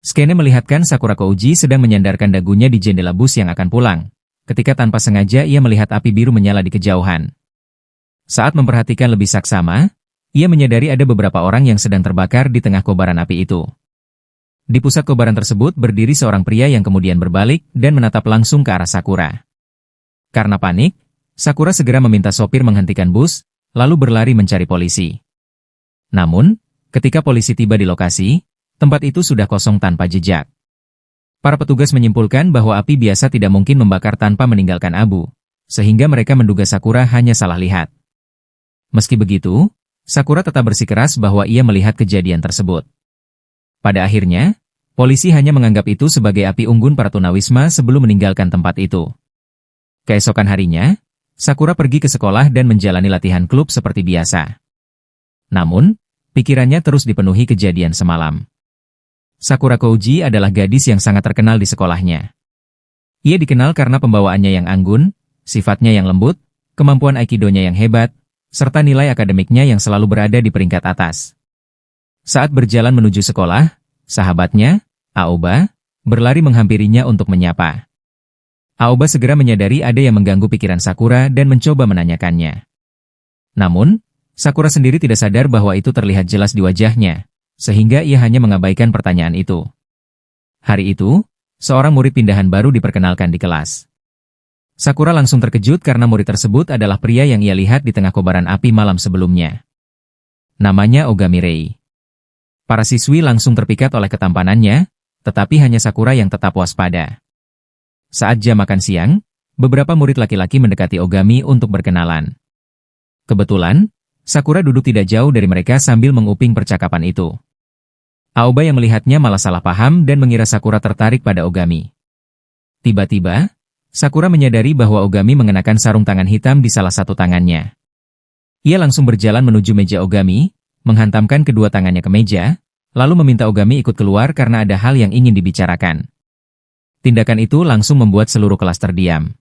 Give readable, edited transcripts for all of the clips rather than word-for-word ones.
Skene melihatkan Sakura Kouji sedang menyandarkan dagunya di jendela bus yang akan pulang, ketika tanpa sengaja ia melihat api biru menyala di kejauhan. Saat memperhatikan lebih saksama, ia menyadari ada beberapa orang yang sedang terbakar di tengah kobaran api itu. Di pusat kobaran tersebut berdiri seorang pria yang kemudian berbalik dan menatap langsung ke arah Sakura. Karena panik, Sakura segera meminta sopir menghentikan bus, lalu berlari mencari polisi. Namun, ketika polisi tiba di lokasi, tempat itu sudah kosong tanpa jejak. Para petugas menyimpulkan bahwa api biasa tidak mungkin membakar tanpa meninggalkan abu, sehingga mereka menduga Sakura hanya salah lihat. Meski begitu, Sakura tetap bersikeras bahwa ia melihat kejadian tersebut. Pada akhirnya, polisi hanya menganggap itu sebagai api unggun para tunawisma sebelum meninggalkan tempat itu. Keesokan harinya, Sakura pergi ke sekolah dan menjalani latihan klub seperti biasa. Namun, pikirannya terus dipenuhi kejadian semalam. Sakura Kouji adalah gadis yang sangat terkenal di sekolahnya. Ia dikenal karena pembawaannya yang anggun, sifatnya yang lembut, kemampuan aikidonya yang hebat, serta nilai akademiknya yang selalu berada di peringkat atas. Saat berjalan menuju sekolah, sahabatnya, Aoba, berlari menghampirinya untuk menyapa. Aoba segera menyadari ada yang mengganggu pikiran Sakura dan mencoba menanyakannya. Namun, Sakura sendiri tidak sadar bahwa itu terlihat jelas di wajahnya, sehingga ia hanya mengabaikan pertanyaan itu. Hari itu, seorang murid pindahan baru diperkenalkan di kelas. Sakura langsung terkejut karena murid tersebut adalah pria yang ia lihat di tengah kobaran api malam sebelumnya. Namanya Ogami Rei. Para siswi langsung terpikat oleh ketampanannya, tetapi hanya Sakura yang tetap waspada. Saat jam makan siang, beberapa murid laki-laki mendekati Ogami untuk berkenalan. Kebetulan, Sakura duduk tidak jauh dari mereka sambil menguping percakapan itu. Aoba yang melihatnya malah salah paham dan mengira Sakura tertarik pada Ogami. Tiba-tiba, Sakura menyadari bahwa Ogami mengenakan sarung tangan hitam di salah satu tangannya. Ia langsung berjalan menuju meja Ogami, menghantamkan kedua tangannya ke meja, lalu meminta Ogami ikut keluar karena ada hal yang ingin dibicarakan. Tindakan itu langsung membuat seluruh kelas terdiam.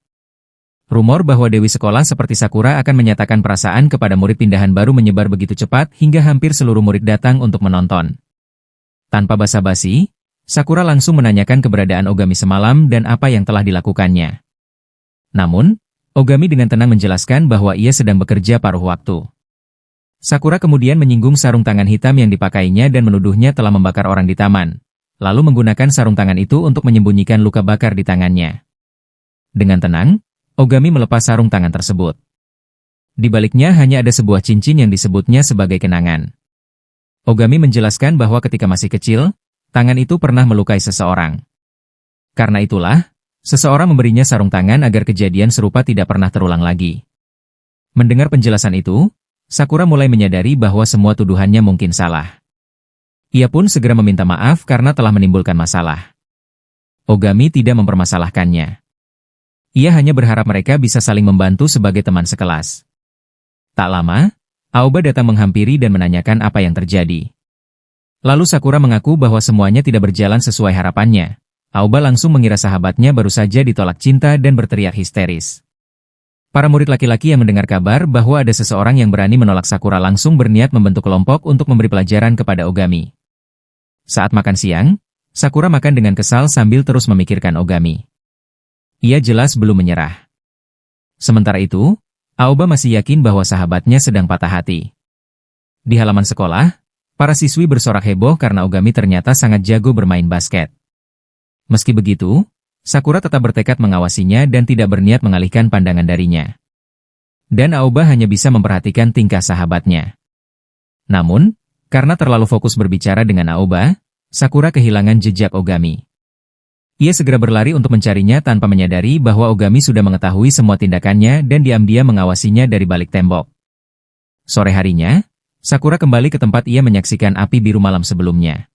Rumor bahwa dewi sekolah seperti Sakura akan menyatakan perasaan kepada murid pindahan baru menyebar begitu cepat hingga hampir seluruh murid datang untuk menonton. Tanpa basa-basi, Sakura langsung menanyakan keberadaan Ogami semalam dan apa yang telah dilakukannya. Namun, Ogami dengan tenang menjelaskan bahwa ia sedang bekerja paruh waktu. Sakura kemudian menyinggung sarung tangan hitam yang dipakainya dan menuduhnya telah membakar orang di taman, lalu menggunakan sarung tangan itu untuk menyembunyikan luka bakar di tangannya. Dengan tenang, Ogami melepas sarung tangan tersebut. Di baliknya hanya ada sebuah cincin yang disebutnya sebagai kenangan. Ogami menjelaskan bahwa ketika masih kecil, tangan itu pernah melukai seseorang. Karena itulah, seseorang memberinya sarung tangan agar kejadian serupa tidak pernah terulang lagi. Mendengar penjelasan itu, Sakura mulai menyadari bahwa semua tuduhannya mungkin salah. Ia pun segera meminta maaf karena telah menimbulkan masalah. Ogami tidak mempermasalahkannya. Ia hanya berharap mereka bisa saling membantu sebagai teman sekelas. Tak lama, Aoba datang menghampiri dan menanyakan apa yang terjadi. Lalu Sakura mengaku bahwa semuanya tidak berjalan sesuai harapannya. Aoba langsung mengira sahabatnya baru saja ditolak cinta dan berteriak histeris. Para murid laki-laki yang mendengar kabar bahwa ada seseorang yang berani menolak Sakura langsung berniat membentuk kelompok untuk memberi pelajaran kepada Ogami. Saat makan siang, Sakura makan dengan kesal sambil terus memikirkan Ogami. Ia jelas belum menyerah. Sementara itu, Aoba masih yakin bahwa sahabatnya sedang patah hati. Di halaman sekolah, para siswi bersorak heboh karena Ogami ternyata sangat jago bermain basket. Meski begitu, Sakura tetap bertekad mengawasinya dan tidak berniat mengalihkan pandangan darinya. Dan Aoba hanya bisa memperhatikan tingkah sahabatnya. Namun, karena terlalu fokus berbicara dengan Aoba, Sakura kehilangan jejak Ogami. Ia segera berlari untuk mencarinya tanpa menyadari bahwa Ogami sudah mengetahui semua tindakannya dan diam-diam mengawasinya dari balik tembok. Sore harinya, Sakura kembali ke tempat ia menyaksikan api biru malam sebelumnya.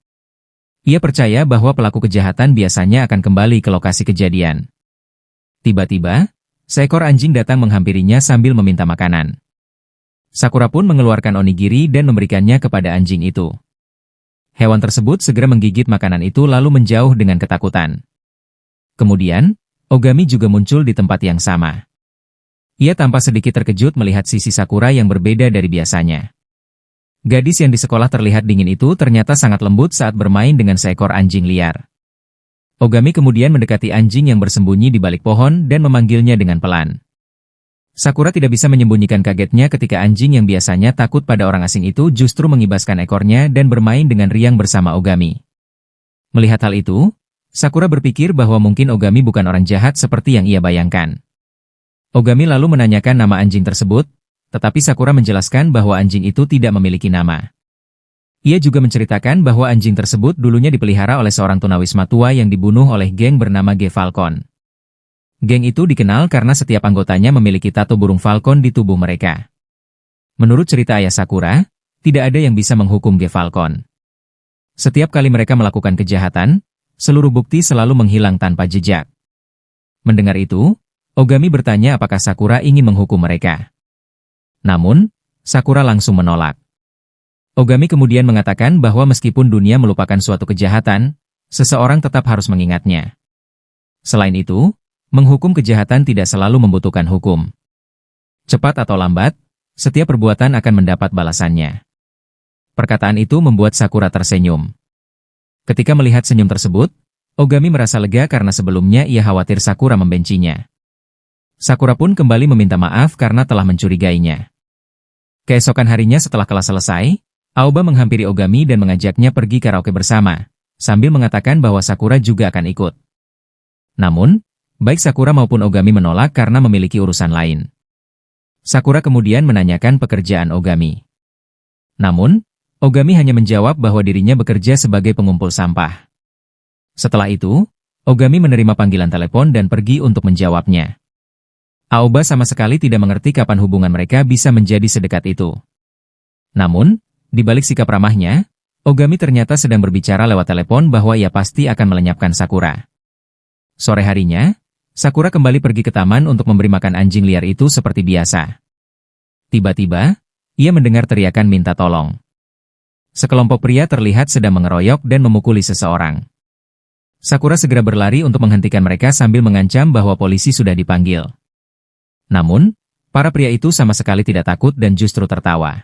Ia percaya bahwa pelaku kejahatan biasanya akan kembali ke lokasi kejadian. Tiba-tiba, seekor anjing datang menghampirinya sambil meminta makanan. Sakura pun mengeluarkan onigiri dan memberikannya kepada anjing itu. Hewan tersebut segera menggigit makanan itu lalu menjauh dengan ketakutan. Kemudian, Ogami juga muncul di tempat yang sama. Ia tampak sedikit terkejut melihat sisi Sakura yang berbeda dari biasanya. Gadis yang di sekolah terlihat dingin itu ternyata sangat lembut saat bermain dengan seekor anjing liar. Ogami kemudian mendekati anjing yang bersembunyi di balik pohon dan memanggilnya dengan pelan. Sakura tidak bisa menyembunyikan kagetnya ketika anjing yang biasanya takut pada orang asing itu justru mengibaskan ekornya dan bermain dengan riang bersama Ogami. Melihat hal itu, Sakura berpikir bahwa mungkin Ogami bukan orang jahat seperti yang ia bayangkan. Ogami lalu menanyakan nama anjing tersebut, tetapi Sakura menjelaskan bahwa anjing itu tidak memiliki nama. Ia juga menceritakan bahwa anjing tersebut dulunya dipelihara oleh seorang tunawisma tua yang dibunuh oleh geng bernama G Falcon. Geng itu dikenal karena setiap anggotanya memiliki tato burung falcon di tubuh mereka. Menurut cerita ayah Sakura, tidak ada yang bisa menghukum G Falcon. Setiap kali mereka melakukan kejahatan, seluruh bukti selalu menghilang tanpa jejak. Mendengar itu, Ogami bertanya apakah Sakura ingin menghukum mereka. Namun, Sakura langsung menolak. Ogami kemudian mengatakan bahwa meskipun dunia melupakan suatu kejahatan, seseorang tetap harus mengingatnya. Selain itu, menghukum kejahatan tidak selalu membutuhkan hukum. Cepat atau lambat, setiap perbuatan akan mendapat balasannya. Perkataan itu membuat Sakura tersenyum. Ketika melihat senyum tersebut, Ogami merasa lega karena sebelumnya ia khawatir Sakura membencinya. Sakura pun kembali meminta maaf karena telah mencurigainya. Keesokan harinya setelah kelas selesai, Aoba menghampiri Ogami dan mengajaknya pergi karaoke bersama, sambil mengatakan bahwa Sakura juga akan ikut. Namun, baik Sakura maupun Ogami menolak karena memiliki urusan lain. Sakura kemudian menanyakan pekerjaan Ogami. Namun, Ogami hanya menjawab bahwa dirinya bekerja sebagai pengumpul sampah. Setelah itu, Ogami menerima panggilan telepon dan pergi untuk menjawabnya. Aoba sama sekali tidak mengerti kapan hubungan mereka bisa menjadi sedekat itu. Namun, di balik sikap ramahnya, Ogami ternyata sedang berbicara lewat telepon bahwa ia pasti akan melenyapkan Sakura. Sore harinya, Sakura kembali pergi ke taman untuk memberi makan anjing liar itu seperti biasa. Tiba-tiba, ia mendengar teriakan minta tolong. Sekelompok pria terlihat sedang mengeroyok dan memukuli seseorang. Sakura segera berlari untuk menghentikan mereka sambil mengancam bahwa polisi sudah dipanggil. Namun, para pria itu sama sekali tidak takut dan justru tertawa.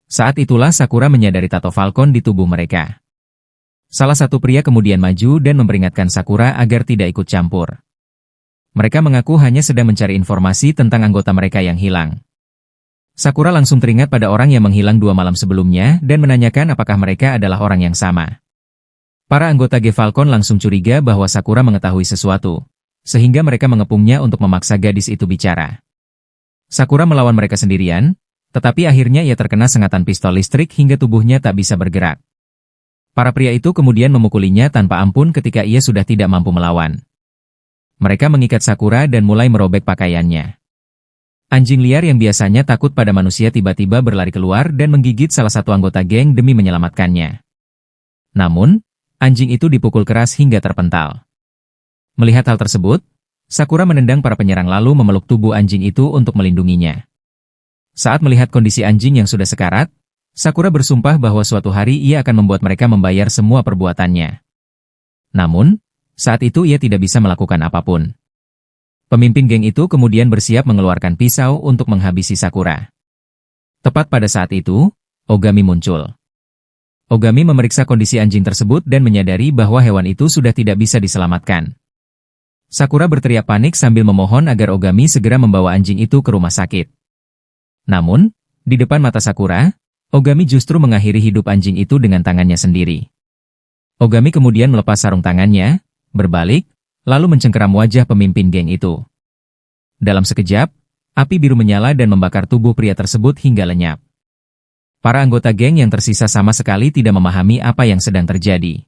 Saat itulah Sakura menyadari tato falcon di tubuh mereka. Salah satu pria kemudian maju dan memperingatkan Sakura agar tidak ikut campur. Mereka mengaku hanya sedang mencari informasi tentang anggota mereka yang hilang. Sakura langsung teringat pada orang yang menghilang 2 malam sebelumnya dan menanyakan apakah mereka adalah orang yang sama. Para anggota G Falcon langsung curiga bahwa Sakura mengetahui sesuatu, sehingga mereka mengepungnya untuk memaksa gadis itu bicara. Sakura melawan mereka sendirian, tetapi akhirnya ia terkena sengatan pistol listrik hingga tubuhnya tak bisa bergerak. Para pria itu kemudian memukulinya tanpa ampun ketika ia sudah tidak mampu melawan. Mereka mengikat Sakura dan mulai merobek pakaiannya. Anjing liar yang biasanya takut pada manusia tiba-tiba berlari keluar dan menggigit salah satu anggota geng demi menyelamatkannya. Namun, anjing itu dipukul keras hingga terpental. Melihat hal tersebut, Sakura menendang para penyerang lalu memeluk tubuh anjing itu untuk melindunginya. Saat melihat kondisi anjing yang sudah sekarat, Sakura bersumpah bahwa suatu hari ia akan membuat mereka membayar semua perbuatannya. Namun, saat itu ia tidak bisa melakukan apapun. Pemimpin geng itu kemudian bersiap mengeluarkan pisau untuk menghabisi Sakura. Tepat pada saat itu, Ogami muncul. Ogami memeriksa kondisi anjing tersebut dan menyadari bahwa hewan itu sudah tidak bisa diselamatkan. Sakura berteriak panik sambil memohon agar Ogami segera membawa anjing itu ke rumah sakit. Namun, di depan mata Sakura, Ogami justru mengakhiri hidup anjing itu dengan tangannya sendiri. Ogami kemudian melepas sarung tangannya, berbalik, lalu mencengkeram wajah pemimpin geng itu. Dalam sekejap, api biru menyala dan membakar tubuh pria tersebut hingga lenyap. Para anggota geng yang tersisa sama sekali tidak memahami apa yang sedang terjadi.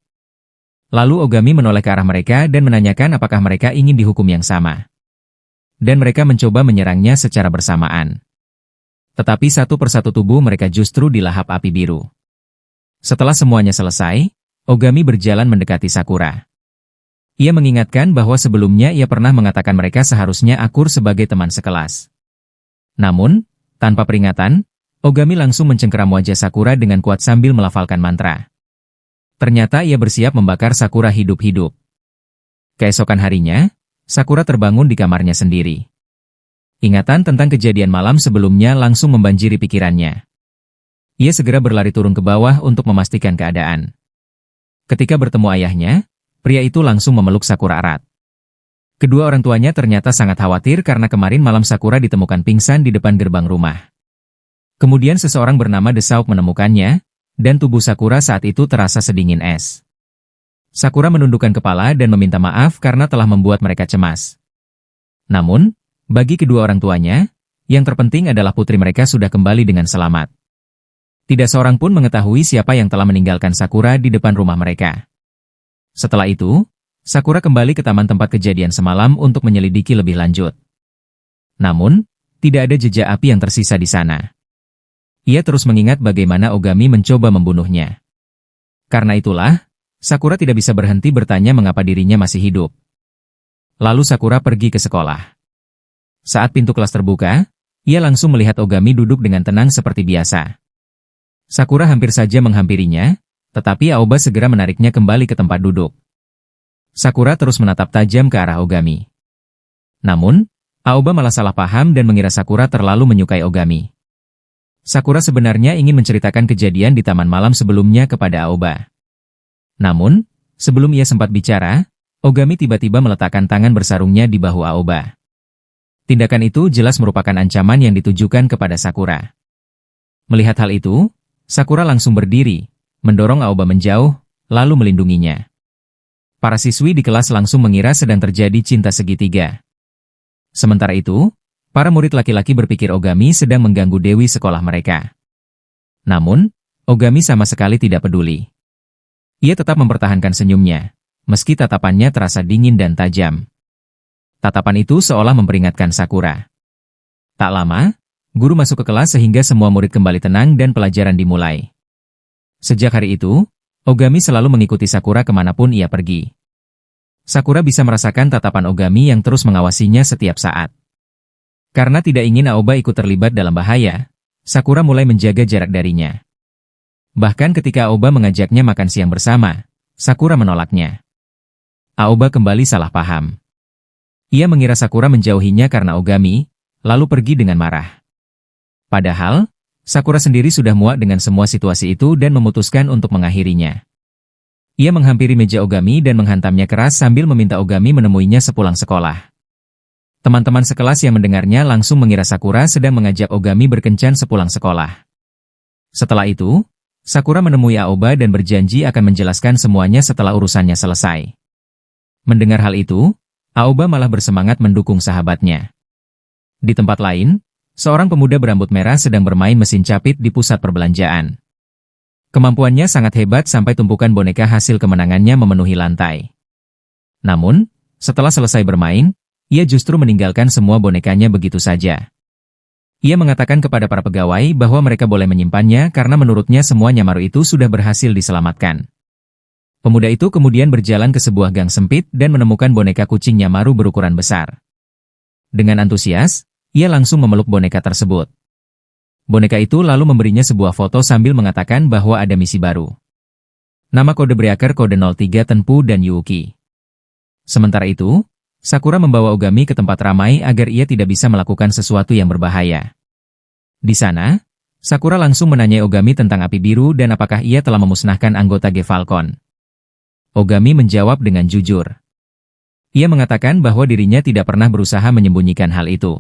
Lalu Ogami menoleh ke arah mereka dan menanyakan apakah mereka ingin dihukum yang sama. Dan mereka mencoba menyerangnya secara bersamaan. Tetapi satu persatu tubuh mereka justru dilahap api biru. Setelah semuanya selesai, Ogami berjalan mendekati Sakura. Ia mengingatkan bahwa sebelumnya ia pernah mengatakan mereka seharusnya akur sebagai teman sekelas. Namun, tanpa peringatan, Ogami langsung mencengkeram wajah Sakura dengan kuat sambil melafalkan mantra. Ternyata ia bersiap membakar Sakura hidup-hidup. Keesokan harinya, Sakura terbangun di kamarnya sendiri. Ingatan tentang kejadian malam sebelumnya langsung membanjiri pikirannya. Ia segera berlari turun ke bawah untuk memastikan keadaan. Ketika bertemu ayahnya, pria itu langsung memeluk Sakura erat. Kedua orang tuanya ternyata sangat khawatir karena kemarin malam Sakura ditemukan pingsan di depan gerbang rumah. Kemudian seseorang bernama Desauk menemukannya, dan tubuh Sakura saat itu terasa sedingin es. Sakura menundukkan kepala dan meminta maaf karena telah membuat mereka cemas. Namun, bagi kedua orang tuanya, yang terpenting adalah putri mereka sudah kembali dengan selamat. Tidak seorang pun mengetahui siapa yang telah meninggalkan Sakura di depan rumah mereka. Setelah itu, Sakura kembali ke taman tempat kejadian semalam untuk menyelidiki lebih lanjut. Namun, tidak ada jejak api yang tersisa di sana. Ia terus mengingat bagaimana Ogami mencoba membunuhnya. Karena itulah, Sakura tidak bisa berhenti bertanya mengapa dirinya masih hidup. Lalu Sakura pergi ke sekolah. Saat pintu kelas terbuka, ia langsung melihat Ogami duduk dengan tenang seperti biasa. Sakura hampir saja menghampirinya, tetapi Aoba segera menariknya kembali ke tempat duduk. Sakura terus menatap tajam ke arah Ogami. Namun, Aoba malah salah paham dan mengira Sakura terlalu menyukai Ogami. Sakura sebenarnya ingin menceritakan kejadian di taman malam sebelumnya kepada Aoba. Namun, sebelum ia sempat bicara, Ogami tiba-tiba meletakkan tangan bersarungnya di bahu Aoba. Tindakan itu jelas merupakan ancaman yang ditujukan kepada Sakura. Melihat hal itu, Sakura langsung berdiri, mendorong Aoba menjauh, lalu melindunginya. Para siswi di kelas langsung mengira sedang terjadi cinta segitiga. Sementara itu, para murid laki-laki berpikir Ogami sedang mengganggu dewi sekolah mereka. Namun, Ogami sama sekali tidak peduli. Ia tetap mempertahankan senyumnya, meski tatapannya terasa dingin dan tajam. Tatapan itu seolah memperingatkan Sakura. Tak lama, guru masuk ke kelas sehingga semua murid kembali tenang dan pelajaran dimulai. Sejak hari itu, Ogami selalu mengikuti Sakura kemanapun ia pergi. Sakura bisa merasakan tatapan Ogami yang terus mengawasinya setiap saat. Karena tidak ingin Aoba ikut terlibat dalam bahaya, Sakura mulai menjaga jarak darinya. Bahkan ketika Aoba mengajaknya makan siang bersama, Sakura menolaknya. Aoba kembali salah paham. Ia mengira Sakura menjauhinya karena Ogami, lalu pergi dengan marah. Padahal, Sakura sendiri sudah muak dengan semua situasi itu dan memutuskan untuk mengakhirinya. Ia menghampiri meja Ogami dan menghantamnya keras sambil meminta Ogami menemuinya sepulang sekolah. Teman-teman sekelas yang mendengarnya langsung mengira Sakura sedang mengajak Ogami berkencan sepulang sekolah. Setelah itu, Sakura menemui Aoba dan berjanji akan menjelaskan semuanya setelah urusannya selesai. Mendengar hal itu, Aoba malah bersemangat mendukung sahabatnya. Di tempat lain, seorang pemuda berambut merah sedang bermain mesin capit di pusat perbelanjaan. Kemampuannya sangat hebat sampai tumpukan boneka hasil kemenangannya memenuhi lantai. Namun, setelah selesai bermain, ia justru meninggalkan semua bonekanya begitu saja. Ia mengatakan kepada para pegawai bahwa mereka boleh menyimpannya karena menurutnya semua Nyamaru itu sudah berhasil diselamatkan. Pemuda itu kemudian berjalan ke sebuah gang sempit dan menemukan boneka kucing Nyamaru berukuran besar. Dengan antusias, ia langsung memeluk boneka tersebut. Boneka itu lalu memberinya sebuah foto sambil mengatakan bahwa ada misi baru. Nama kode breaker kode 03 Tenpu dan Yuuki. Sementara itu, Sakura membawa Ogami ke tempat ramai agar ia tidak bisa melakukan sesuatu yang berbahaya. Di sana, Sakura langsung menanyai Ogami tentang api biru dan apakah ia telah memusnahkan anggota G Falcon. Ogami menjawab dengan jujur. Ia mengatakan bahwa dirinya tidak pernah berusaha menyembunyikan hal itu.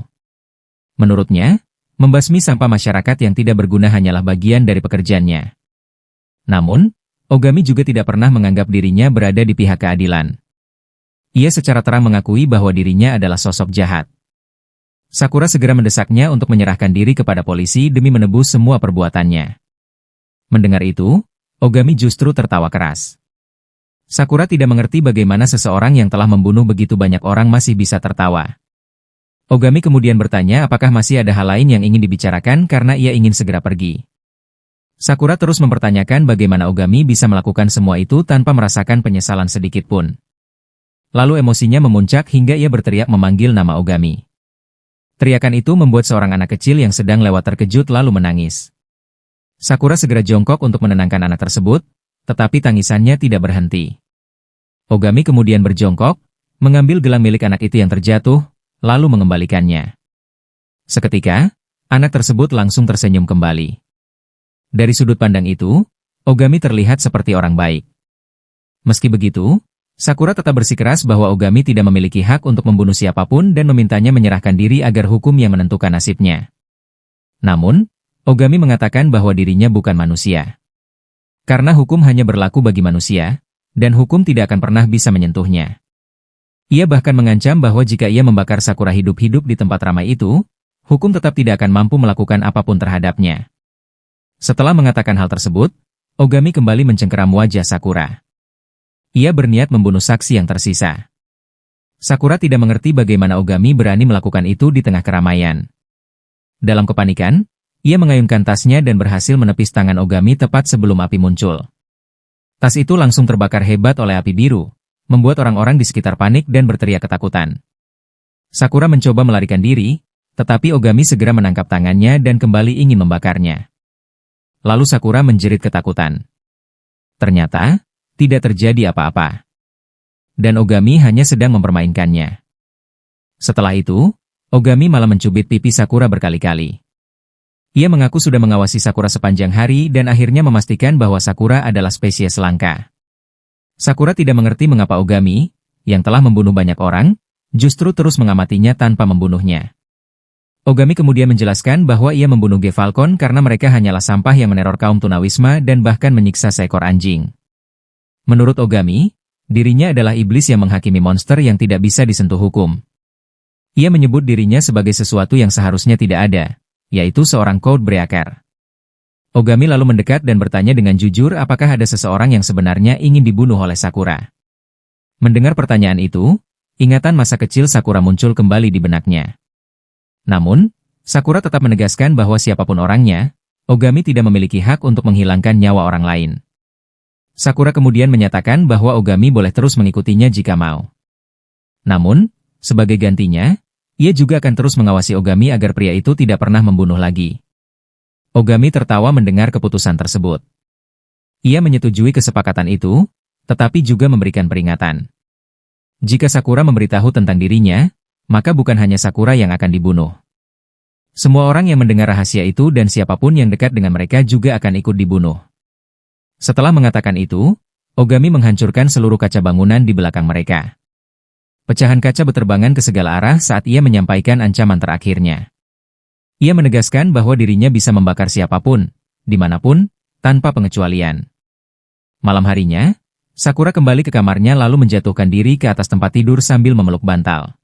Menurutnya, membasmi sampah masyarakat yang tidak berguna hanyalah bagian dari pekerjaannya. Namun, Ogami juga tidak pernah menganggap dirinya berada di pihak keadilan. Ia secara terang mengakui bahwa dirinya adalah sosok jahat. Sakura segera mendesaknya untuk menyerahkan diri kepada polisi demi menebus semua perbuatannya. Mendengar itu, Ogami justru tertawa keras. Sakura tidak mengerti bagaimana seseorang yang telah membunuh begitu banyak orang masih bisa tertawa. Ogami kemudian bertanya apakah masih ada hal lain yang ingin dibicarakan karena ia ingin segera pergi. Sakura terus mempertanyakan bagaimana Ogami bisa melakukan semua itu tanpa merasakan penyesalan sedikit pun. Lalu emosinya memuncak hingga ia berteriak memanggil nama Ogami. Teriakan itu membuat seorang anak kecil yang sedang lewat terkejut lalu menangis. Sakura segera jongkok untuk menenangkan anak tersebut, tetapi tangisannya tidak berhenti. Ogami kemudian berjongkok, mengambil gelang milik anak itu yang terjatuh, lalu mengembalikannya. Seketika, anak tersebut langsung tersenyum kembali. Dari sudut pandang itu, Ogami terlihat seperti orang baik. Meski begitu, Sakura tetap bersikeras bahwa Ogami tidak memiliki hak untuk membunuh siapapun dan memintanya menyerahkan diri agar hukum yang menentukan nasibnya. Namun, Ogami mengatakan bahwa dirinya bukan manusia. Karena hukum hanya berlaku bagi manusia, dan hukum tidak akan pernah bisa menyentuhnya. Ia bahkan mengancam bahwa jika ia membakar Sakura hidup-hidup di tempat ramai itu, hukum tetap tidak akan mampu melakukan apapun terhadapnya. Setelah mengatakan hal tersebut, Ogami kembali mencengkeram wajah Sakura. Ia berniat membunuh saksi yang tersisa. Sakura tidak mengerti bagaimana Ogami berani melakukan itu di tengah keramaian. Dalam kepanikan, ia mengayunkan tasnya dan berhasil menepis tangan Ogami tepat sebelum api muncul. Tas itu langsung terbakar hebat oleh api biru, membuat orang-orang di sekitar panik dan berteriak ketakutan. Sakura mencoba melarikan diri, tetapi Ogami segera menangkap tangannya dan kembali ingin membakarnya. Lalu Sakura menjerit ketakutan. Ternyata, tidak terjadi apa-apa. Dan Ogami hanya sedang mempermainkannya. Setelah itu, Ogami malah mencubit pipi Sakura berkali-kali. Ia mengaku sudah mengawasi Sakura sepanjang hari dan akhirnya memastikan bahwa Sakura adalah spesies langka. Sakura tidak mengerti mengapa Ogami, yang telah membunuh banyak orang, justru terus mengamatinya tanpa membunuhnya. Ogami kemudian menjelaskan bahwa ia membunuh Ge Falcon karena mereka hanyalah sampah yang meneror kaum tunawisma dan bahkan menyiksa seekor anjing. Menurut Ogami, dirinya adalah iblis yang menghakimi monster yang tidak bisa disentuh hukum. Ia menyebut dirinya sebagai sesuatu yang seharusnya tidak ada, yaitu seorang Codebreaker. Ogami lalu mendekat dan bertanya dengan jujur apakah ada seseorang yang sebenarnya ingin dibunuh oleh Sakura. Mendengar pertanyaan itu, ingatan masa kecil Sakura muncul kembali di benaknya. Namun, Sakura tetap menegaskan bahwa siapapun orangnya, Ogami tidak memiliki hak untuk menghilangkan nyawa orang lain. Sakura kemudian menyatakan bahwa Ogami boleh terus mengikutinya jika mau. Namun, sebagai gantinya, ia juga akan terus mengawasi Ogami agar pria itu tidak pernah membunuh lagi. Ogami tertawa mendengar keputusan tersebut. Ia menyetujui kesepakatan itu, tetapi juga memberikan peringatan. Jika Sakura memberitahu tentang dirinya, maka bukan hanya Sakura yang akan dibunuh. Semua orang yang mendengar rahasia itu dan siapapun yang dekat dengan mereka juga akan ikut dibunuh. Setelah mengatakan itu, Ogami menghancurkan seluruh kaca bangunan di belakang mereka. Pecahan kaca berterbangan ke segala arah saat ia menyampaikan ancaman terakhirnya. Ia menegaskan bahwa dirinya bisa membakar siapapun, dimanapun, tanpa pengecualian. Malam harinya, Sakura kembali ke kamarnya lalu menjatuhkan diri ke atas tempat tidur sambil memeluk bantal.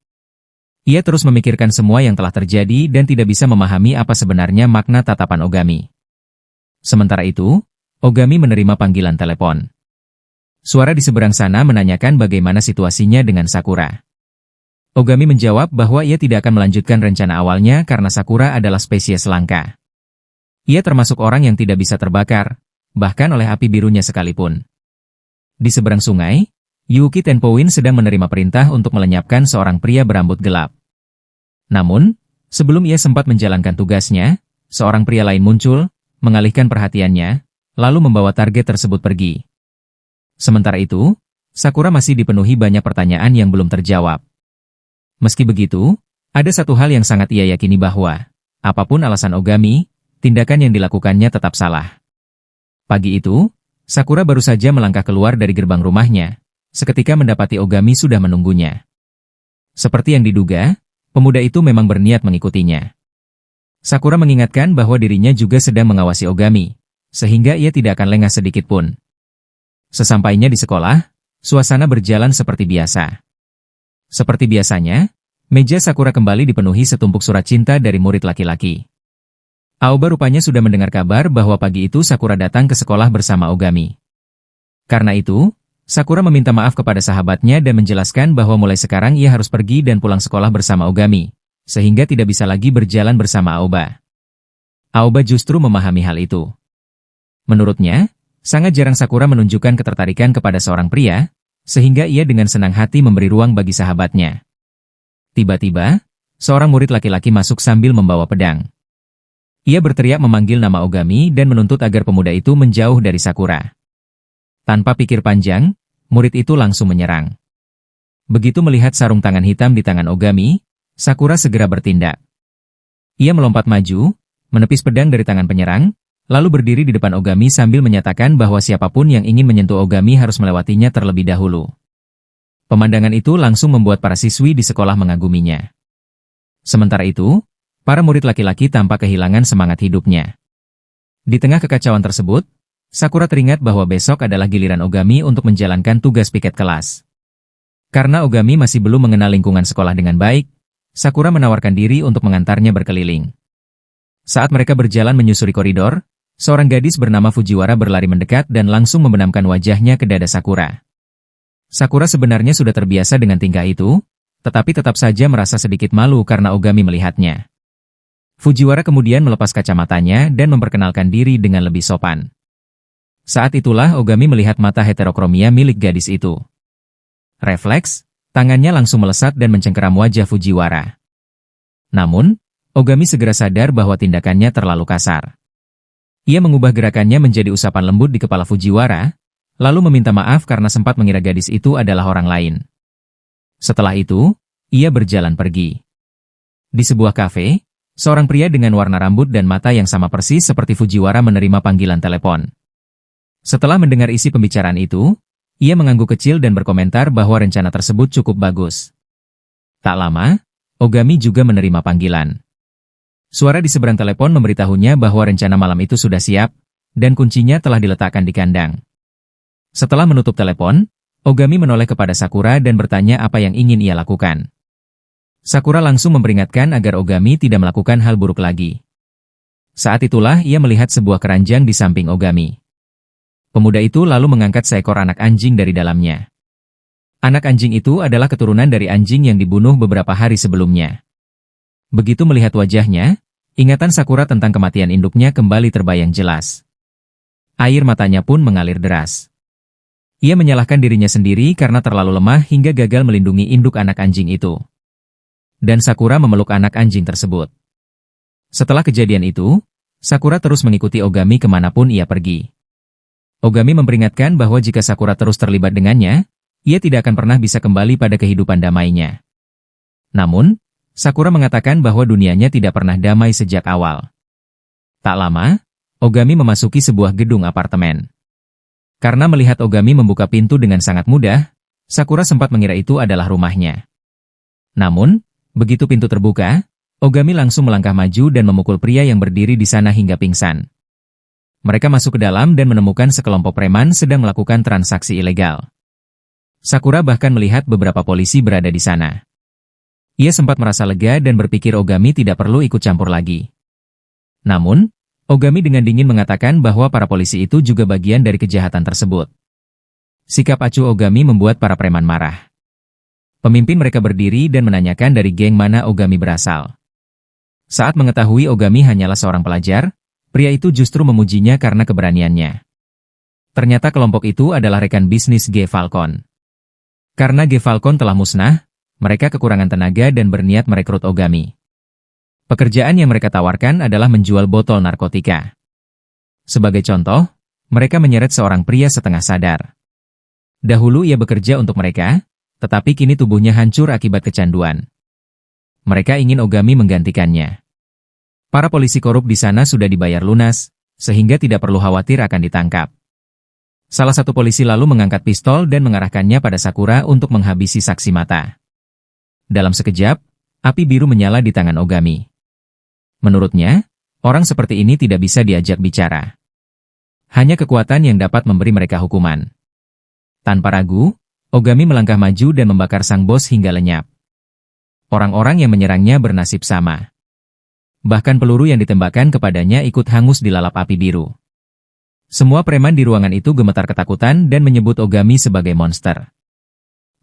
Ia terus memikirkan semua yang telah terjadi dan tidak bisa memahami apa sebenarnya makna tatapan Ogami. Sementara itu, Ogami menerima panggilan telepon. Suara di seberang sana menanyakan bagaimana situasinya dengan Sakura. Ogami menjawab bahwa ia tidak akan melanjutkan rencana awalnya karena Sakura adalah spesies langka. Ia termasuk orang yang tidak bisa terbakar, bahkan oleh api birunya sekalipun. Di seberang sungai, Yuki Tenpouin sedang menerima perintah untuk melenyapkan seorang pria berambut gelap. Namun, sebelum ia sempat menjalankan tugasnya, seorang pria lain muncul, mengalihkan perhatiannya, lalu membawa target tersebut pergi. Sementara itu, Sakura masih dipenuhi banyak pertanyaan yang belum terjawab. Meski begitu, ada satu hal yang sangat ia yakini bahwa, apapun alasan Ogami, tindakan yang dilakukannya tetap salah. Pagi itu, Sakura baru saja melangkah keluar dari gerbang rumahnya, seketika mendapati Ogami sudah menunggunya. Seperti yang diduga, pemuda itu memang berniat mengikutinya. Sakura mengingatkan bahwa dirinya juga sedang mengawasi Ogami, sehingga ia tidak akan lengah sedikit pun. Sesampainya di sekolah, suasana berjalan seperti biasa. Seperti biasanya, meja Sakura kembali dipenuhi setumpuk surat cinta dari murid laki-laki. Aoba rupanya sudah mendengar kabar bahwa pagi itu Sakura datang ke sekolah bersama Ogami. Karena itu, Sakura meminta maaf kepada sahabatnya dan menjelaskan bahwa mulai sekarang ia harus pergi dan pulang sekolah bersama Ogami, sehingga tidak bisa lagi berjalan bersama Aoba. Aoba justru memahami hal itu. Menurutnya, sangat jarang Sakura menunjukkan ketertarikan kepada seorang pria, sehingga ia dengan senang hati memberi ruang bagi sahabatnya. Tiba-tiba, seorang murid laki-laki masuk sambil membawa pedang. Ia berteriak memanggil nama Ogami dan menuntut agar pemuda itu menjauh dari Sakura. Tanpa pikir panjang, murid itu langsung menyerang. Begitu melihat sarung tangan hitam di tangan Ogami, Sakura segera bertindak. Ia melompat maju, menepis pedang dari tangan penyerang, lalu berdiri di depan Ogami sambil menyatakan bahwa siapapun yang ingin menyentuh Ogami harus melewatinya terlebih dahulu. Pemandangan itu langsung membuat para siswi di sekolah mengaguminya. Sementara itu, para murid laki-laki tampak kehilangan semangat hidupnya. Di tengah kekacauan tersebut, Sakura teringat bahwa besok adalah giliran Ogami untuk menjalankan tugas piket kelas. Karena Ogami masih belum mengenal lingkungan sekolah dengan baik, Sakura menawarkan diri untuk mengantarnya berkeliling. Saat mereka berjalan menyusuri koridor, seorang gadis bernama Fujiwara berlari mendekat dan langsung membenamkan wajahnya ke dada Sakura. Sakura sebenarnya sudah terbiasa dengan tingkah itu, tetapi tetap saja merasa sedikit malu karena Ogami melihatnya. Fujiwara kemudian melepas kacamatanya dan memperkenalkan diri dengan lebih sopan. Saat itulah Ogami melihat mata heterokromia milik gadis itu. Refleks, tangannya langsung melesat dan mencengkeram wajah Fujiwara. Namun, Ogami segera sadar bahwa tindakannya terlalu kasar. Ia mengubah gerakannya menjadi usapan lembut di kepala Fujiwara, lalu meminta maaf karena sempat mengira gadis itu adalah orang lain. Setelah itu, ia berjalan pergi. Di sebuah kafe, seorang pria dengan warna rambut dan mata yang sama persis seperti Fujiwara menerima panggilan telepon. Setelah mendengar isi pembicaraan itu, ia mengangguk kecil dan berkomentar bahwa rencana tersebut cukup bagus. Tak lama, Ogami juga menerima panggilan. Suara di seberang telepon memberitahunya bahwa rencana malam itu sudah siap, dan kuncinya telah diletakkan di kandang. Setelah menutup telepon, Ogami menoleh kepada Sakura dan bertanya apa yang ingin ia lakukan. Sakura langsung memperingatkan agar Ogami tidak melakukan hal buruk lagi. Saat itulah ia melihat sebuah keranjang di samping Ogami. Pemuda itu lalu mengangkat seekor anak anjing dari dalamnya. Anak anjing itu adalah keturunan dari anjing yang dibunuh beberapa hari sebelumnya. Begitu melihat wajahnya, ingatan Sakura tentang kematian induknya kembali terbayang jelas. Air matanya pun mengalir deras. Ia menyalahkan dirinya sendiri karena terlalu lemah hingga gagal melindungi induk anak anjing itu. Dan Sakura memeluk anak anjing tersebut. Setelah kejadian itu, Sakura terus mengikuti Ogami kemanapun ia pergi. Ogami memperingatkan bahwa jika Sakura terus terlibat dengannya, ia tidak akan pernah bisa kembali pada kehidupan damainya. Namun, Sakura mengatakan bahwa dunianya tidak pernah damai sejak awal. Tak lama, Ogami memasuki sebuah gedung apartemen. Karena melihat Ogami membuka pintu dengan sangat mudah, Sakura sempat mengira itu adalah rumahnya. Namun, begitu pintu terbuka, Ogami langsung melangkah maju dan memukul pria yang berdiri di sana hingga pingsan. Mereka masuk ke dalam dan menemukan sekelompok preman sedang melakukan transaksi ilegal. Sakura bahkan melihat beberapa polisi berada di sana. Ia sempat merasa lega dan berpikir Ogami tidak perlu ikut campur lagi. Namun, Ogami dengan dingin mengatakan bahwa para polisi itu juga bagian dari kejahatan tersebut. Sikap acuh Ogami membuat para preman marah. Pemimpin mereka berdiri dan menanyakan dari geng mana Ogami berasal. Saat mengetahui Ogami hanyalah seorang pelajar, pria itu justru memujinya karena keberaniannya. Ternyata kelompok itu adalah rekan bisnis G. Falcon. Karena G. Falcon telah musnah, mereka kekurangan tenaga dan berniat merekrut Ogami. Pekerjaan yang mereka tawarkan adalah menjual botol narkotika. Sebagai contoh, mereka menyeret seorang pria setengah sadar. Dahulu ia bekerja untuk mereka, tetapi kini tubuhnya hancur akibat kecanduan. Mereka ingin Ogami menggantikannya. Para polisi korup di sana sudah dibayar lunas, sehingga tidak perlu khawatir akan ditangkap. Salah satu polisi lalu mengangkat pistol dan mengarahkannya pada Sakura untuk menghabisi saksi mata. Dalam sekejap, api biru menyala di tangan Ogami. Menurutnya, orang seperti ini tidak bisa diajak bicara. Hanya kekuatan yang dapat memberi mereka hukuman. Tanpa ragu, Ogami melangkah maju dan membakar sang bos hingga lenyap. Orang-orang yang menyerangnya bernasib sama. Bahkan peluru yang ditembakkan kepadanya ikut hangus dilalap api biru. Semua preman di ruangan itu gemetar ketakutan dan menyebut Ogami sebagai monster.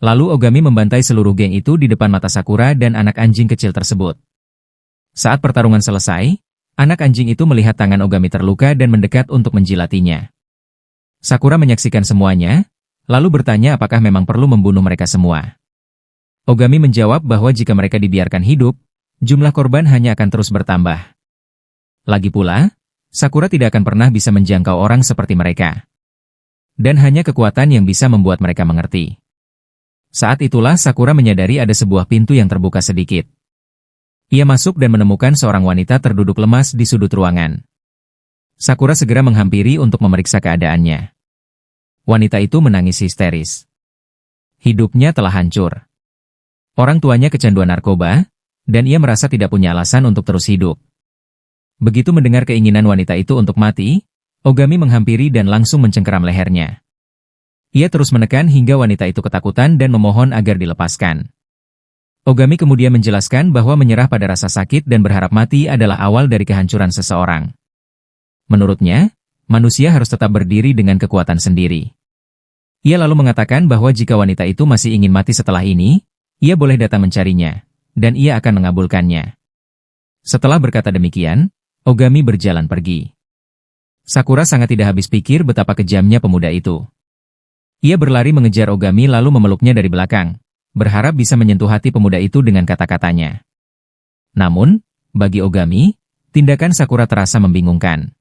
Lalu Ogami membantai seluruh geng itu di depan mata Sakura dan anak anjing kecil tersebut. Saat pertarungan selesai, anak anjing itu melihat tangan Ogami terluka dan mendekat untuk menjilatinya. Sakura menyaksikan semuanya, lalu bertanya apakah memang perlu membunuh mereka semua. Ogami menjawab bahwa jika mereka dibiarkan hidup, jumlah korban hanya akan terus bertambah. Lagi pula, Sakura tidak akan pernah bisa menjangkau orang seperti mereka. Dan hanya kekuatan yang bisa membuat mereka mengerti. Saat itulah Sakura menyadari ada sebuah pintu yang terbuka sedikit. Ia masuk dan menemukan seorang wanita terduduk lemas di sudut ruangan. Sakura segera menghampiri untuk memeriksa keadaannya. Wanita itu menangis histeris. Hidupnya telah hancur. Orang tuanya kecanduan narkoba, dan ia merasa tidak punya alasan untuk terus hidup. Begitu mendengar keinginan wanita itu untuk mati, Ogami menghampiri dan langsung mencengkeram lehernya. Ia terus menekan hingga wanita itu ketakutan dan memohon agar dilepaskan. Ogami kemudian menjelaskan bahwa menyerah pada rasa sakit dan berharap mati adalah awal dari kehancuran seseorang. Menurutnya, manusia harus tetap berdiri dengan kekuatan sendiri. Ia lalu mengatakan bahwa jika wanita itu masih ingin mati setelah ini, ia boleh datang mencarinya, dan ia akan mengabulkannya. Setelah berkata demikian, Ogami berjalan pergi. Sakura sangat tidak habis pikir betapa kejamnya pemuda itu. Ia berlari mengejar Ogami lalu memeluknya dari belakang, berharap bisa menyentuh hati pemuda itu dengan kata-katanya. Namun, bagi Ogami, tindakan Sakura terasa membingungkan.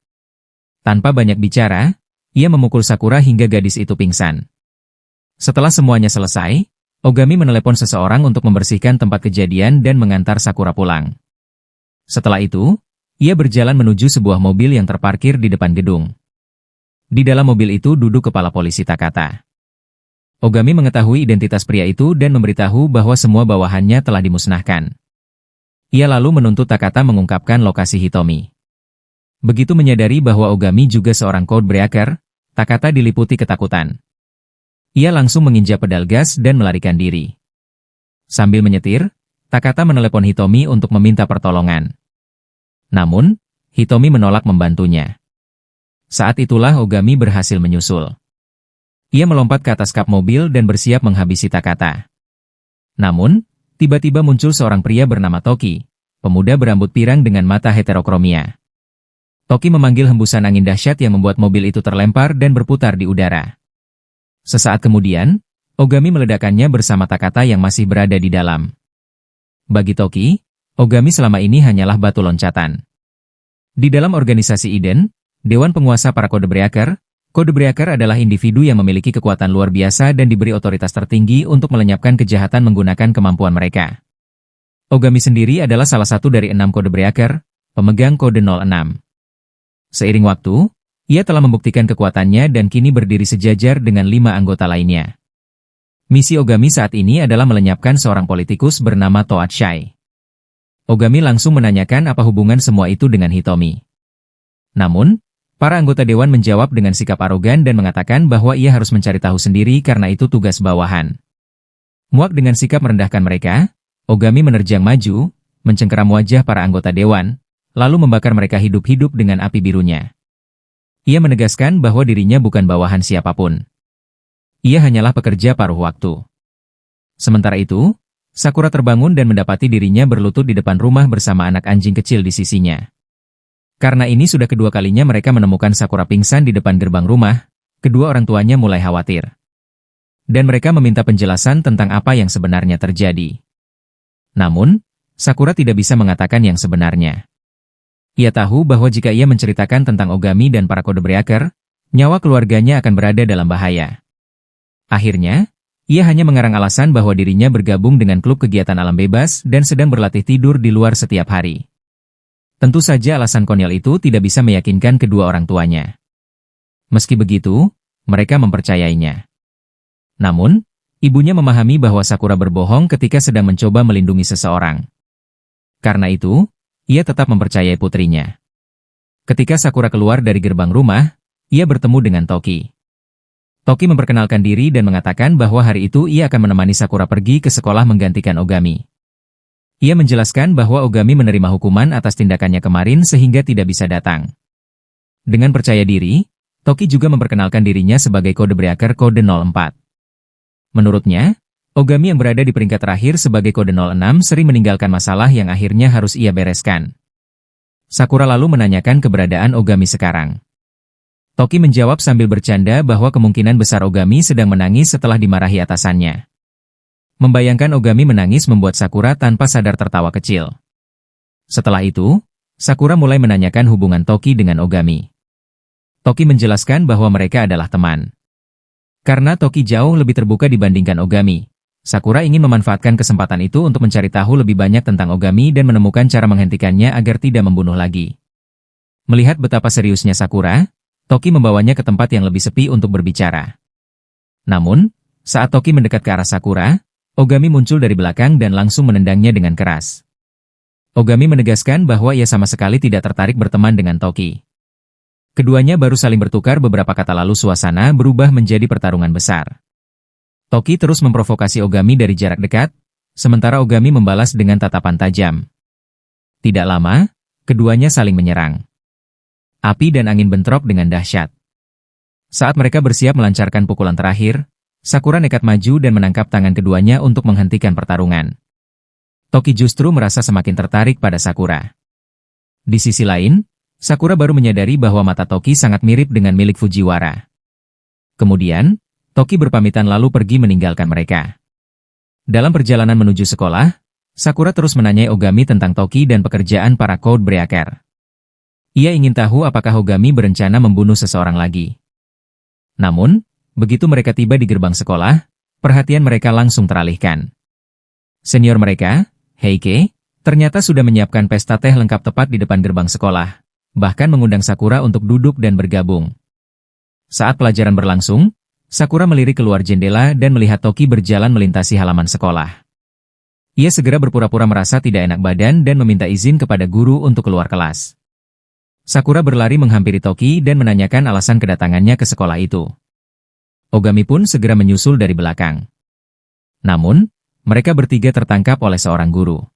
Tanpa banyak bicara, ia memukul Sakura hingga gadis itu pingsan. Setelah semuanya selesai, Ogami menelepon seseorang untuk membersihkan tempat kejadian dan mengantar Sakura pulang. Setelah itu, ia berjalan menuju sebuah mobil yang terparkir di depan gedung. Di dalam mobil itu duduk kepala polisi Takata. Ogami mengetahui identitas pria itu dan memberitahu bahwa semua bawahannya telah dimusnahkan. Ia lalu menuntut Takata mengungkapkan lokasi Hitomi. Begitu menyadari bahwa Ogami juga seorang codebreaker, Takata diliputi ketakutan. Ia langsung menginjak pedal gas dan melarikan diri. Sambil menyetir, Takata menelepon Hitomi untuk meminta pertolongan. Namun, Hitomi menolak membantunya. Saat itulah Ogami berhasil menyusul. Ia melompat ke atas kap mobil dan bersiap menghabisi Takata. Namun, tiba-tiba muncul seorang pria bernama Toki, pemuda berambut pirang dengan mata heterokromia. Toki memanggil hembusan angin dahsyat yang membuat mobil itu terlempar dan berputar di udara. Sesaat kemudian, Ogami meledakkannya bersama Takata yang masih berada di dalam. Bagi Toki, Ogami selama ini hanyalah batu loncatan. Di dalam organisasi Eden, Dewan Penguasa para Codebreaker adalah individu yang memiliki kekuatan luar biasa dan diberi otoritas tertinggi untuk melenyapkan kejahatan menggunakan kemampuan mereka. Ogami sendiri adalah salah satu dari 6 Codebreaker, pemegang kode 06. Seiring waktu, ia telah membuktikan kekuatannya dan kini berdiri sejajar dengan 5 anggota lainnya. Misi Ogami saat ini adalah melenyapkan seorang politikus bernama Toad Shai. Ogami langsung menanyakan apa hubungan semua itu dengan Hitomi. Namun, para anggota dewan menjawab dengan sikap arogan dan mengatakan bahwa ia harus mencari tahu sendiri karena itu tugas bawahan. Muak dengan sikap merendahkan mereka, Ogami menerjang maju, mencengkeram wajah para anggota dewan, lalu membakar mereka hidup-hidup dengan api birunya. Ia menegaskan bahwa dirinya bukan bawahan siapapun. Ia hanyalah pekerja paruh waktu. Sementara itu, Sakura terbangun dan mendapati dirinya berlutut di depan rumah bersama anak anjing kecil di sisinya. Karena ini sudah kedua kalinya mereka menemukan Sakura pingsan di depan gerbang rumah, kedua orang tuanya mulai khawatir. Dan mereka meminta penjelasan tentang apa yang sebenarnya terjadi. Namun, Sakura tidak bisa mengatakan yang sebenarnya. Ia tahu bahwa jika ia menceritakan tentang Ogami dan para Codebreaker, nyawa keluarganya akan berada dalam bahaya. Akhirnya, ia hanya mengarang alasan bahwa dirinya bergabung dengan klub kegiatan alam bebas dan sedang berlatih tidur di luar setiap hari. Tentu saja alasan konyol itu tidak bisa meyakinkan kedua orang tuanya. Meski begitu, mereka mempercayainya. Namun, ibunya memahami bahwa Sakura berbohong ketika sedang mencoba melindungi seseorang. Karena itu, ia tetap mempercayai putrinya. Ketika Sakura keluar dari gerbang rumah, ia bertemu dengan Toki. Toki memperkenalkan diri dan mengatakan bahwa hari itu ia akan menemani Sakura pergi ke sekolah menggantikan Ogami. Ia menjelaskan bahwa Ogami menerima hukuman atas tindakannya kemarin sehingga tidak bisa datang. Dengan percaya diri, Toki juga memperkenalkan dirinya sebagai Codebreaker kode 04. Menurutnya, Ogami yang berada di peringkat terakhir sebagai kode 06 sering meninggalkan masalah yang akhirnya harus ia bereskan. Sakura lalu menanyakan keberadaan Ogami sekarang. Toki menjawab sambil bercanda bahwa kemungkinan besar Ogami sedang menangis setelah dimarahi atasannya. Membayangkan Ogami menangis membuat Sakura tanpa sadar tertawa kecil. Setelah itu, Sakura mulai menanyakan hubungan Toki dengan Ogami. Toki menjelaskan bahwa mereka adalah teman. Karena Toki jauh lebih terbuka dibandingkan Ogami, Sakura ingin memanfaatkan kesempatan itu untuk mencari tahu lebih banyak tentang Ogami dan menemukan cara menghentikannya agar tidak membunuh lagi. Melihat betapa seriusnya Sakura, Toki membawanya ke tempat yang lebih sepi untuk berbicara. Namun, saat Toki mendekat ke arah Sakura, Ogami muncul dari belakang dan langsung menendangnya dengan keras. Ogami menegaskan bahwa ia sama sekali tidak tertarik berteman dengan Toki. Keduanya baru saling bertukar beberapa kata lalu suasana berubah menjadi pertarungan besar. Toki terus memprovokasi Ogami dari jarak dekat, sementara Ogami membalas dengan tatapan tajam. Tidak lama, keduanya saling menyerang. Api dan angin bentrok dengan dahsyat. Saat mereka bersiap melancarkan pukulan terakhir, Sakura nekat maju dan menangkap tangan keduanya untuk menghentikan pertarungan. Toki justru merasa semakin tertarik pada Sakura. Di sisi lain, Sakura baru menyadari bahwa mata Toki sangat mirip dengan milik Fujiwara. Kemudian, Toki berpamitan lalu pergi meninggalkan mereka. Dalam perjalanan menuju sekolah, Sakura terus menanyai Ogami tentang Toki dan pekerjaan para Codebreaker. Ia ingin tahu apakah Ogami berencana membunuh seseorang lagi. Namun, begitu mereka tiba di gerbang sekolah, perhatian mereka langsung teralihkan. Senior mereka, Heike, ternyata sudah menyiapkan pesta teh lengkap tepat di depan gerbang sekolah, bahkan mengundang Sakura untuk duduk dan bergabung. Saat pelajaran berlangsung, Sakura melirik keluar jendela dan melihat Toki berjalan melintasi halaman sekolah. Ia segera berpura-pura merasa tidak enak badan dan meminta izin kepada guru untuk keluar kelas. Sakura berlari menghampiri Toki dan menanyakan alasan kedatangannya ke sekolah itu. Ogami pun segera menyusul dari belakang. Namun, mereka bertiga tertangkap oleh seorang guru.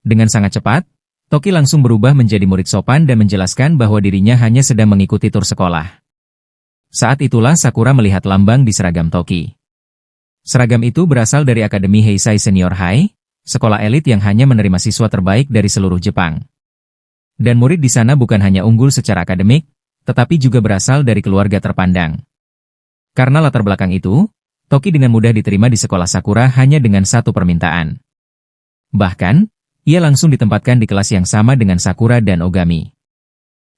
Dengan sangat cepat, Toki langsung berubah menjadi murid sopan dan menjelaskan bahwa dirinya hanya sedang mengikuti tur sekolah. Saat itulah Sakura melihat lambang di seragam Toki. Seragam itu berasal dari Akademi Heisei Senior High, sekolah elit yang hanya menerima siswa terbaik dari seluruh Jepang. Dan murid di sana bukan hanya unggul secara akademik, tetapi juga berasal dari keluarga terpandang. Karena latar belakang itu, Toki dengan mudah diterima di sekolah Sakura hanya dengan satu permintaan. Bahkan, ia langsung ditempatkan di kelas yang sama dengan Sakura dan Ogami.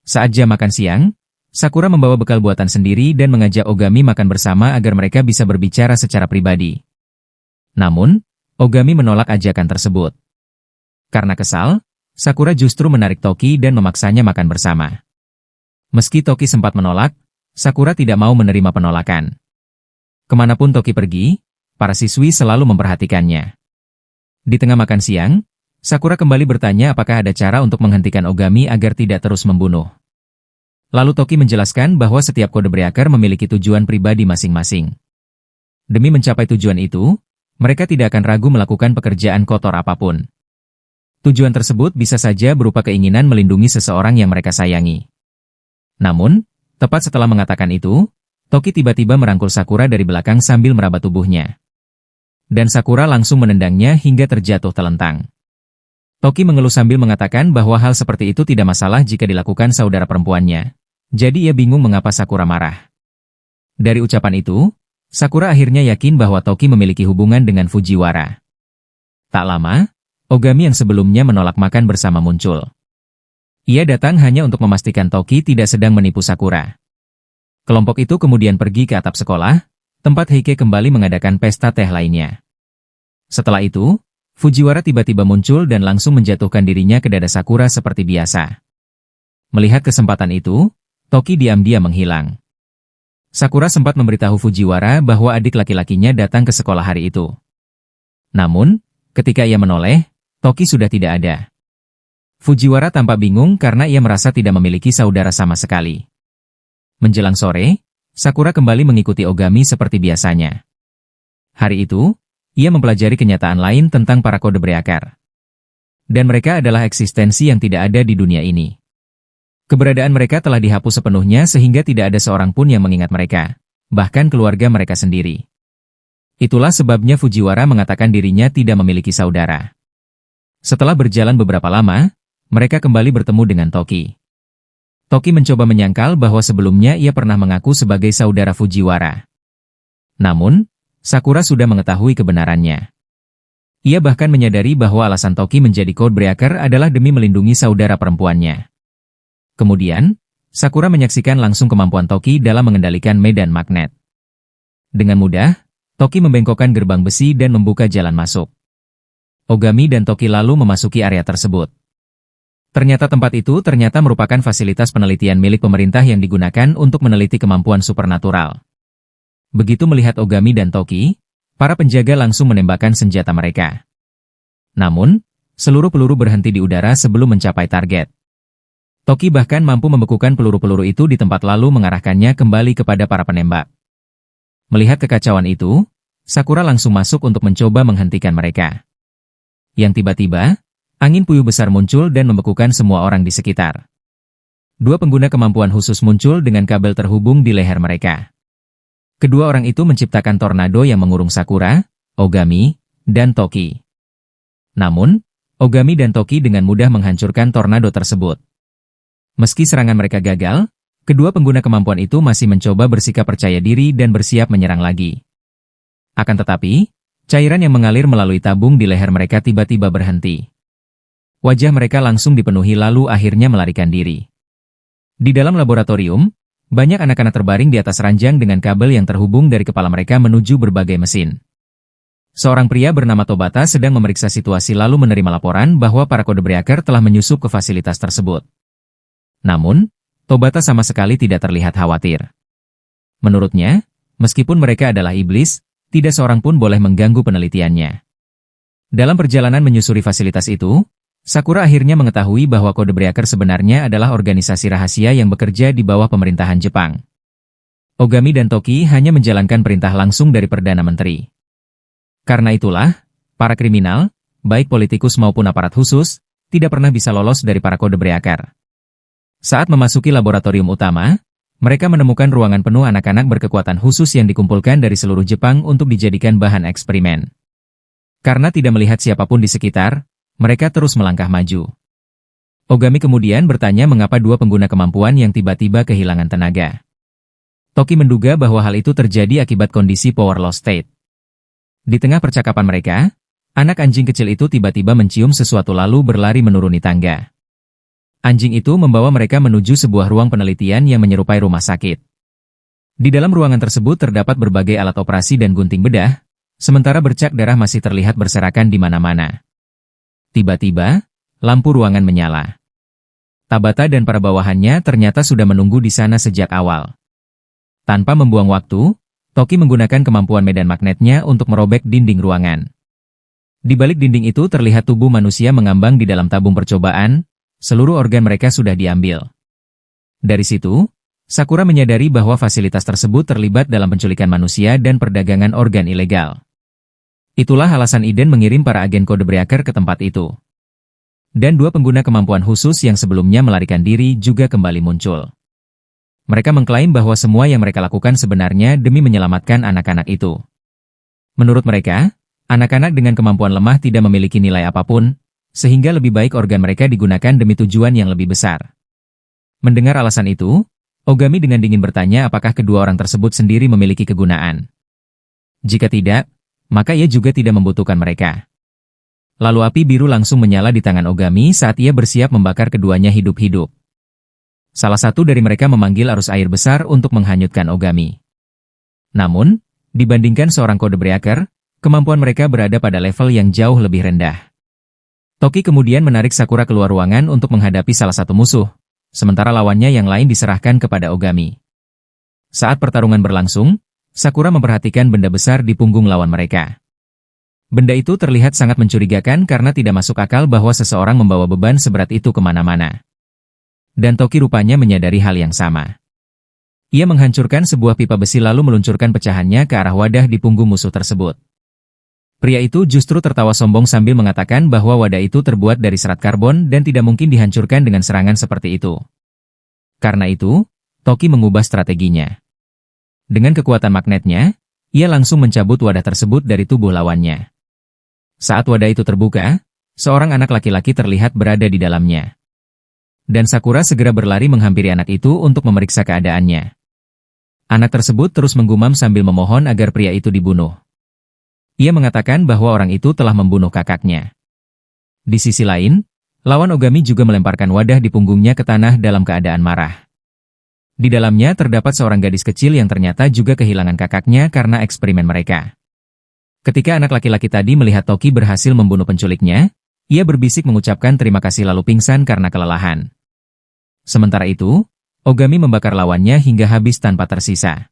Saat jam makan siang, Sakura membawa bekal buatan sendiri dan mengajak Ogami makan bersama agar mereka bisa berbicara secara pribadi. Namun, Ogami menolak ajakan tersebut. Karena kesal, Sakura justru menarik Toki dan memaksanya makan bersama. Meski Toki sempat menolak, Sakura tidak mau menerima penolakan. Kemanapun Toki pergi, para siswi selalu memperhatikannya. Di tengah makan siang, Sakura kembali bertanya apakah ada cara untuk menghentikan Ogami agar tidak terus membunuh. Lalu Toki menjelaskan bahwa setiap Codebreaker memiliki tujuan pribadi masing-masing. Demi mencapai tujuan itu, mereka tidak akan ragu melakukan pekerjaan kotor apapun. Tujuan tersebut bisa saja berupa keinginan melindungi seseorang yang mereka sayangi. Namun, tepat setelah mengatakan itu, Toki tiba-tiba merangkul Sakura dari belakang sambil meraba tubuhnya. Dan Sakura langsung menendangnya hingga terjatuh telentang. Toki mengeluh sambil mengatakan bahwa hal seperti itu tidak masalah jika dilakukan saudara perempuannya. Jadi ia bingung mengapa Sakura marah. Dari ucapan itu, Sakura akhirnya yakin bahwa Toki memiliki hubungan dengan Fujiwara. Tak lama, Ogami yang sebelumnya menolak makan bersama muncul. Ia datang hanya untuk memastikan Toki tidak sedang menipu Sakura. Kelompok itu kemudian pergi ke atap sekolah, tempat Heike kembali mengadakan pesta teh lainnya. Setelah itu, Fujiwara tiba-tiba muncul dan langsung menjatuhkan dirinya ke dada Sakura seperti biasa. Melihat kesempatan itu, Toki diam-diam menghilang. Sakura sempat memberitahu Fujiwara bahwa adik laki-lakinya datang ke sekolah hari itu. Namun, ketika ia menoleh, Toki sudah tidak ada. Fujiwara tampak bingung karena ia merasa tidak memiliki saudara sama sekali. Menjelang sore, Sakura kembali mengikuti Ogami seperti biasanya. Hari itu, ia mempelajari kenyataan lain tentang para Codebreaker. Dan mereka adalah eksistensi yang tidak ada di dunia ini. Keberadaan mereka telah dihapus sepenuhnya sehingga tidak ada seorang pun yang mengingat mereka, bahkan keluarga mereka sendiri. Itulah sebabnya Fujiwara mengatakan dirinya tidak memiliki saudara. Setelah berjalan beberapa lama, mereka kembali bertemu dengan Toki. Toki mencoba menyangkal bahwa sebelumnya ia pernah mengaku sebagai saudara Fujiwara. Namun, Sakura sudah mengetahui kebenarannya. Ia bahkan menyadari bahwa alasan Toki menjadi Codebreaker adalah demi melindungi saudara perempuannya. Kemudian, Sakura menyaksikan langsung kemampuan Toki dalam mengendalikan medan magnet. Dengan mudah, Toki membengkokkan gerbang besi dan membuka jalan masuk. Ogami dan Toki lalu memasuki area tersebut. Ternyata tempat itu ternyata merupakan fasilitas penelitian milik pemerintah yang digunakan untuk meneliti kemampuan supernatural. Begitu melihat Ogami dan Toki, para penjaga langsung menembakkan senjata mereka. Namun, seluruh peluru berhenti di udara sebelum mencapai target. Toki bahkan mampu membekukan peluru-peluru itu di tempat lalu mengarahkannya kembali kepada para penembak. Melihat kekacauan itu, Sakura langsung masuk untuk mencoba menghentikan mereka. Yang tiba-tiba, angin puyuh besar muncul dan membekukan semua orang di sekitar. Dua pengguna kemampuan khusus muncul dengan kabel terhubung di leher mereka. Kedua orang itu menciptakan tornado yang mengurung Sakura, Ogami, dan Toki. Namun, Ogami dan Toki dengan mudah menghancurkan tornado tersebut. Meski serangan mereka gagal, kedua pengguna kemampuan itu masih mencoba bersikap percaya diri dan bersiap menyerang lagi. Akan tetapi, cairan yang mengalir melalui tabung di leher mereka tiba-tiba berhenti. Wajah mereka langsung dipenuhi lalu akhirnya melarikan diri. Di dalam laboratorium, banyak anak-anak terbaring di atas ranjang dengan kabel yang terhubung dari kepala mereka menuju berbagai mesin. Seorang pria bernama Tobata sedang memeriksa situasi lalu menerima laporan bahwa para kode breaker telah menyusup ke fasilitas tersebut. Namun, Tobata sama sekali tidak terlihat khawatir. Menurutnya, meskipun mereka adalah iblis, tidak seorang pun boleh mengganggu penelitiannya. Dalam perjalanan menyusuri fasilitas itu, Sakura akhirnya mengetahui bahwa kode breaker sebenarnya adalah organisasi rahasia yang bekerja di bawah pemerintahan Jepang. Ogami dan Toki hanya menjalankan perintah langsung dari Perdana Menteri. Karena itulah, para kriminal, baik politikus maupun aparat khusus, tidak pernah bisa lolos dari para kode breaker. Saat memasuki laboratorium utama, mereka menemukan ruangan penuh anak-anak berkekuatan khusus yang dikumpulkan dari seluruh Jepang untuk dijadikan bahan eksperimen. Karena tidak melihat siapapun di sekitar, mereka terus melangkah maju. Ogami kemudian bertanya mengapa dua pengguna kemampuan yang tiba-tiba kehilangan tenaga. Toki menduga bahwa hal itu terjadi akibat kondisi power loss state. Di tengah percakapan mereka, anak anjing kecil itu tiba-tiba mencium sesuatu lalu berlari menuruni tangga. Anjing itu membawa mereka menuju sebuah ruang penelitian yang menyerupai rumah sakit. Di dalam ruangan tersebut terdapat berbagai alat operasi dan gunting bedah, sementara bercak darah masih terlihat berserakan di mana-mana. Tiba-tiba, lampu ruangan menyala. Tabata dan para bawahannya ternyata sudah menunggu di sana sejak awal. Tanpa membuang waktu, Toki menggunakan kemampuan medan magnetnya untuk merobek dinding ruangan. Di balik dinding itu terlihat tubuh manusia mengambang di dalam tabung percobaan, seluruh organ mereka sudah diambil. Dari situ, Sakura menyadari bahwa fasilitas tersebut terlibat dalam penculikan manusia dan perdagangan organ ilegal. Itulah alasan Iden mengirim para agen kode breaker ke tempat itu. Dan dua pengguna kemampuan khusus yang sebelumnya melarikan diri juga kembali muncul. Mereka mengklaim bahwa semua yang mereka lakukan sebenarnya demi menyelamatkan anak-anak itu. Menurut mereka, anak-anak dengan kemampuan lemah tidak memiliki nilai apapun, sehingga lebih baik organ mereka digunakan demi tujuan yang lebih besar. Mendengar alasan itu, Ogami dengan dingin bertanya apakah kedua orang tersebut sendiri memiliki kegunaan. Jika tidak, maka ia juga tidak membutuhkan mereka. Lalu api biru langsung menyala di tangan Ogami saat ia bersiap membakar keduanya hidup-hidup. Salah satu dari mereka memanggil arus air besar untuk menghanyutkan Ogami. Namun, dibandingkan seorang kode breaker, kemampuan mereka berada pada level yang jauh lebih rendah. Toki kemudian menarik Sakura keluar ruangan untuk menghadapi salah satu musuh, sementara lawannya yang lain diserahkan kepada Ogami. Saat pertarungan berlangsung, Sakura memperhatikan benda besar di punggung lawan mereka. Benda itu terlihat sangat mencurigakan karena tidak masuk akal bahwa seseorang membawa beban seberat itu kemana-mana. Dan Toki rupanya menyadari hal yang sama. Ia menghancurkan sebuah pipa besi lalu meluncurkan pecahannya ke arah wadah di punggung musuh tersebut. Pria itu justru tertawa sombong sambil mengatakan bahwa wadah itu terbuat dari serat karbon dan tidak mungkin dihancurkan dengan serangan seperti itu. Karena itu, Toki mengubah strateginya. Dengan kekuatan magnetnya, ia langsung mencabut wadah tersebut dari tubuh lawannya. Saat wadah itu terbuka, seorang anak laki-laki terlihat berada di dalamnya. Dan Sakura segera berlari menghampiri anak itu untuk memeriksa keadaannya. Anak tersebut terus menggumam sambil memohon agar pria itu dibunuh. Ia mengatakan bahwa orang itu telah membunuh kakaknya. Di sisi lain, lawan Ogami juga melemparkan wadah di punggungnya ke tanah dalam keadaan marah. Di dalamnya terdapat seorang gadis kecil yang ternyata juga kehilangan kakaknya karena eksperimen mereka. Ketika anak laki-laki tadi melihat Toki berhasil membunuh penculiknya, Ia berbisik mengucapkan terima kasih lalu pingsan karena kelelahan. Sementara itu, Ogami membakar lawannya hingga habis tanpa tersisa.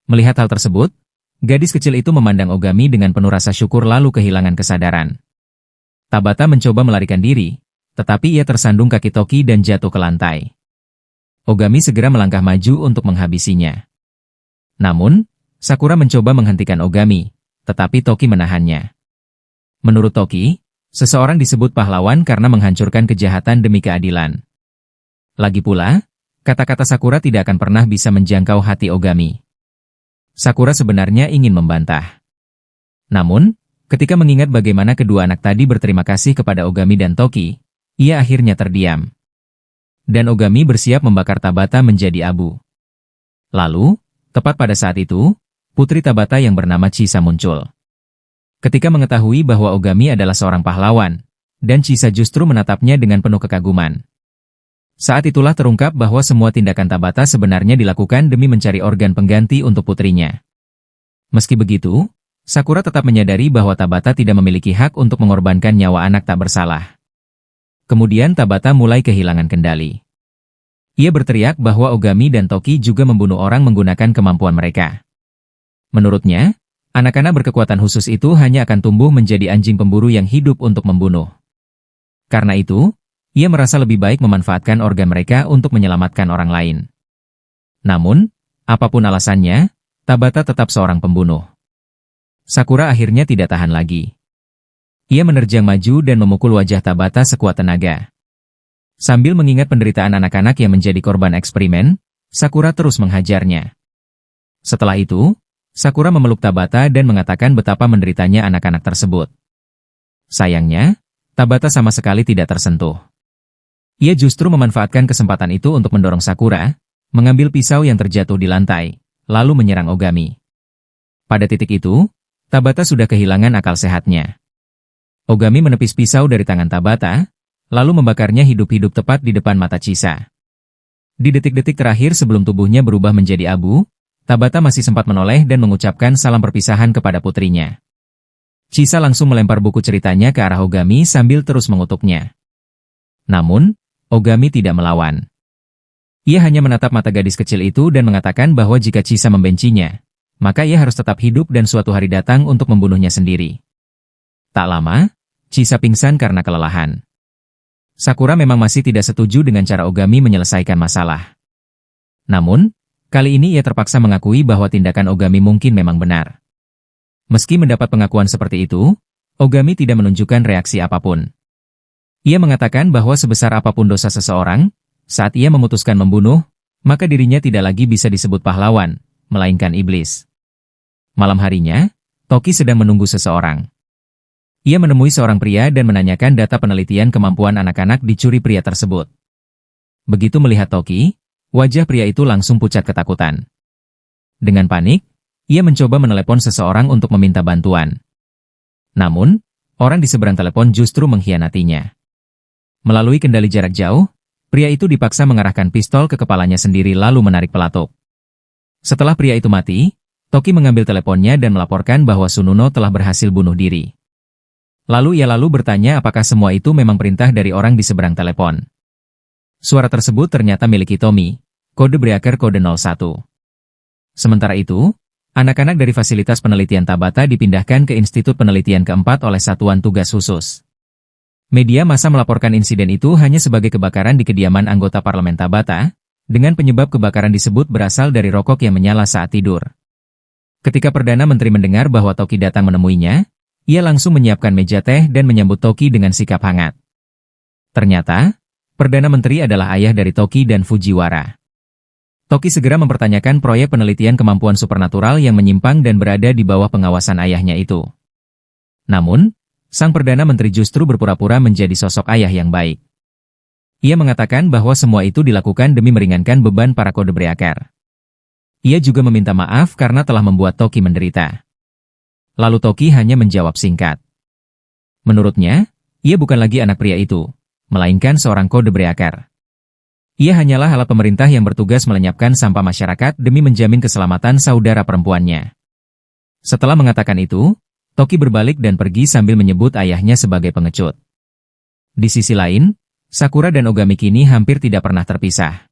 Melihat hal tersebut, gadis kecil itu memandang Ogami dengan penuh rasa syukur lalu kehilangan kesadaran. Tabata mencoba melarikan diri, tetapi ia tersandung kaki Toki dan jatuh ke lantai. Ogami segera melangkah maju untuk menghabisinya. Namun, Sakura mencoba menghentikan Ogami, tetapi Toki menahannya. Menurut Toki, seseorang disebut pahlawan karena menghancurkan kejahatan demi keadilan. Lagi pula, kata-kata Sakura tidak akan pernah bisa menjangkau hati Ogami. Sakura sebenarnya ingin membantah. Namun, ketika mengingat bagaimana kedua anak tadi berterima kasih kepada Ogami dan Toki, ia akhirnya terdiam. Dan Ogami bersiap membakar Tabata menjadi abu. Lalu, tepat pada saat itu, putri Tabata yang bernama Chisa muncul. Ketika mengetahui bahwa Ogami adalah seorang pahlawan, dan Chisa justru menatapnya dengan penuh kekaguman. Saat itulah terungkap bahwa semua tindakan Tabata sebenarnya dilakukan demi mencari organ pengganti untuk putrinya. Meski begitu, Sakura tetap menyadari bahwa Tabata tidak memiliki hak untuk mengorbankan nyawa anak tak bersalah. Kemudian Tabata mulai kehilangan kendali. Ia berteriak bahwa Ogami dan Toki juga membunuh orang menggunakan kemampuan mereka. Menurutnya, anak-anak berkekuatan khusus itu hanya akan tumbuh menjadi anjing pemburu yang hidup untuk membunuh. Karena itu, ia merasa lebih baik memanfaatkan organ mereka untuk menyelamatkan orang lain. Namun, apapun alasannya, Tabata tetap seorang pembunuh. Sakura akhirnya tidak tahan lagi. Ia menerjang maju dan memukul wajah Tabata sekuat tenaga. Sambil mengingat penderitaan anak-anak yang menjadi korban eksperimen, Sakura terus menghajarnya. Setelah itu, Sakura memeluk Tabata dan mengatakan betapa menderitanya anak-anak tersebut. Sayangnya, Tabata sama sekali tidak tersentuh. Ia justru memanfaatkan kesempatan itu untuk mendorong Sakura, mengambil pisau yang terjatuh di lantai, lalu menyerang Ogami. Pada titik itu, Tabata sudah kehilangan akal sehatnya. Ogami menepis pisau dari tangan Tabata, lalu membakarnya hidup-hidup tepat di depan mata Chisa. Di detik-detik terakhir sebelum tubuhnya berubah menjadi abu, Tabata masih sempat menoleh dan mengucapkan salam perpisahan kepada putrinya. Chisa langsung melempar buku ceritanya ke arah Ogami sambil terus mengutuknya. Namun, Ogami tidak melawan. Ia hanya menatap mata gadis kecil itu dan mengatakan bahwa jika Chisa membencinya, maka ia harus tetap hidup dan suatu hari datang untuk membunuhnya sendiri. Tak lama, Chisa pingsan karena kelelahan. Sakura memang masih tidak setuju dengan cara Ogami menyelesaikan masalah. Namun, kali ini ia terpaksa mengakui bahwa tindakan Ogami mungkin memang benar. Meski mendapat pengakuan seperti itu, Ogami tidak menunjukkan reaksi apapun. Ia mengatakan bahwa sebesar apapun dosa seseorang, saat ia memutuskan membunuh, maka dirinya tidak lagi bisa disebut pahlawan, melainkan iblis. Malam harinya, Toki sedang menunggu seseorang. Ia menemui seorang pria dan menanyakan data penelitian kemampuan anak-anak di curi pria tersebut. Begitu melihat Toki, wajah pria itu langsung pucat ketakutan. Dengan panik, ia mencoba menelepon seseorang untuk meminta bantuan. Namun, orang di seberang telepon justru mengkhianatinya. Melalui kendali jarak jauh, pria itu dipaksa mengarahkan pistol ke kepalanya sendiri lalu menarik pelatuk. Setelah pria itu mati, Toki mengambil teleponnya dan melaporkan bahwa Sununo telah berhasil bunuh diri. Lalu ia bertanya apakah semua itu memang perintah dari orang di seberang telepon. Suara tersebut ternyata milik Hitomi, kode Breaker kode 01. Sementara itu, anak-anak dari fasilitas penelitian Tabata dipindahkan ke Institut Penelitian keempat oleh Satuan Tugas Khusus. Media massa melaporkan insiden itu hanya sebagai kebakaran di kediaman anggota parlemen Tabata, dengan penyebab kebakaran disebut berasal dari rokok yang menyala saat tidur. Ketika Perdana Menteri mendengar bahwa Toki datang menemuinya, ia langsung menyiapkan meja teh dan menyambut Toki dengan sikap hangat. Ternyata, Perdana Menteri adalah ayah dari Toki dan Fujiwara. Toki segera mempertanyakan proyek penelitian kemampuan supernatural yang menyimpang dan berada di bawah pengawasan ayahnya itu. Namun, sang Perdana Menteri justru berpura-pura menjadi sosok ayah yang baik. Ia mengatakan bahwa semua itu dilakukan demi meringankan beban para kode Breaker. Ia juga meminta maaf karena telah membuat Toki menderita. Lalu Toki hanya menjawab singkat. Menurutnya, ia bukan lagi anak pria itu, melainkan seorang kode Breaker. Ia hanyalah alat pemerintah yang bertugas melenyapkan sampah masyarakat demi menjamin keselamatan saudara perempuannya. Setelah mengatakan itu, Toki berbalik dan pergi sambil menyebut ayahnya sebagai pengecut. Di sisi lain, Sakura dan Ogami kini hampir tidak pernah terpisah.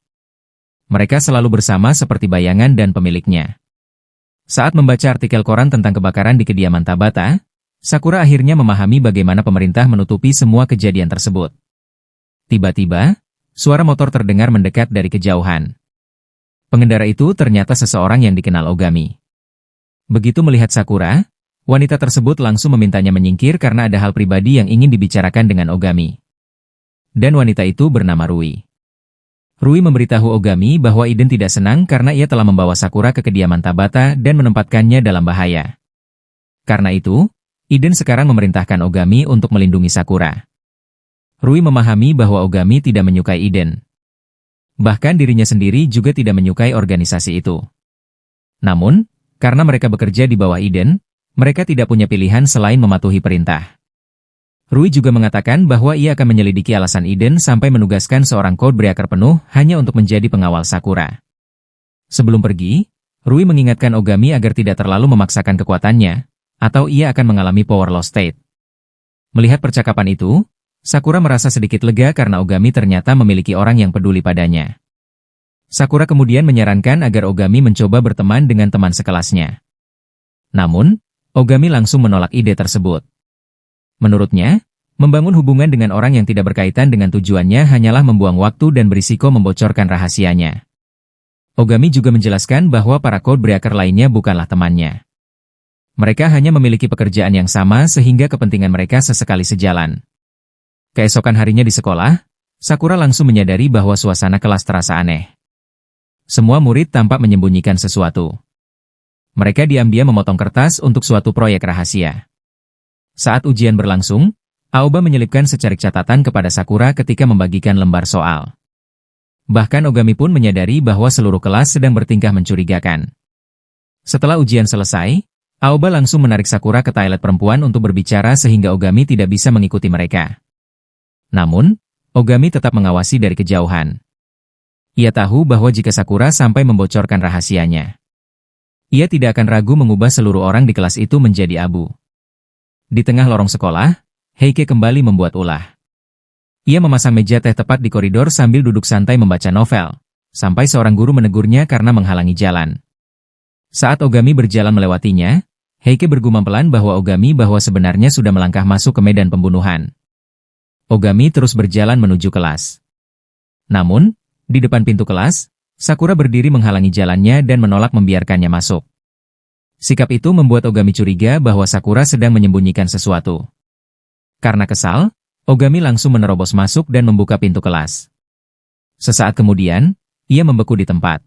Mereka selalu bersama seperti bayangan dan pemiliknya. Saat membaca artikel koran tentang kebakaran di kediaman Tabata, Sakura akhirnya memahami bagaimana pemerintah menutupi semua kejadian tersebut. Tiba-tiba, suara motor terdengar mendekat dari kejauhan. Pengendara itu ternyata seseorang yang dikenal Ogami. Begitu melihat Sakura, wanita tersebut langsung memintanya menyingkir karena ada hal pribadi yang ingin dibicarakan dengan Ogami. Dan wanita itu bernama Rui. Rui memberitahu Ogami bahwa Iden tidak senang karena ia telah membawa Sakura ke kediaman Tabata dan menempatkannya dalam bahaya. Karena itu, Iden sekarang memerintahkan Ogami untuk melindungi Sakura. Rui memahami bahwa Ogami tidak menyukai Iden. Bahkan dirinya sendiri juga tidak menyukai organisasi itu. Namun, karena mereka bekerja di bawah Iden, mereka tidak punya pilihan selain mematuhi perintah. Rui juga mengatakan bahwa ia akan menyelidiki alasan Iden sampai menugaskan seorang Codebreaker penuh hanya untuk menjadi pengawal Sakura. Sebelum pergi, Rui mengingatkan Ogami agar tidak terlalu memaksakan kekuatannya, atau ia akan mengalami power loss state. Melihat percakapan itu, Sakura merasa sedikit lega karena Ogami ternyata memiliki orang yang peduli padanya. Sakura kemudian menyarankan agar Ogami mencoba berteman dengan teman sekelasnya. Namun, Ogami langsung menolak ide tersebut. Menurutnya, membangun hubungan dengan orang yang tidak berkaitan dengan tujuannya hanyalah membuang waktu dan berisiko membocorkan rahasianya. Ogami juga menjelaskan bahwa para Codebreaker lainnya bukanlah temannya. Mereka hanya memiliki pekerjaan yang sama sehingga kepentingan mereka sesekali sejalan. Keesokan harinya di sekolah, Sakura langsung menyadari bahwa suasana kelas terasa aneh. Semua murid tampak menyembunyikan sesuatu. Mereka diam-diam memotong kertas untuk suatu proyek rahasia. Saat ujian berlangsung, Aoba menyelipkan secarik catatan kepada Sakura ketika membagikan lembar soal. Bahkan Ogami pun menyadari bahwa seluruh kelas sedang bertingkah mencurigakan. Setelah ujian selesai, Aoba langsung menarik Sakura ke toilet perempuan untuk berbicara sehingga Ogami tidak bisa mengikuti mereka. Namun, Ogami tetap mengawasi dari kejauhan. Ia tahu bahwa jika Sakura sampai membocorkan rahasianya, ia tidak akan ragu mengubah seluruh orang di kelas itu menjadi abu. Di tengah lorong sekolah, Heike kembali membuat ulah. Ia memasang meja teh tepat di koridor sambil duduk santai membaca novel, sampai seorang guru menegurnya karena menghalangi jalan. Saat Ogami berjalan melewatinya, Heike bergumam pelan bahwa sebenarnya sudah melangkah masuk ke medan pembunuhan. Ogami terus berjalan menuju kelas. Namun, di depan pintu kelas, Sakura berdiri menghalangi jalannya dan menolak membiarkannya masuk. Sikap itu membuat Ogami curiga bahwa Sakura sedang menyembunyikan sesuatu. Karena kesal, Ogami langsung menerobos masuk dan membuka pintu kelas. Sesaat kemudian, ia membeku di tempat.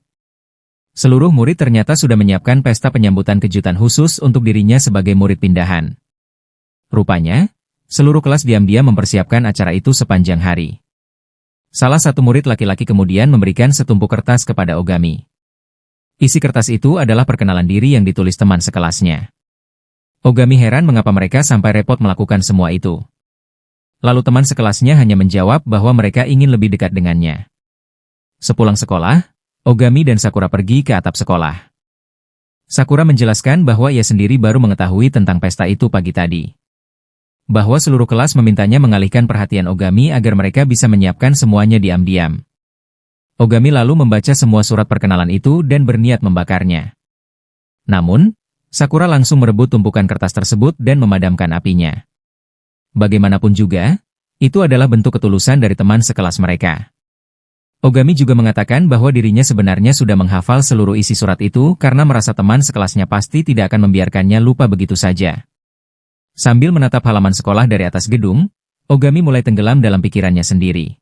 Seluruh murid ternyata sudah menyiapkan pesta penyambutan kejutan khusus untuk dirinya sebagai murid pindahan. Rupanya, seluruh kelas diam-diam mempersiapkan acara itu sepanjang hari. Salah satu murid laki-laki kemudian memberikan setumpuk kertas kepada Ogami. Isi kertas itu adalah perkenalan diri yang ditulis teman sekelasnya. Ogami heran mengapa mereka sampai repot melakukan semua itu. Lalu teman sekelasnya hanya menjawab bahwa mereka ingin lebih dekat dengannya. Sepulang sekolah, Ogami dan Sakura pergi ke atap sekolah. Sakura menjelaskan bahwa ia sendiri baru mengetahui tentang pesta itu pagi tadi. Bahwa seluruh kelas memintanya mengalihkan perhatian Ogami agar mereka bisa menyiapkan semuanya diam-diam. Ogami lalu membaca semua surat perkenalan itu dan berniat membakarnya. Namun, Sakura langsung merebut tumpukan kertas tersebut dan memadamkan apinya. Bagaimanapun juga, itu adalah bentuk ketulusan dari teman sekelas mereka. Ogami juga mengatakan bahwa dirinya sebenarnya sudah menghafal seluruh isi surat itu karena merasa teman sekelasnya pasti tidak akan membiarkannya lupa begitu saja. Sambil menatap halaman sekolah dari atas gedung, Ogami mulai tenggelam dalam pikirannya sendiri.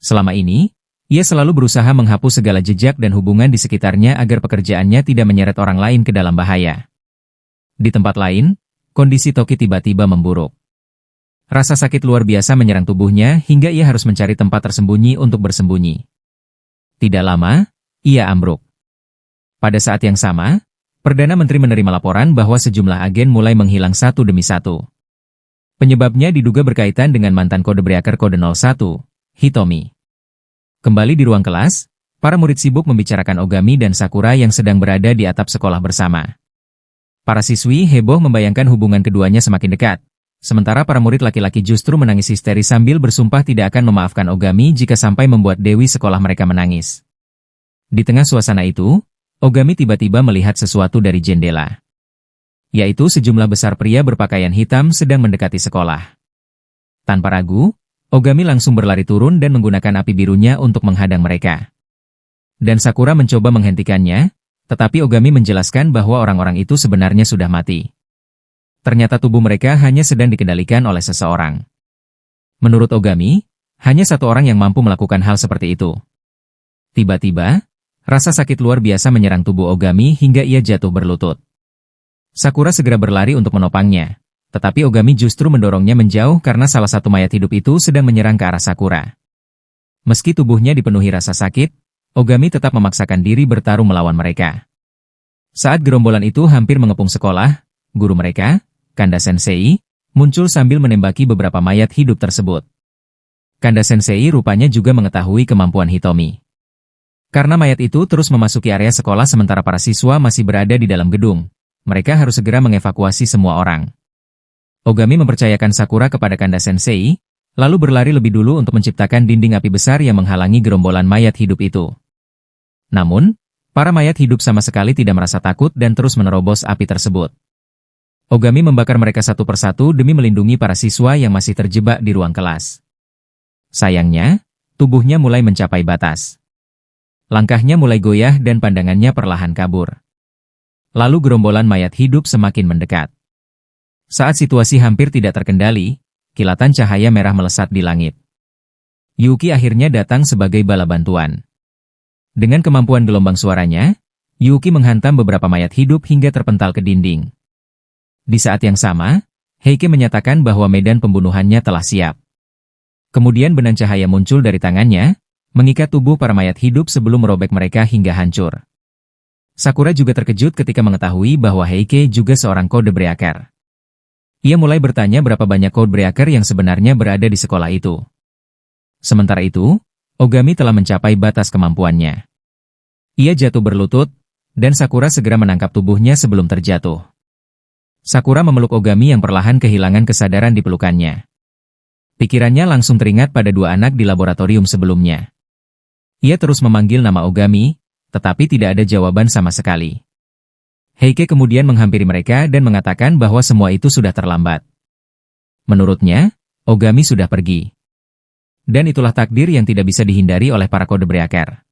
Selama ini, ia selalu berusaha menghapus segala jejak dan hubungan di sekitarnya agar pekerjaannya tidak menyeret orang lain ke dalam bahaya. Di tempat lain, kondisi Toki tiba-tiba memburuk. Rasa sakit luar biasa menyerang tubuhnya hingga ia harus mencari tempat tersembunyi untuk bersembunyi. Tidak lama, ia ambruk. Pada saat yang sama, Perdana Menteri menerima laporan bahwa sejumlah agen mulai menghilang satu demi satu. Penyebabnya diduga berkaitan dengan mantan Codebreaker Kode 01, Hitomi. Kembali di ruang kelas, para murid sibuk membicarakan Ogami dan Sakura yang sedang berada di atap sekolah bersama. Para siswi heboh membayangkan hubungan keduanya semakin dekat, Sementara para murid laki-laki justru menangis histeris sambil bersumpah tidak akan memaafkan Ogami jika sampai membuat dewi sekolah mereka menangis. Di tengah suasana itu, Ogami tiba-tiba melihat sesuatu dari jendela. Yaitu sejumlah besar pria berpakaian hitam sedang mendekati sekolah. Tanpa ragu, Ogami langsung berlari turun dan menggunakan api birunya untuk menghadang mereka. Dan Sakura mencoba menghentikannya, tetapi Ogami menjelaskan bahwa orang-orang itu sebenarnya sudah mati. Ternyata tubuh mereka hanya sedang dikendalikan oleh seseorang. Menurut Ogami, hanya satu orang yang mampu melakukan hal seperti itu. Tiba-tiba, rasa sakit luar biasa menyerang tubuh Ogami hingga ia jatuh berlutut. Sakura segera berlari untuk menopangnya, tetapi Ogami justru mendorongnya menjauh karena salah satu mayat hidup itu sedang menyerang ke arah Sakura. Meski tubuhnya dipenuhi rasa sakit, Ogami tetap memaksakan diri bertarung melawan mereka. Saat gerombolan itu hampir mengepung sekolah, guru mereka, Kanda Sensei, muncul sambil menembaki beberapa mayat hidup tersebut. Kanda Sensei rupanya juga mengetahui kemampuan Hitomi. Karena mayat itu terus memasuki area sekolah sementara para siswa masih berada di dalam gedung, mereka harus segera mengevakuasi semua orang. Ogami mempercayakan Sakura kepada Kanda Sensei, lalu berlari lebih dulu untuk menciptakan dinding api besar yang menghalangi gerombolan mayat hidup itu. Namun, para mayat hidup sama sekali tidak merasa takut dan terus menerobos api tersebut. Ogami membakar mereka satu persatu demi melindungi para siswa yang masih terjebak di ruang kelas. Sayangnya, tubuhnya mulai mencapai batas. Langkahnya mulai goyah dan pandangannya perlahan kabur. Lalu gerombolan mayat hidup semakin mendekat. Saat situasi hampir tidak terkendali, kilatan cahaya merah melesat di langit. Yuki akhirnya datang sebagai bala bantuan. Dengan kemampuan gelombang suaranya, Yuki menghantam beberapa mayat hidup hingga terpental ke dinding. Di saat yang sama, Heike menyatakan bahwa medan pembunuhannya telah siap. Kemudian benang cahaya muncul dari tangannya, mengikat tubuh para mayat hidup sebelum merobek mereka hingga hancur. Sakura juga terkejut ketika mengetahui bahwa Heike juga seorang code breaker. Ia mulai bertanya berapa banyak code breaker yang sebenarnya berada di sekolah itu. Sementara itu, Ogami telah mencapai batas kemampuannya. Ia jatuh berlutut, dan Sakura segera menangkap tubuhnya sebelum terjatuh. Sakura memeluk Ogami yang perlahan kehilangan kesadaran di pelukannya. Pikirannya langsung teringat pada dua anak di laboratorium sebelumnya. Ia terus memanggil nama Ogami, tetapi tidak ada jawaban sama sekali. Heike kemudian menghampiri mereka dan mengatakan bahwa semua itu sudah terlambat. Menurutnya, Ogami sudah pergi. Dan itulah takdir yang tidak bisa dihindari oleh para kode breaker.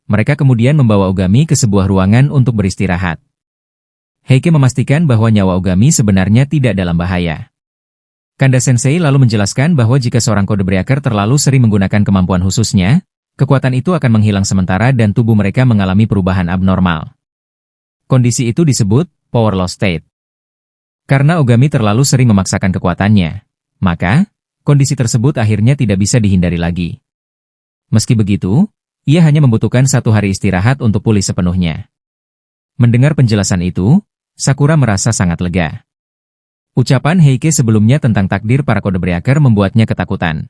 Mereka kemudian membawa Ogami ke sebuah ruangan untuk beristirahat. Heike memastikan bahwa nyawa Ogami sebenarnya tidak dalam bahaya. Kanda Sensei lalu menjelaskan bahwa jika seorang kode breaker terlalu sering menggunakan kemampuan khususnya, kekuatan itu akan menghilang sementara dan tubuh mereka mengalami perubahan abnormal. Kondisi itu disebut power loss state. Karena Ogami terlalu sering memaksakan kekuatannya, maka kondisi tersebut akhirnya tidak bisa dihindari lagi. Meski begitu, ia hanya membutuhkan 1 hari istirahat untuk pulih sepenuhnya. Mendengar penjelasan itu, Sakura merasa sangat lega. Ucapan Heike sebelumnya tentang takdir para kode breaker membuatnya ketakutan.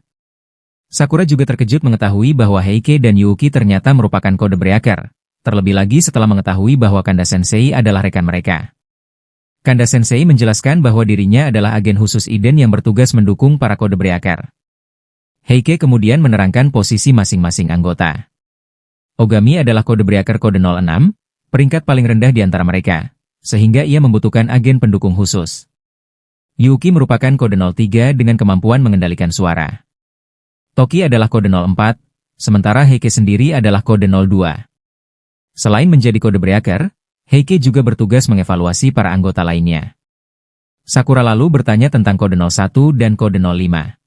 Sakura juga terkejut mengetahui bahwa Heike dan Yuki ternyata merupakan kode breaker, terlebih lagi setelah mengetahui bahwa Kanda Sensei adalah rekan mereka. Kanda Sensei menjelaskan bahwa dirinya adalah agen khusus Iden yang bertugas mendukung para kode breaker. Heike kemudian menerangkan posisi masing-masing anggota. Ogami adalah kode breaker kode 06, peringkat paling rendah di antara mereka, sehingga ia membutuhkan agen pendukung khusus. Yuki merupakan kode 03 dengan kemampuan mengendalikan suara. Toki adalah kode 04, sementara Heike sendiri adalah kode 02. Selain menjadi kode breaker, Heike juga bertugas mengevaluasi para anggota lainnya. Sakura lalu bertanya tentang kode 01 dan kode 05.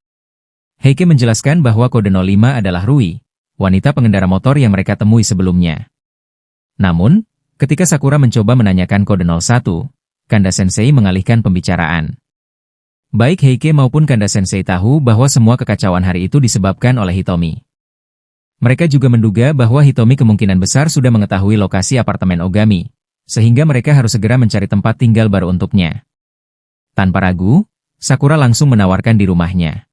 Heike menjelaskan bahwa kode 05 adalah Rui, wanita pengendara motor yang mereka temui sebelumnya. Namun, ketika Sakura mencoba menanyakan kode 01, Kanda Sensei mengalihkan pembicaraan. Baik Heike maupun Kanda Sensei tahu bahwa semua kekacauan hari itu disebabkan oleh Hitomi. Mereka juga menduga bahwa Hitomi kemungkinan besar sudah mengetahui lokasi apartemen Ogami, sehingga mereka harus segera mencari tempat tinggal baru untuknya. Tanpa ragu, Sakura langsung menawarkan di rumahnya.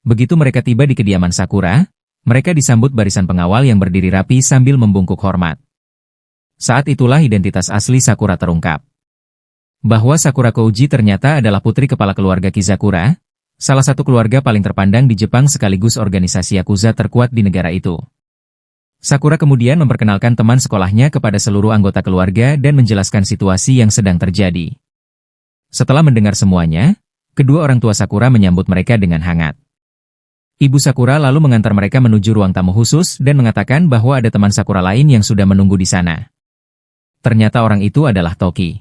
Begitu mereka tiba di kediaman Sakura, mereka disambut barisan pengawal yang berdiri rapi sambil membungkuk hormat. Saat itulah identitas asli Sakura terungkap. bahwa Sakura Kouji ternyata adalah putri kepala keluarga Kizakura, salah satu keluarga paling terpandang di Jepang sekaligus organisasi Yakuza terkuat di negara itu. Sakura kemudian memperkenalkan teman sekolahnya kepada seluruh anggota keluarga dan menjelaskan situasi yang sedang terjadi. Setelah mendengar semuanya, kedua orang tua Sakura menyambut mereka dengan hangat. Ibu Sakura lalu mengantar mereka menuju ruang tamu khusus dan mengatakan bahwa ada teman Sakura lain yang sudah menunggu di sana. Ternyata orang itu adalah Toki.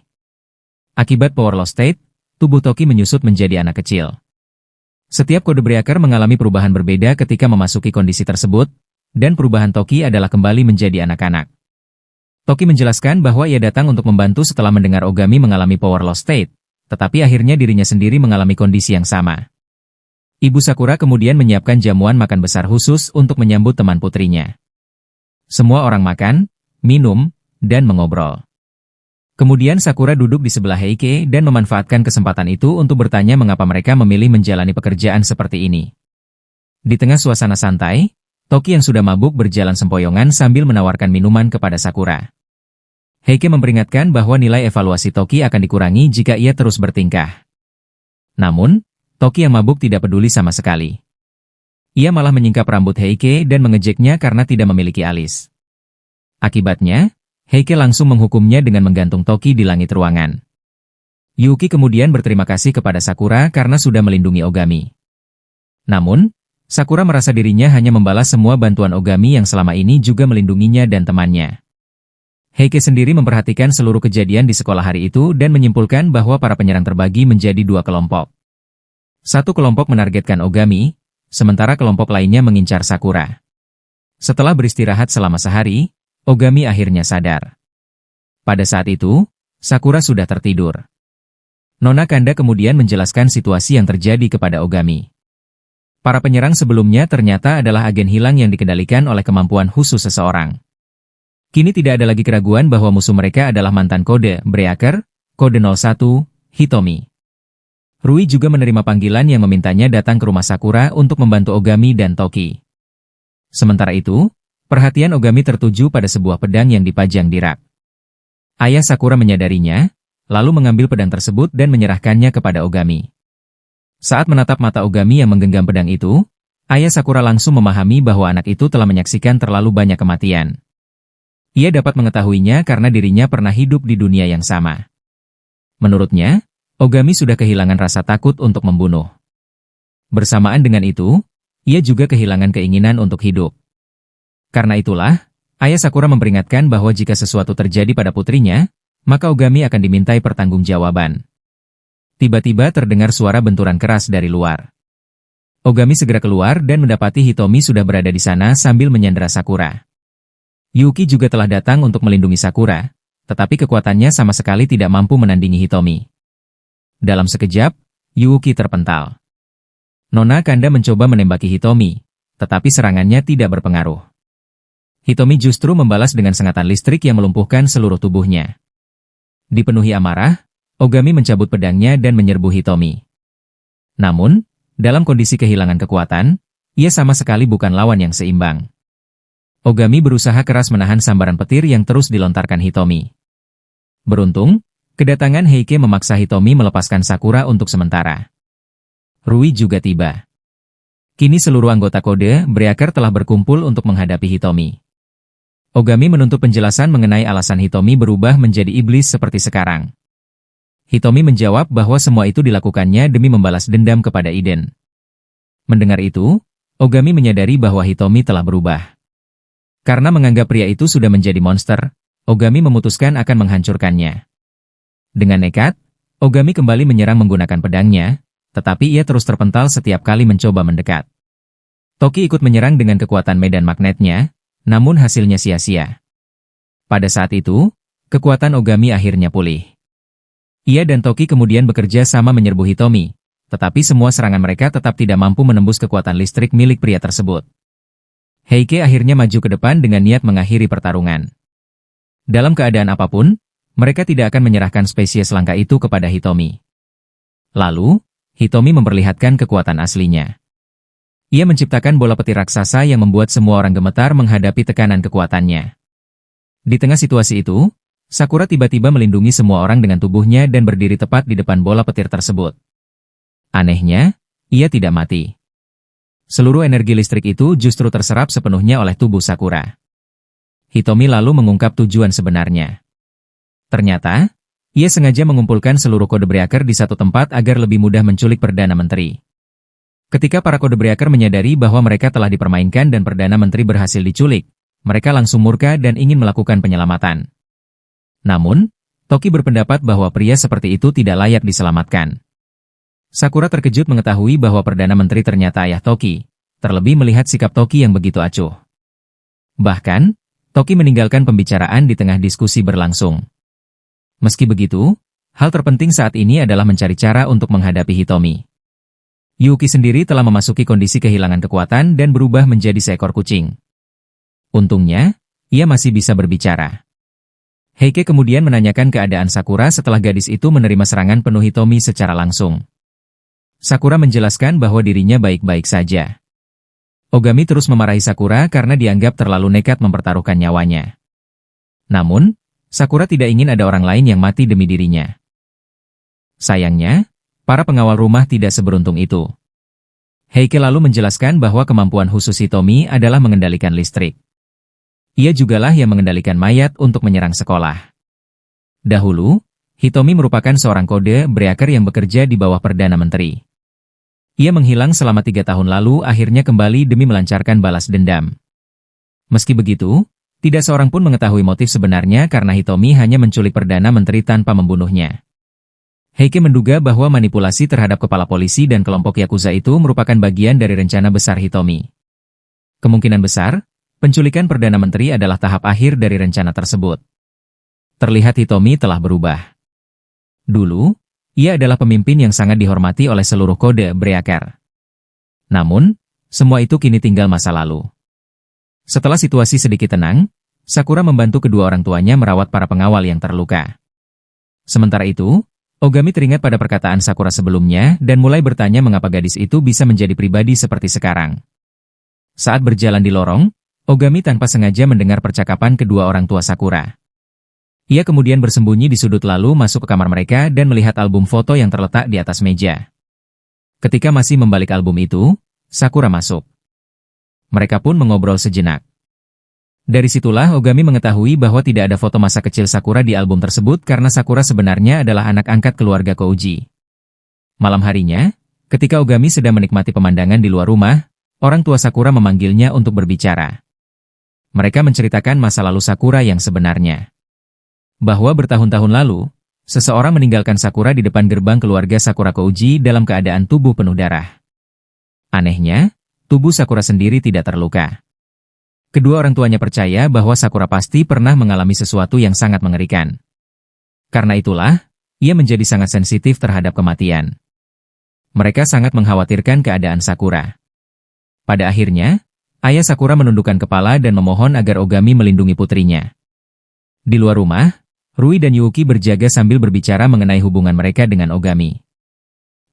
Akibat Power Loss State, tubuh Toki menyusut menjadi anak kecil. Setiap kode breaker mengalami perubahan berbeda ketika memasuki kondisi tersebut, dan perubahan Toki adalah kembali menjadi anak-anak. Toki menjelaskan bahwa ia datang untuk membantu setelah mendengar Ogami mengalami Power Loss State, tetapi akhirnya dirinya sendiri mengalami kondisi yang sama. Ibu Sakura kemudian menyiapkan jamuan makan besar khusus untuk menyambut teman putrinya. Semua orang makan, minum, dan mengobrol. Kemudian Sakura duduk di sebelah Heike dan memanfaatkan kesempatan itu untuk bertanya mengapa mereka memilih menjalani pekerjaan seperti ini. Di tengah suasana santai, Toki yang sudah mabuk berjalan sempoyongan sambil menawarkan minuman kepada Sakura. Heike memperingatkan bahwa nilai evaluasi Toki akan dikurangi jika ia terus bertingkah. Namun, Toki yang mabuk tidak peduli sama sekali. Ia malah menyingkap rambut Heike dan mengejeknya karena tidak memiliki alis. Akibatnya, Heike langsung menghukumnya dengan menggantung Toki di langit ruangan. Yuki kemudian berterima kasih kepada Sakura karena sudah melindungi Ogami. Namun, Sakura merasa dirinya hanya membalas semua bantuan Ogami yang selama ini juga melindunginya dan temannya. Heike sendiri memperhatikan seluruh kejadian di sekolah hari itu dan menyimpulkan bahwa para penyerang terbagi menjadi dua kelompok. Satu kelompok menargetkan Ogami, sementara kelompok lainnya mengincar Sakura. Setelah beristirahat selama sehari, Ogami akhirnya sadar. Pada saat itu, Sakura sudah tertidur. Nona Kanda kemudian menjelaskan situasi yang terjadi kepada Ogami. Para penyerang sebelumnya ternyata adalah agen hilang yang dikendalikan oleh kemampuan khusus seseorang. Kini tidak ada lagi keraguan bahwa musuh mereka adalah mantan kode Breaker, kode 01, Hitomi. Rui juga menerima panggilan yang memintanya datang ke rumah Sakura untuk membantu Ogami dan Toki. Sementara itu, perhatian Ogami tertuju pada sebuah pedang yang dipajang di rak. Ayah Sakura menyadarinya, lalu mengambil pedang tersebut dan menyerahkannya kepada Ogami. Saat menatap mata Ogami yang menggenggam pedang itu, ayah Sakura langsung memahami bahwa anak itu telah menyaksikan terlalu banyak kematian. Ia dapat mengetahuinya karena dirinya pernah hidup di dunia yang sama. Menurutnya, Ogami sudah kehilangan rasa takut untuk membunuh. Bersamaan dengan itu, ia juga kehilangan keinginan untuk hidup. Karena itulah, ayah Sakura memperingatkan bahwa jika sesuatu terjadi pada putrinya, maka Ogami akan dimintai pertanggungjawaban. Tiba-tiba terdengar suara benturan keras dari luar. Ogami segera keluar dan mendapati Hitomi sudah berada di sana sambil menyandera Sakura. Yuki juga telah datang untuk melindungi Sakura, tetapi kekuatannya sama sekali tidak mampu menandingi Hitomi. Dalam sekejap, Yuki terpental. Nona Kanda mencoba menembaki Hitomi, tetapi serangannya tidak berpengaruh. Hitomi justru membalas dengan sengatan listrik yang melumpuhkan seluruh tubuhnya. Dipenuhi amarah, Ogami mencabut pedangnya dan menyerbu Hitomi. Namun, dalam kondisi kehilangan kekuatan, ia sama sekali bukan lawan yang seimbang. Ogami berusaha keras menahan sambaran petir yang terus dilontarkan Hitomi. Beruntung, kedatangan Heike memaksa Hitomi melepaskan Sakura untuk sementara. Rui juga tiba. Kini seluruh anggota kode Breaker telah berkumpul untuk menghadapi Hitomi. Ogami menuntut penjelasan mengenai alasan Hitomi berubah menjadi iblis seperti sekarang. Hitomi menjawab bahwa semua itu dilakukannya demi membalas dendam kepada Iden. Mendengar itu, Ogami menyadari bahwa Hitomi telah berubah. Karena menganggap pria itu sudah menjadi monster, Ogami memutuskan akan menghancurkannya. Dengan nekat, Ogami kembali menyerang menggunakan pedangnya, tetapi ia terus terpental setiap kali mencoba mendekat. Toki ikut menyerang dengan kekuatan medan magnetnya, namun hasilnya sia-sia. Pada saat itu, kekuatan Ogami akhirnya pulih. Ia dan Toki kemudian bekerja sama menyerbu Hitomi, tetapi semua serangan mereka tetap tidak mampu menembus kekuatan listrik milik pria tersebut. Heike akhirnya maju ke depan dengan niat mengakhiri pertarungan. Dalam keadaan apapun, mereka tidak akan menyerahkan spesies langka itu kepada Hitomi. Lalu, Hitomi memperlihatkan kekuatan aslinya. Ia menciptakan bola petir raksasa yang membuat semua orang gemetar menghadapi tekanan kekuatannya. Di tengah situasi itu, Sakura tiba-tiba melindungi semua orang dengan tubuhnya dan berdiri tepat di depan bola petir tersebut. Anehnya, ia tidak mati. Seluruh energi listrik itu justru terserap sepenuhnya oleh tubuh Sakura. Hitomi lalu mengungkap tujuan sebenarnya. Ternyata, ia sengaja mengumpulkan seluruh kode breaker di satu tempat agar lebih mudah menculik Perdana Menteri. Ketika para kode breaker menyadari bahwa mereka telah dipermainkan dan Perdana Menteri berhasil diculik, mereka langsung murka dan ingin melakukan penyelamatan. Namun, Toki berpendapat bahwa pria seperti itu tidak layak diselamatkan. Sakura terkejut mengetahui bahwa Perdana Menteri ternyata ayah Toki, terlebih melihat sikap Toki yang begitu acuh. Bahkan, Toki meninggalkan pembicaraan di tengah diskusi berlangsung. Meski begitu, hal terpenting saat ini adalah mencari cara untuk menghadapi Hitomi. Yuki sendiri telah memasuki kondisi kehilangan kekuatan dan berubah menjadi seekor kucing. Untungnya, ia masih bisa berbicara. Heike kemudian menanyakan keadaan Sakura setelah gadis itu menerima serangan penuh Hitomi secara langsung. Sakura menjelaskan bahwa dirinya baik-baik saja. Ogami terus memarahi Sakura karena dianggap terlalu nekat mempertaruhkan nyawanya. Namun, Sakura tidak ingin ada orang lain yang mati demi dirinya. Sayangnya, para pengawal rumah tidak seberuntung itu. Heike lalu menjelaskan bahwa kemampuan khusus Hitomi adalah mengendalikan listrik. Ia jugalah yang mengendalikan mayat untuk menyerang sekolah. Dahulu, Hitomi merupakan seorang kode breaker yang bekerja di bawah Perdana Menteri. Ia menghilang selama 3 tahun lalu akhirnya kembali demi melancarkan balas dendam. Meski begitu, tidak seorang pun mengetahui motif sebenarnya karena Hitomi hanya menculik Perdana Menteri tanpa membunuhnya. Heike menduga bahwa manipulasi terhadap kepala polisi dan kelompok Yakuza itu merupakan bagian dari rencana besar Hitomi. Kemungkinan besar, penculikan Perdana Menteri adalah tahap akhir dari rencana tersebut. Terlihat Hitomi telah berubah. Dulu, ia adalah pemimpin yang sangat dihormati oleh seluruh kode breaker. Namun, semua itu kini tinggal masa lalu. Setelah situasi sedikit tenang, Sakura membantu kedua orang tuanya merawat para pengawal yang terluka. Sementara itu, Ogami teringat pada perkataan Sakura sebelumnya dan mulai bertanya mengapa gadis itu bisa menjadi pribadi seperti sekarang. Saat berjalan di lorong, Ogami tanpa sengaja mendengar percakapan kedua orang tua Sakura. Ia kemudian bersembunyi di sudut lalu masuk ke kamar mereka dan melihat album foto yang terletak di atas meja. Ketika masih membalik album itu, Sakura masuk. Mereka pun mengobrol sejenak. Dari situlah Ogami mengetahui bahwa tidak ada foto masa kecil Sakura di album tersebut karena Sakura sebenarnya adalah anak angkat keluarga Kouji. Malam harinya, ketika Ogami sedang menikmati pemandangan di luar rumah, orang tua Sakura memanggilnya untuk berbicara. Mereka menceritakan masa lalu Sakura yang sebenarnya. Bahwa bertahun-tahun lalu, seseorang meninggalkan Sakura di depan gerbang keluarga Sakura Kouji dalam keadaan tubuh penuh darah. Anehnya, tubuh Sakura sendiri tidak terluka. Kedua orang tuanya percaya bahwa Sakura pasti pernah mengalami sesuatu yang sangat mengerikan. Karena itulah, ia menjadi sangat sensitif terhadap kematian. Mereka sangat mengkhawatirkan keadaan Sakura. Pada akhirnya, ayah Sakura menundukkan kepala dan memohon agar Ogami melindungi putrinya. Di luar rumah, Rui dan Yuki berjaga sambil berbicara mengenai hubungan mereka dengan Ogami.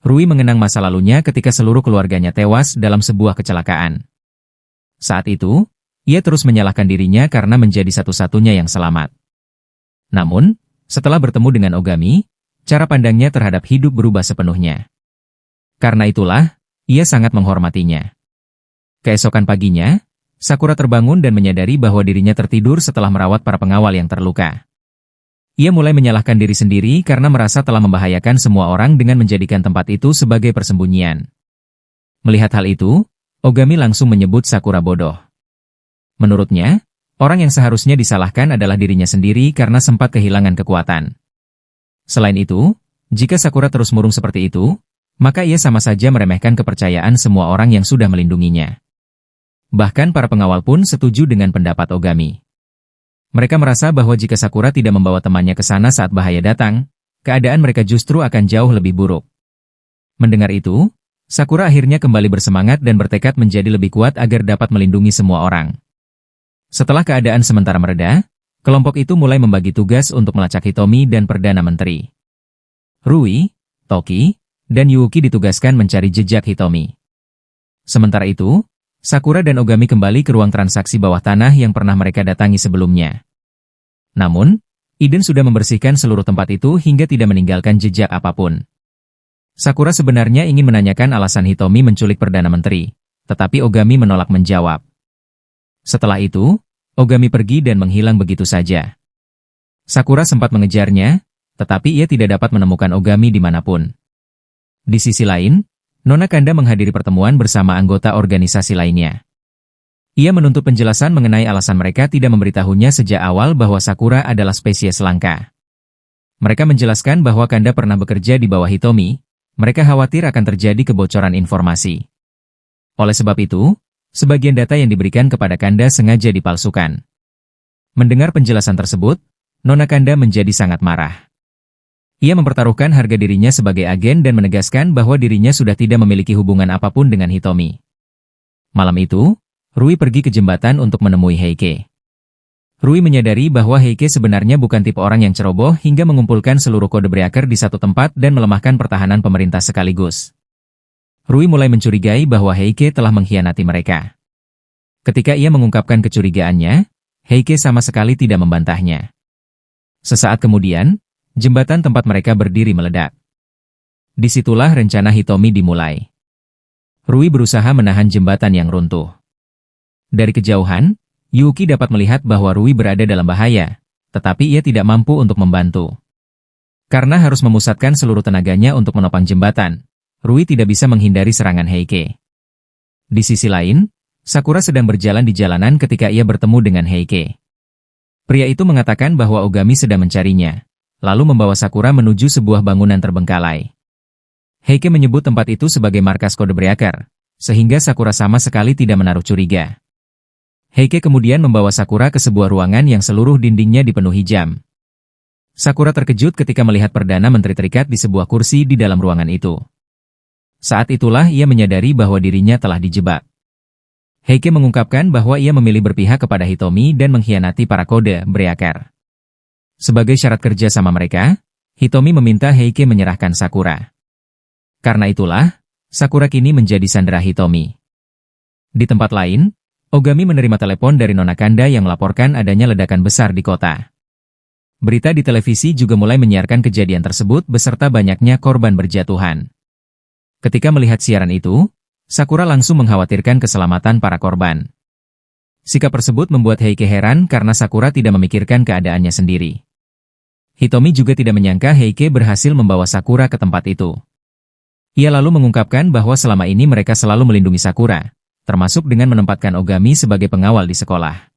Rui mengenang masa lalunya ketika seluruh keluarganya tewas dalam sebuah kecelakaan. Saat itu, ia terus menyalahkan dirinya karena menjadi satu-satunya yang selamat. Namun, setelah bertemu dengan Ogami, cara pandangnya terhadap hidup berubah sepenuhnya. Karena itulah, ia sangat menghormatinya. Keesokan paginya, Sakura terbangun dan menyadari bahwa dirinya tertidur setelah merawat para pengawal yang terluka. Ia mulai menyalahkan diri sendiri karena merasa telah membahayakan semua orang dengan menjadikan tempat itu sebagai persembunyian. Melihat hal itu, Ogami langsung menyebut Sakura bodoh. Menurutnya, orang yang seharusnya disalahkan adalah dirinya sendiri karena sempat kehilangan kekuatan. Selain itu, jika Sakura terus murung seperti itu, maka ia sama saja meremehkan kepercayaan semua orang yang sudah melindunginya. Bahkan para pengawal pun setuju dengan pendapat Ogami. Mereka merasa bahwa jika Sakura tidak membawa temannya ke sana saat bahaya datang, keadaan mereka justru akan jauh lebih buruk. Mendengar itu, Sakura akhirnya kembali bersemangat dan bertekad menjadi lebih kuat agar dapat melindungi semua orang. Setelah keadaan sementara mereda, kelompok itu mulai membagi tugas untuk melacak Hitomi dan Perdana Menteri. Rui, Toki, dan Yuki ditugaskan mencari jejak Hitomi. Sementara itu, Sakura dan Ogami kembali ke ruang transaksi bawah tanah yang pernah mereka datangi sebelumnya. Namun, Iden sudah membersihkan seluruh tempat itu hingga tidak meninggalkan jejak apapun. Sakura sebenarnya ingin menanyakan alasan Hitomi menculik Perdana Menteri, tetapi Ogami menolak menjawab. Setelah itu, Ogami pergi dan menghilang begitu saja. Sakura sempat mengejarnya, tetapi ia tidak dapat menemukan Ogami dimanapun. Di sisi lain, Nona Kanda menghadiri pertemuan bersama anggota organisasi lainnya. Ia menuntut penjelasan mengenai alasan mereka tidak memberitahunya sejak awal bahwa Sakura adalah spesies langka. Mereka menjelaskan bahwa Kanda pernah bekerja di bawah Hitomi, mereka khawatir akan terjadi kebocoran informasi. Oleh sebab itu, sebagian data yang diberikan kepada Kanda sengaja dipalsukan. Mendengar penjelasan tersebut, Nona Kanda menjadi sangat marah. Ia mempertaruhkan harga dirinya sebagai agen dan menegaskan bahwa dirinya sudah tidak memiliki hubungan apapun dengan Hitomi. Malam itu, Rui pergi ke jembatan untuk menemui Heike. Rui menyadari bahwa Heike sebenarnya bukan tipe orang yang ceroboh hingga mengumpulkan seluruh kode breaker di satu tempat dan melemahkan pertahanan pemerintah sekaligus. Rui mulai mencurigai bahwa Heike telah mengkhianati mereka. Ketika ia mengungkapkan kecurigaannya, Heike sama sekali tidak membantahnya. Sesaat kemudian, jembatan tempat mereka berdiri meledak. Disitulah rencana Hitomi dimulai. Rui berusaha menahan jembatan yang runtuh. Dari kejauhan, Yuki dapat melihat bahwa Rui berada dalam bahaya, tetapi ia tidak mampu untuk membantu. Karena harus memusatkan seluruh tenaganya untuk menopang jembatan, Rui tidak bisa menghindari serangan Heike. Di sisi lain, Sakura sedang berjalan di jalanan ketika ia bertemu dengan Heike. Pria itu mengatakan bahwa Ogami sedang mencarinya, lalu membawa Sakura menuju sebuah bangunan terbengkalai. Heike menyebut tempat itu sebagai markas kode breaker, sehingga Sakura sama sekali tidak menaruh curiga. Heike kemudian membawa Sakura ke sebuah ruangan yang seluruh dindingnya dipenuhi jam. Sakura terkejut ketika melihat Perdana Menteri terikat di sebuah kursi di dalam ruangan itu. Saat itulah ia menyadari bahwa dirinya telah dijebak. Heike mengungkapkan bahwa ia memilih berpihak kepada Hitomi dan mengkhianati para kode breaker. Sebagai syarat kerja sama mereka, Hitomi meminta Heike menyerahkan Sakura. Karena itulah, Sakura kini menjadi sandera Hitomi. Di tempat lain, Ogami menerima telepon dari Nona Kanda yang melaporkan adanya ledakan besar di kota. Berita di televisi juga mulai menyiarkan kejadian tersebut beserta banyaknya korban berjatuhan. Ketika melihat siaran itu, Sakura langsung mengkhawatirkan keselamatan para korban. Sikap tersebut membuat Heike heran karena Sakura tidak memikirkan keadaannya sendiri. Hitomi juga tidak menyangka Heike berhasil membawa Sakura ke tempat itu. Ia lalu mengungkapkan bahwa selama ini mereka selalu melindungi Sakura, termasuk dengan menempatkan Ogami sebagai pengawal di sekolah.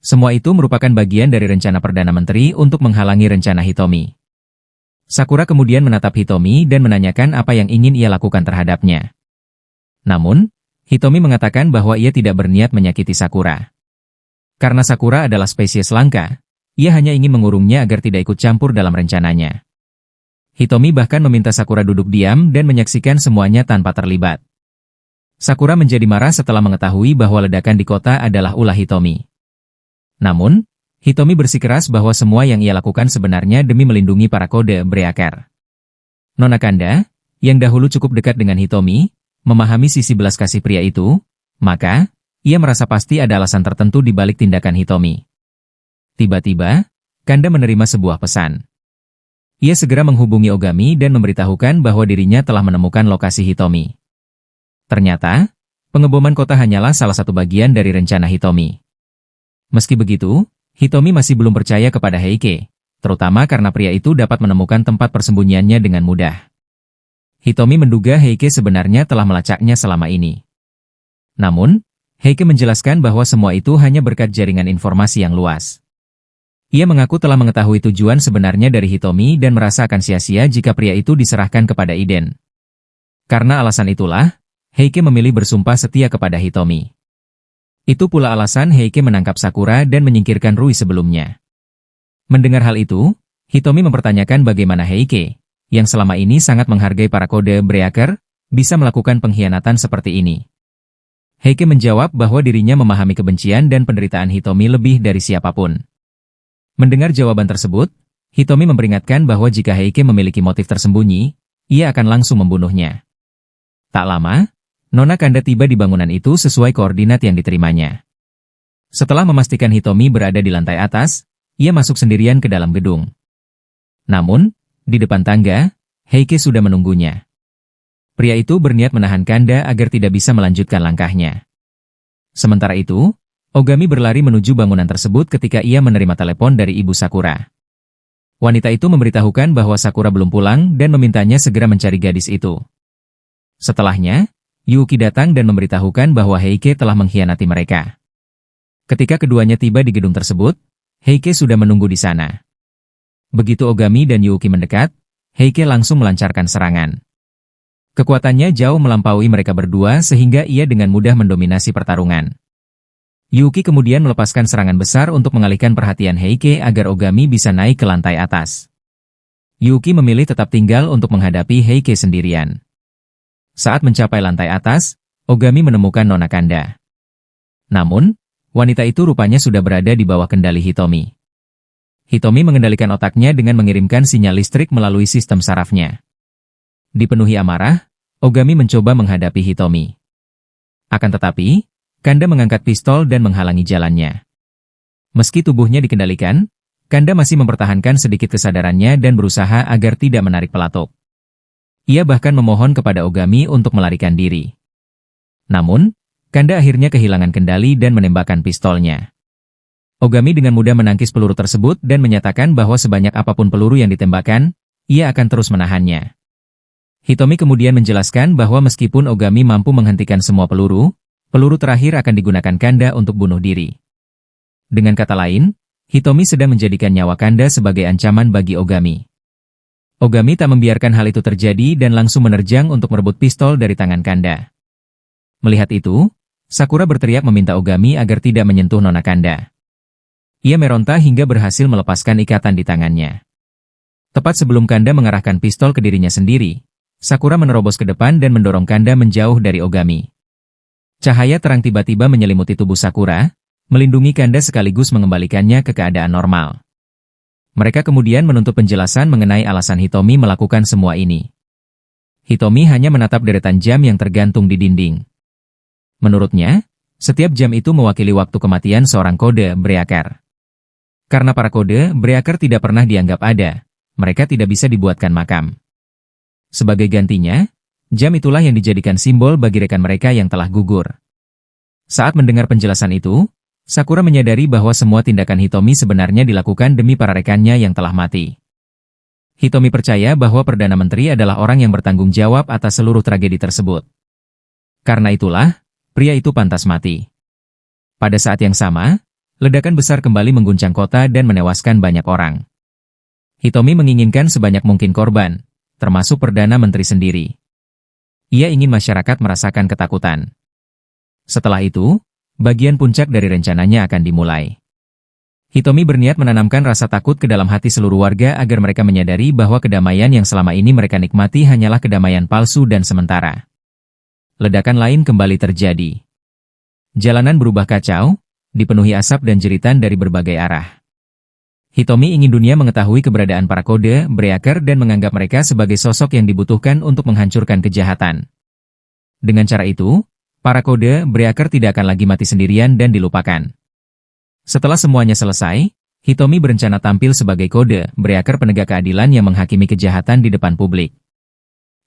Semua itu merupakan bagian dari rencana Perdana Menteri untuk menghalangi rencana Hitomi. Sakura kemudian menatap Hitomi dan menanyakan apa yang ingin ia lakukan terhadapnya. Namun, Hitomi mengatakan bahwa ia tidak berniat menyakiti Sakura. Karena Sakura adalah spesies langka, ia hanya ingin mengurungnya agar tidak ikut campur dalam rencananya. Hitomi bahkan meminta Sakura duduk diam dan menyaksikan semuanya tanpa terlibat. Sakura menjadi marah setelah mengetahui bahwa ledakan di kota adalah ulah Hitomi. Namun, Hitomi bersikeras bahwa semua yang ia lakukan sebenarnya demi melindungi para kode breaker. Nona Kanda, yang dahulu cukup dekat dengan Hitomi, memahami sisi belas kasih pria itu, maka, ia merasa pasti ada alasan tertentu di balik tindakan Hitomi. Tiba-tiba, Kanda menerima sebuah pesan. Ia segera menghubungi Ogami dan memberitahukan bahwa dirinya telah menemukan lokasi Hitomi. Ternyata, pengeboman kota hanyalah salah satu bagian dari rencana Hitomi. Meski begitu, Hitomi masih belum percaya kepada Heike, terutama karena pria itu dapat menemukan tempat persembunyiannya dengan mudah. Hitomi menduga Heike sebenarnya telah melacaknya selama ini. Namun, Heike menjelaskan bahwa semua itu hanya berkat jaringan informasi yang luas. Ia mengaku telah mengetahui tujuan sebenarnya dari Hitomi dan merasa akan sia-sia jika pria itu diserahkan kepada Iden. Karena alasan itulah, Heike memilih bersumpah setia kepada Hitomi. Itu pula alasan Heike menangkap Sakura dan menyingkirkan Rui sebelumnya. Mendengar hal itu, Hitomi mempertanyakan bagaimana Heike, yang selama ini sangat menghargai para kode breaker, bisa melakukan pengkhianatan seperti ini. Heike menjawab bahwa dirinya memahami kebencian dan penderitaan Hitomi lebih dari siapapun. Mendengar jawaban tersebut, Hitomi memperingatkan bahwa jika Heike memiliki motif tersembunyi, ia akan langsung membunuhnya. Tak lama, Nona Kanda tiba di bangunan itu sesuai koordinat yang diterimanya. Setelah memastikan Hitomi berada di lantai atas, ia masuk sendirian ke dalam gedung. Namun, di depan tangga, Heike sudah menunggunya. Pria itu berniat menahan Kanda agar tidak bisa melanjutkan langkahnya. Sementara itu, Ogami berlari menuju bangunan tersebut ketika ia menerima telepon dari Ibu Sakura. Wanita itu memberitahukan bahwa Sakura belum pulang dan memintanya segera mencari gadis itu. Setelahnya, Yuki datang dan memberitahukan bahwa Heike telah mengkhianati mereka. Ketika keduanya tiba di gedung tersebut, Heike sudah menunggu di sana. Begitu Ogami dan Yuki mendekat, Heike langsung melancarkan serangan. Kekuatannya jauh melampaui mereka berdua sehingga ia dengan mudah mendominasi pertarungan. Yuki kemudian melepaskan serangan besar untuk mengalihkan perhatian Heike agar Ogami bisa naik ke lantai atas. Yuki memilih tetap tinggal untuk menghadapi Heike sendirian. Saat mencapai lantai atas, Ogami menemukan Nona Kanda. Namun, wanita itu rupanya sudah berada di bawah kendali Hitomi. Hitomi mengendalikan otaknya dengan mengirimkan sinyal listrik melalui sistem sarafnya. Dipenuhi amarah, Ogami mencoba menghadapi Hitomi. Akan tetapi, Kanda mengangkat pistol dan menghalangi jalannya. Meski tubuhnya dikendalikan, Kanda masih mempertahankan sedikit kesadarannya dan berusaha agar tidak menarik pelatuk. Ia bahkan memohon kepada Ogami untuk melarikan diri. Namun, Kanda akhirnya kehilangan kendali dan menembakkan pistolnya. Ogami dengan mudah menangkis peluru tersebut dan menyatakan bahwa sebanyak apapun peluru yang ditembakkan, ia akan terus menahannya. Hitomi kemudian menjelaskan bahwa meskipun Ogami mampu menghentikan semua peluru, peluru terakhir akan digunakan Kanda untuk bunuh diri. Dengan kata lain, Hitomi sedang menjadikan nyawa Kanda sebagai ancaman bagi Ogami. Ogami tak membiarkan hal itu terjadi dan langsung menerjang untuk merebut pistol dari tangan Kanda. Melihat itu, Sakura berteriak meminta Ogami agar tidak menyentuh Nona Kanda. Ia meronta hingga berhasil melepaskan ikatan di tangannya. Tepat sebelum Kanda mengarahkan pistol ke dirinya sendiri, Sakura menerobos ke depan dan mendorong Kanda menjauh dari Ogami. Cahaya terang tiba-tiba menyelimuti tubuh Sakura, melindungi Kanda sekaligus mengembalikannya ke keadaan normal. Mereka kemudian menuntut penjelasan mengenai alasan Hitomi melakukan semua ini. Hitomi hanya menatap deretan jam yang tergantung di dinding. Menurutnya, setiap jam itu mewakili waktu kematian seorang kode Breaker. Karena para kode Breaker tidak pernah dianggap ada, mereka tidak bisa dibuatkan makam. Sebagai gantinya, jam itulah yang dijadikan simbol bagi rekan mereka yang telah gugur. Saat mendengar penjelasan itu, Sakura menyadari bahwa semua tindakan Hitomi sebenarnya dilakukan demi para rekannya yang telah mati. Hitomi percaya bahwa Perdana Menteri adalah orang yang bertanggung jawab atas seluruh tragedi tersebut. Karena itulah, pria itu pantas mati. Pada saat yang sama, ledakan besar kembali mengguncang kota dan menewaskan banyak orang. Hitomi menginginkan sebanyak mungkin korban, termasuk Perdana Menteri sendiri. Ia ingin masyarakat merasakan ketakutan. Setelah itu, bagian puncak dari rencananya akan dimulai. Hitomi berniat menanamkan rasa takut ke dalam hati seluruh warga agar mereka menyadari bahwa kedamaian yang selama ini mereka nikmati hanyalah kedamaian palsu dan sementara. Ledakan lain kembali terjadi. Jalanan berubah kacau, dipenuhi asap dan jeritan dari berbagai arah. Hitomi ingin dunia mengetahui keberadaan para kode Breaker dan menganggap mereka sebagai sosok yang dibutuhkan untuk menghancurkan kejahatan. Dengan cara itu, para kode Breaker tidak akan lagi mati sendirian dan dilupakan. Setelah semuanya selesai, Hitomi berencana tampil sebagai kode Breaker penegak keadilan yang menghakimi kejahatan di depan publik.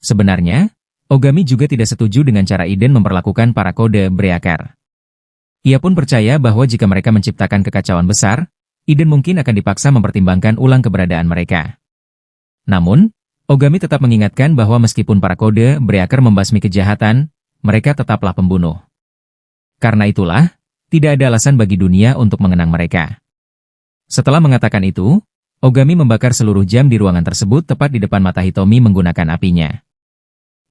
Sebenarnya, Ogami juga tidak setuju dengan cara Iden memperlakukan para kode Breaker. Ia pun percaya bahwa jika mereka menciptakan kekacauan besar, Iden mungkin akan dipaksa mempertimbangkan ulang keberadaan mereka. Namun, Ogami tetap mengingatkan bahwa meskipun para kode Breaker membasmi kejahatan, mereka tetaplah pembunuh. Karena itulah, tidak ada alasan bagi dunia untuk mengenang mereka. Setelah mengatakan itu, Ogami membakar seluruh jam di ruangan tersebut tepat di depan mata Hitomi menggunakan apinya.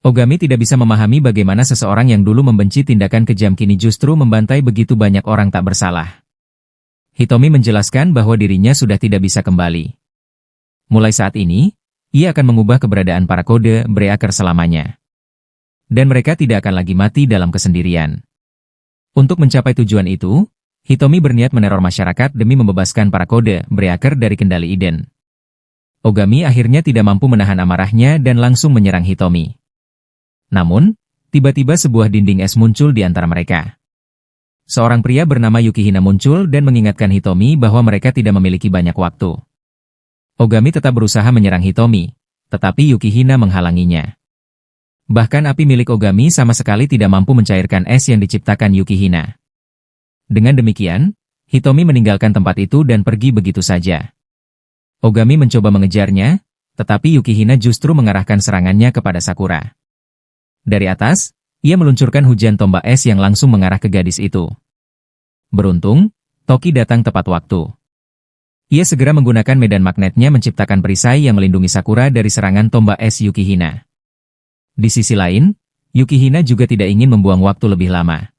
Ogami tidak bisa memahami bagaimana seseorang yang dulu membenci tindakan kejam kini justru membantai begitu banyak orang tak bersalah. Hitomi menjelaskan bahwa dirinya sudah tidak bisa kembali. Mulai saat ini, ia akan mengubah keberadaan para kode Breaker selamanya. Dan mereka tidak akan lagi mati dalam kesendirian. Untuk mencapai tujuan itu, Hitomi berniat meneror masyarakat demi membebaskan para kode Breaker dari kendali Iden. Ogami akhirnya tidak mampu menahan amarahnya dan langsung menyerang Hitomi. Namun, tiba-tiba sebuah dinding es muncul di antara mereka. seorang pria bernama Yukihina muncul dan mengingatkan Hitomi bahwa mereka tidak memiliki banyak waktu. Ogami tetap berusaha menyerang Hitomi, tetapi Yukihina menghalanginya. Bahkan api milik Ogami sama sekali tidak mampu mencairkan es yang diciptakan Yukihina. Dengan demikian, Hitomi meninggalkan tempat itu dan pergi begitu saja. Ogami mencoba mengejarnya, tetapi Yukihina justru mengarahkan serangannya kepada Sakura. Dari atas, ia meluncurkan hujan tombak es yang langsung mengarah ke gadis itu. Beruntung, Toki datang tepat waktu. Ia segera menggunakan medan magnetnya menciptakan perisai yang melindungi Sakura dari serangan tombak es Yukihina. Di sisi lain, Yukihina juga tidak ingin membuang waktu lebih lama.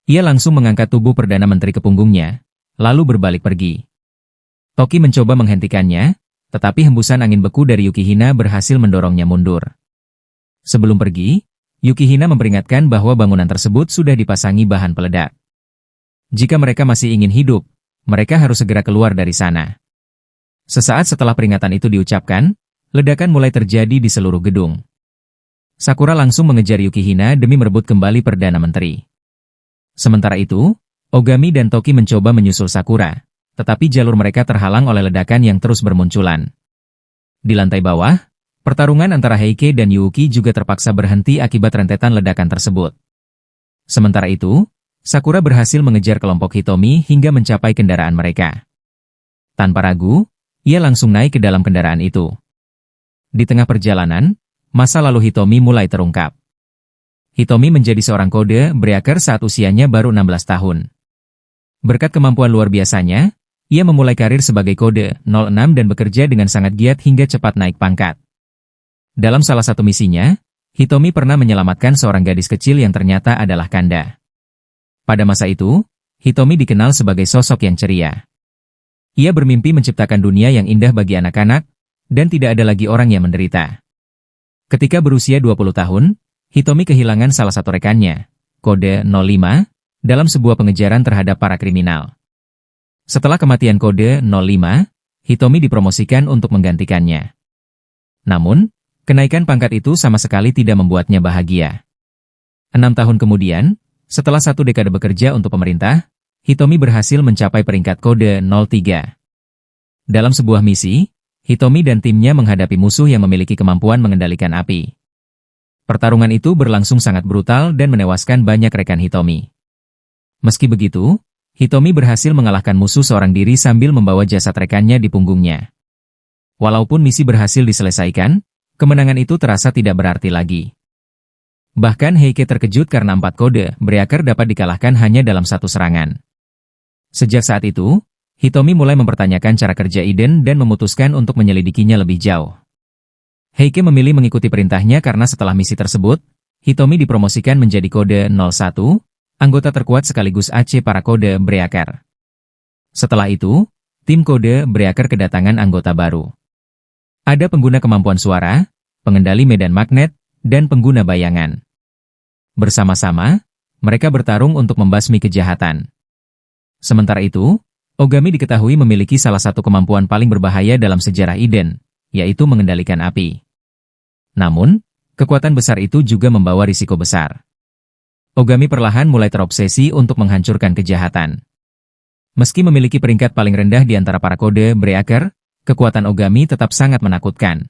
Ia langsung mengangkat tubuh Perdana Menteri ke punggungnya, lalu berbalik pergi. Toki mencoba menghentikannya, tetapi hembusan angin beku dari Yukihina berhasil mendorongnya mundur. Sebelum pergi, Yukihina memperingatkan bahwa bangunan tersebut sudah dipasangi bahan peledak. Jika mereka masih ingin hidup, mereka harus segera keluar dari sana. Sesaat setelah peringatan itu diucapkan, ledakan mulai terjadi di seluruh gedung. Sakura langsung mengejar Yukihina demi merebut kembali Perdana Menteri. Sementara itu, Ogami dan Toki mencoba menyusul Sakura, tetapi jalur mereka terhalang oleh ledakan yang terus bermunculan. Di lantai bawah, pertarungan antara Heike dan Yuuki juga terpaksa berhenti akibat rentetan ledakan tersebut. Sementara itu, Sakura berhasil mengejar kelompok Hitomi hingga mencapai kendaraan mereka. Tanpa ragu, ia langsung naik ke dalam kendaraan itu. Di tengah perjalanan, masa lalu Hitomi mulai terungkap. Hitomi menjadi seorang kode breaker saat usianya baru 16 tahun. Berkat kemampuan luar biasanya, ia memulai karir sebagai kode 06 dan bekerja dengan sangat giat hingga cepat naik pangkat. Dalam salah satu misinya, Hitomi pernah menyelamatkan seorang gadis kecil yang ternyata adalah Kanda. Pada masa itu, Hitomi dikenal sebagai sosok yang ceria. Ia bermimpi menciptakan dunia yang indah bagi anak-anak, dan tidak ada lagi orang yang menderita. Ketika berusia 20 tahun, Hitomi kehilangan salah satu rekannya, kode 05, dalam sebuah pengejaran terhadap para kriminal. Setelah kematian kode 05, Hitomi dipromosikan untuk menggantikannya. Namun, kenaikan pangkat itu sama sekali tidak membuatnya bahagia. 6 tahun kemudian, setelah 1 dekade bekerja untuk pemerintah, Hitomi berhasil mencapai peringkat kode 03. Dalam sebuah misi, Hitomi dan timnya menghadapi musuh yang memiliki kemampuan mengendalikan api. Pertarungan itu berlangsung sangat brutal dan menewaskan banyak rekan Hitomi. Meski begitu, Hitomi berhasil mengalahkan musuh seorang diri sambil membawa jasad rekannya di punggungnya. Walaupun misi berhasil diselesaikan, kemenangan itu terasa tidak berarti lagi. Bahkan Heike terkejut karena 4 kode breaker dapat dikalahkan hanya dalam 1 serangan. Sejak saat itu, Hitomi mulai mempertanyakan cara kerja Iden dan memutuskan untuk menyelidikinya lebih jauh. Heike memilih mengikuti perintahnya karena setelah misi tersebut, Hitomi dipromosikan menjadi kode 01, anggota terkuat sekaligus AC para kode breaker. Setelah itu, tim kode breaker kedatangan anggota baru. Ada pengguna kemampuan suara, pengendali medan magnet, dan pengguna bayangan. Bersama-sama, mereka bertarung untuk membasmi kejahatan. Sementara itu, Ogami diketahui memiliki salah satu kemampuan paling berbahaya dalam sejarah Iden, yaitu mengendalikan api. Namun, kekuatan besar itu juga membawa risiko besar. Ogami perlahan mulai terobsesi untuk menghancurkan kejahatan. Meski memiliki peringkat paling rendah di antara para kode breaker, kekuatan Ogami tetap sangat menakutkan.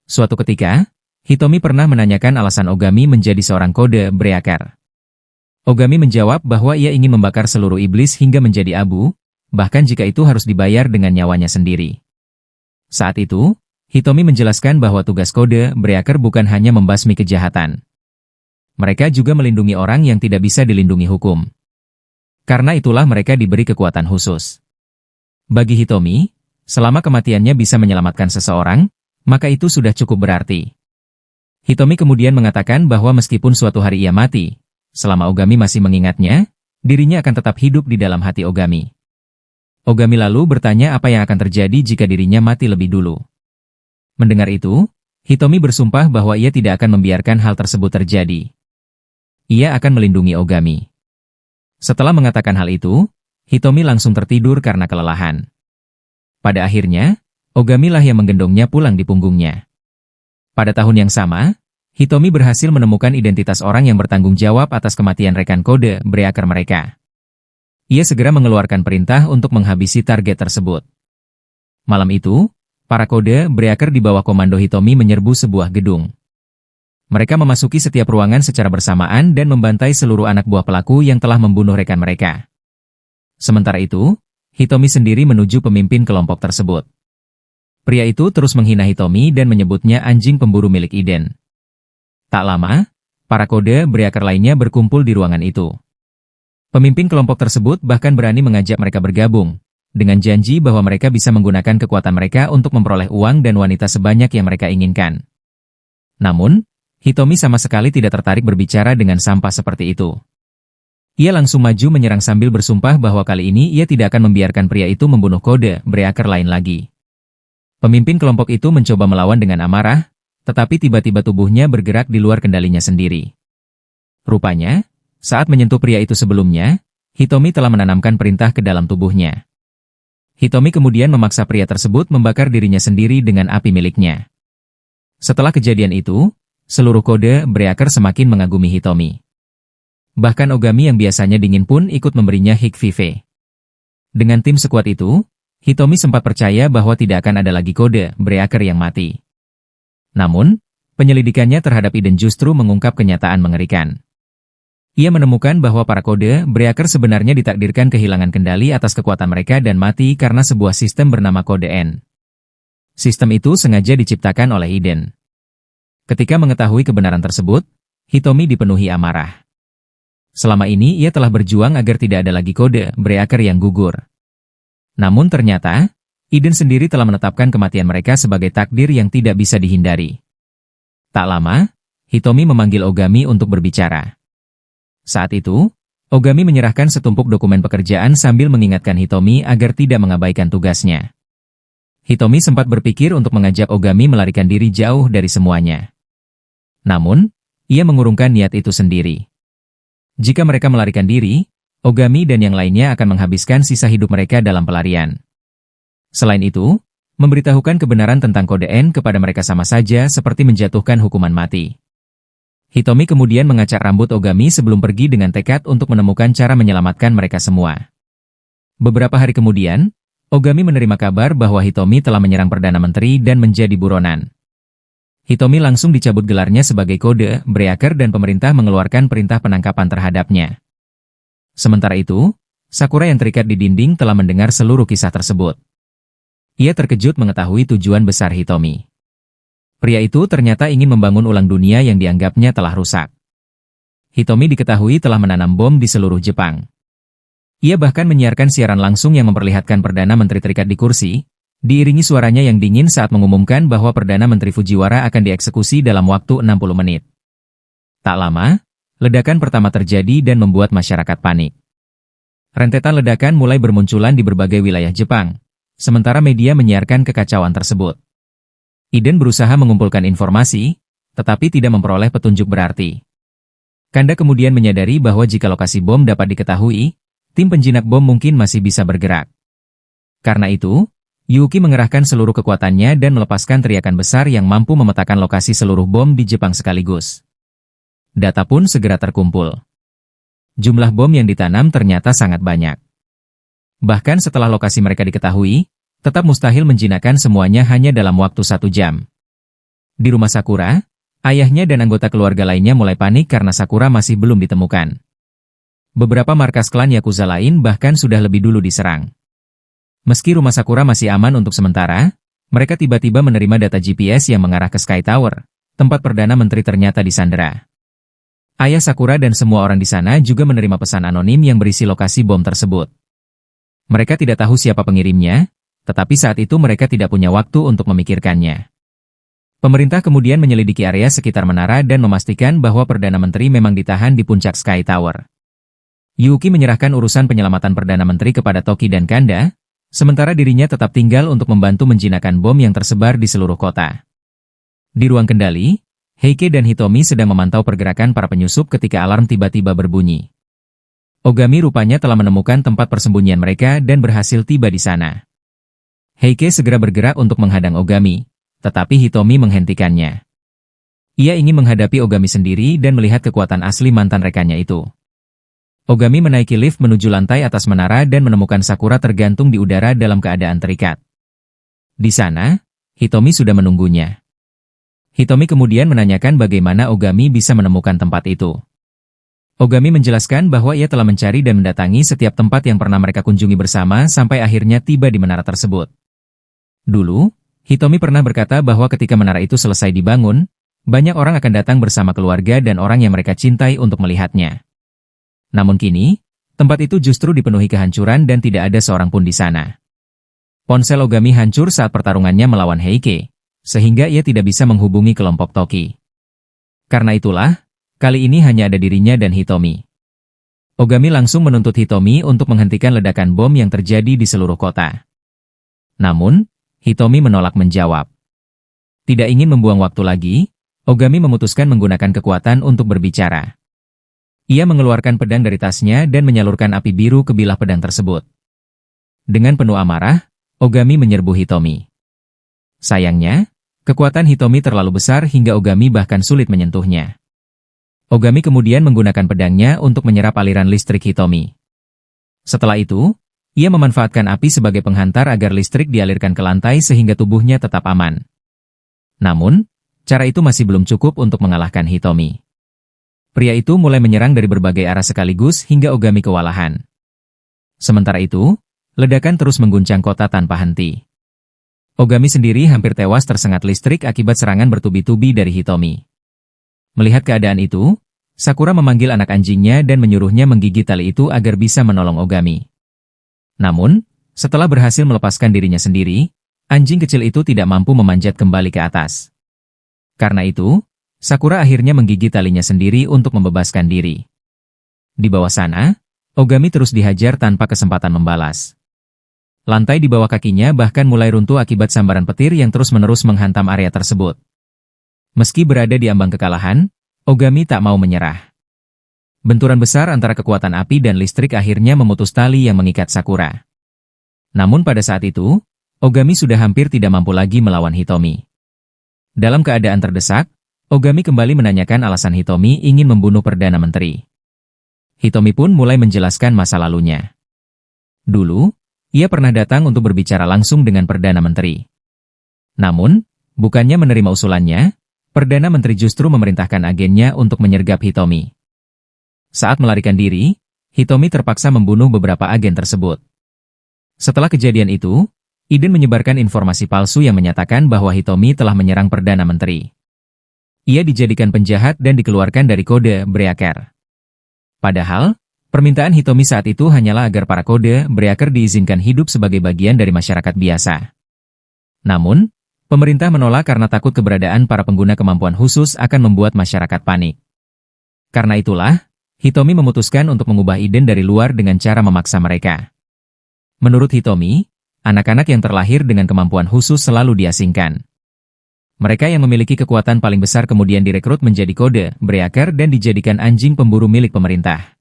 Suatu ketika, Hitomi pernah menanyakan alasan Ogami menjadi seorang kode breaker. Ogami menjawab bahwa ia ingin membakar seluruh iblis hingga menjadi abu, bahkan jika itu harus dibayar dengan nyawanya sendiri. Saat itu, Hitomi menjelaskan bahwa tugas kode breaker bukan hanya membasmi kejahatan. Mereka juga melindungi orang yang tidak bisa dilindungi hukum. Karena itulah mereka diberi kekuatan khusus. Bagi Hitomi, selama kematiannya bisa menyelamatkan seseorang, maka itu sudah cukup berarti. Hitomi kemudian mengatakan bahwa meskipun suatu hari ia mati, selama Ogami masih mengingatnya, dirinya akan tetap hidup di dalam hati Ogami. Ogami lalu bertanya apa yang akan terjadi jika dirinya mati lebih dulu. Mendengar itu, Hitomi bersumpah bahwa ia tidak akan membiarkan hal tersebut terjadi. Ia akan melindungi Ogami. Setelah mengatakan hal itu, Hitomi langsung tertidur karena kelelahan. Pada akhirnya, Ogami lah yang menggendongnya pulang di punggungnya. Pada tahun yang sama, Hitomi berhasil menemukan identitas orang yang bertanggung jawab atas kematian rekan kode breaker mereka. Ia segera mengeluarkan perintah untuk menghabisi target tersebut. Malam itu, para kode breaker di bawah komando Hitomi menyerbu sebuah gedung. Mereka memasuki setiap ruangan secara bersamaan dan membantai seluruh anak buah pelaku yang telah membunuh rekan mereka. Sementara itu, Hitomi sendiri menuju pemimpin kelompok tersebut. Pria itu terus menghina Hitomi dan menyebutnya anjing pemburu milik Iden. Tak lama, para kode breaker lainnya berkumpul di ruangan itu. Pemimpin kelompok tersebut bahkan berani mengajak mereka bergabung, dengan janji bahwa mereka bisa menggunakan kekuatan mereka untuk memperoleh uang dan wanita sebanyak yang mereka inginkan. Namun, Hitomi sama sekali tidak tertarik berbicara dengan sampah seperti itu. Ia langsung maju menyerang sambil bersumpah bahwa kali ini ia tidak akan membiarkan pria itu membunuh kode breaker lain lagi. Pemimpin kelompok itu mencoba melawan dengan amarah, tetapi tiba-tiba tubuhnya bergerak di luar kendalinya sendiri. Rupanya, saat menyentuh pria itu sebelumnya, Hitomi telah menanamkan perintah ke dalam tubuhnya. Hitomi kemudian memaksa pria tersebut membakar dirinya sendiri dengan api miliknya. Setelah kejadian itu, seluruh kode breaker semakin mengagumi Hitomi. Bahkan Ogami yang biasanya dingin pun ikut memberinya hikvive. Dengan tim sekuat itu, Hitomi sempat percaya bahwa tidak akan ada lagi kode breaker yang mati. Namun, penyelidikannya terhadap Iden justru mengungkap kenyataan mengerikan. Ia menemukan bahwa para kode breaker sebenarnya ditakdirkan kehilangan kendali atas kekuatan mereka dan mati karena sebuah sistem bernama kode N. Sistem itu sengaja diciptakan oleh Iden. Ketika mengetahui kebenaran tersebut, Hitomi dipenuhi amarah. Selama ini ia telah berjuang agar tidak ada lagi kode breaker yang gugur. Namun ternyata, Iden sendiri telah menetapkan kematian mereka sebagai takdir yang tidak bisa dihindari. Tak lama, Hitomi memanggil Ogami untuk berbicara. Saat itu, Ogami menyerahkan setumpuk dokumen pekerjaan sambil mengingatkan Hitomi agar tidak mengabaikan tugasnya. Hitomi sempat berpikir untuk mengajak Ogami melarikan diri jauh dari semuanya. Namun, ia mengurungkan niat itu sendiri. Jika mereka melarikan diri, Ogami dan yang lainnya akan menghabiskan sisa hidup mereka dalam pelarian. Selain itu, memberitahukan kebenaran tentang kode N kepada mereka sama saja seperti menjatuhkan hukuman mati. Hitomi kemudian mengacak rambut Ogami sebelum pergi dengan tekad untuk menemukan cara menyelamatkan mereka semua. Beberapa hari kemudian, Ogami menerima kabar bahwa Hitomi telah menyerang Perdana Menteri dan menjadi buronan. Hitomi langsung dicabut gelarnya sebagai kode breaker dan pemerintah mengeluarkan perintah penangkapan terhadapnya. Sementara itu, Sakura yang terikat di dinding telah mendengar seluruh kisah tersebut. Ia terkejut mengetahui tujuan besar Hitomi. Pria itu ternyata ingin membangun ulang dunia yang dianggapnya telah rusak. Hitomi diketahui telah menanam bom di seluruh Jepang. Ia bahkan menyiarkan siaran langsung yang memperlihatkan Perdana Menteri terikat di kursi, diiringi suaranya yang dingin saat mengumumkan bahwa Perdana Menteri Fujiwara akan dieksekusi dalam waktu 60 menit. Tak lama, ledakan pertama terjadi dan membuat masyarakat panik. Rentetan ledakan mulai bermunculan di berbagai wilayah Jepang, sementara media menyiarkan kekacauan tersebut. Iden berusaha mengumpulkan informasi, tetapi tidak memperoleh petunjuk berarti. Kanda kemudian menyadari bahwa jika lokasi bom dapat diketahui, tim penjinak bom mungkin masih bisa bergerak. Karena itu, Yuki mengerahkan seluruh kekuatannya dan melepaskan teriakan besar yang mampu memetakan lokasi seluruh bom di Jepang sekaligus. Data pun segera terkumpul. Jumlah bom yang ditanam ternyata sangat banyak. Bahkan setelah lokasi mereka diketahui, tetap mustahil menjinakkan semuanya hanya dalam waktu 1 jam. Di rumah Sakura, ayahnya dan anggota keluarga lainnya mulai panik karena Sakura masih belum ditemukan. Beberapa markas klan Yakuza lain bahkan sudah lebih dulu diserang. Meski rumah Sakura masih aman untuk sementara, mereka tiba-tiba menerima data GPS yang mengarah ke Sky Tower, tempat Perdana Menteri ternyata disandera. Ayah Sakura dan semua orang di sana juga menerima pesan anonim yang berisi lokasi bom tersebut. Mereka tidak tahu siapa pengirimnya, tetapi saat itu mereka tidak punya waktu untuk memikirkannya. Pemerintah kemudian menyelidiki area sekitar menara dan memastikan bahwa Perdana Menteri memang ditahan di puncak Sky Tower. Yuki menyerahkan urusan penyelamatan Perdana Menteri kepada Toki dan Kanda, sementara dirinya tetap tinggal untuk membantu menjinakkan bom yang tersebar di seluruh kota. Di ruang kendali, Heike dan Hitomi sedang memantau pergerakan para penyusup ketika alarm tiba-tiba berbunyi. Ogami rupanya telah menemukan tempat persembunyian mereka dan berhasil tiba di sana. Heike segera bergerak untuk menghadang Ogami, tetapi Hitomi menghentikannya. Ia ingin menghadapi Ogami sendiri dan melihat kekuatan asli mantan rekannya itu. Ogami menaiki lift menuju lantai atas menara dan menemukan Sakura tergantung di udara dalam keadaan terikat. Di sana, Hitomi sudah menunggunya. Hitomi kemudian menanyakan bagaimana Ogami bisa menemukan tempat itu. Ogami menjelaskan bahwa ia telah mencari dan mendatangi setiap tempat yang pernah mereka kunjungi bersama sampai akhirnya tiba di menara tersebut. Dulu, Hitomi pernah berkata bahwa ketika menara itu selesai dibangun, banyak orang akan datang bersama keluarga dan orang yang mereka cintai untuk melihatnya. Namun kini, tempat itu justru dipenuhi kehancuran dan tidak ada seorang pun di sana. Ponsel Ogami hancur saat pertarungannya melawan Heike, sehingga ia tidak bisa menghubungi kelompok Toki. Karena itulah, kali ini hanya ada dirinya dan Hitomi. Ogami langsung menuntut Hitomi untuk menghentikan ledakan bom yang terjadi di seluruh kota. Namun, Hitomi menolak menjawab. Tidak ingin membuang waktu lagi, Ogami memutuskan menggunakan kekuatan untuk berbicara. Ia mengeluarkan pedang dari tasnya dan menyalurkan api biru ke bilah pedang tersebut. Dengan penuh amarah, Ogami menyerbu Hitomi. Sayangnya, kekuatan Hitomi terlalu besar hingga Ogami bahkan sulit menyentuhnya. Ogami kemudian menggunakan pedangnya untuk menyerap aliran listrik Hitomi. Setelah itu, ia memanfaatkan api sebagai penghantar agar listrik dialirkan ke lantai sehingga tubuhnya tetap aman. Namun, cara itu masih belum cukup untuk mengalahkan Hitomi. Pria itu mulai menyerang dari berbagai arah sekaligus hingga Ogami kewalahan. Sementara itu, ledakan terus mengguncang kota tanpa henti. Ogami sendiri hampir tewas tersengat listrik akibat serangan bertubi-tubi dari Hitomi. Melihat keadaan itu, Sakura memanggil anak anjingnya dan menyuruhnya menggigit tali itu agar bisa menolong Ogami. Namun, setelah berhasil melepaskan dirinya sendiri, anjing kecil itu tidak mampu memanjat kembali ke atas. Karena itu, Sakura akhirnya menggigit talinya sendiri untuk membebaskan diri. Di bawah sana, Ogami terus dihajar tanpa kesempatan membalas. Lantai di bawah kakinya bahkan mulai runtuh akibat sambaran petir yang terus-menerus menghantam area tersebut. Meski berada di ambang kekalahan, Ogami tak mau menyerah. Benturan besar antara kekuatan api dan listrik akhirnya memutus tali yang mengikat Sakura. Namun pada saat itu, Ogami sudah hampir tidak mampu lagi melawan Hitomi. Dalam keadaan terdesak, Ogami kembali menanyakan alasan Hitomi ingin membunuh Perdana Menteri. Hitomi pun mulai menjelaskan masa lalunya. Dulu, ia pernah datang untuk berbicara langsung dengan Perdana Menteri. Namun, bukannya menerima usulannya, Perdana Menteri justru memerintahkan agennya untuk menyergap Hitomi. Saat melarikan diri, Hitomi terpaksa membunuh beberapa agen tersebut. Setelah kejadian itu, Iden menyebarkan informasi palsu yang menyatakan bahwa Hitomi telah menyerang Perdana Menteri. Ia dijadikan penjahat dan dikeluarkan dari kode Breaker. Padahal, permintaan Hitomi saat itu hanyalah agar para kode Breaker diizinkan hidup sebagai bagian dari masyarakat biasa. Namun, pemerintah menolak karena takut keberadaan para pengguna kemampuan khusus akan membuat masyarakat panik. Karena itulah, Hitomi memutuskan untuk mengubah Iden dari luar dengan cara memaksa mereka. Menurut Hitomi, anak-anak yang terlahir dengan kemampuan khusus selalu diasingkan. Mereka yang memiliki kekuatan paling besar kemudian direkrut menjadi kode Breaker dan dijadikan anjing pemburu milik pemerintah.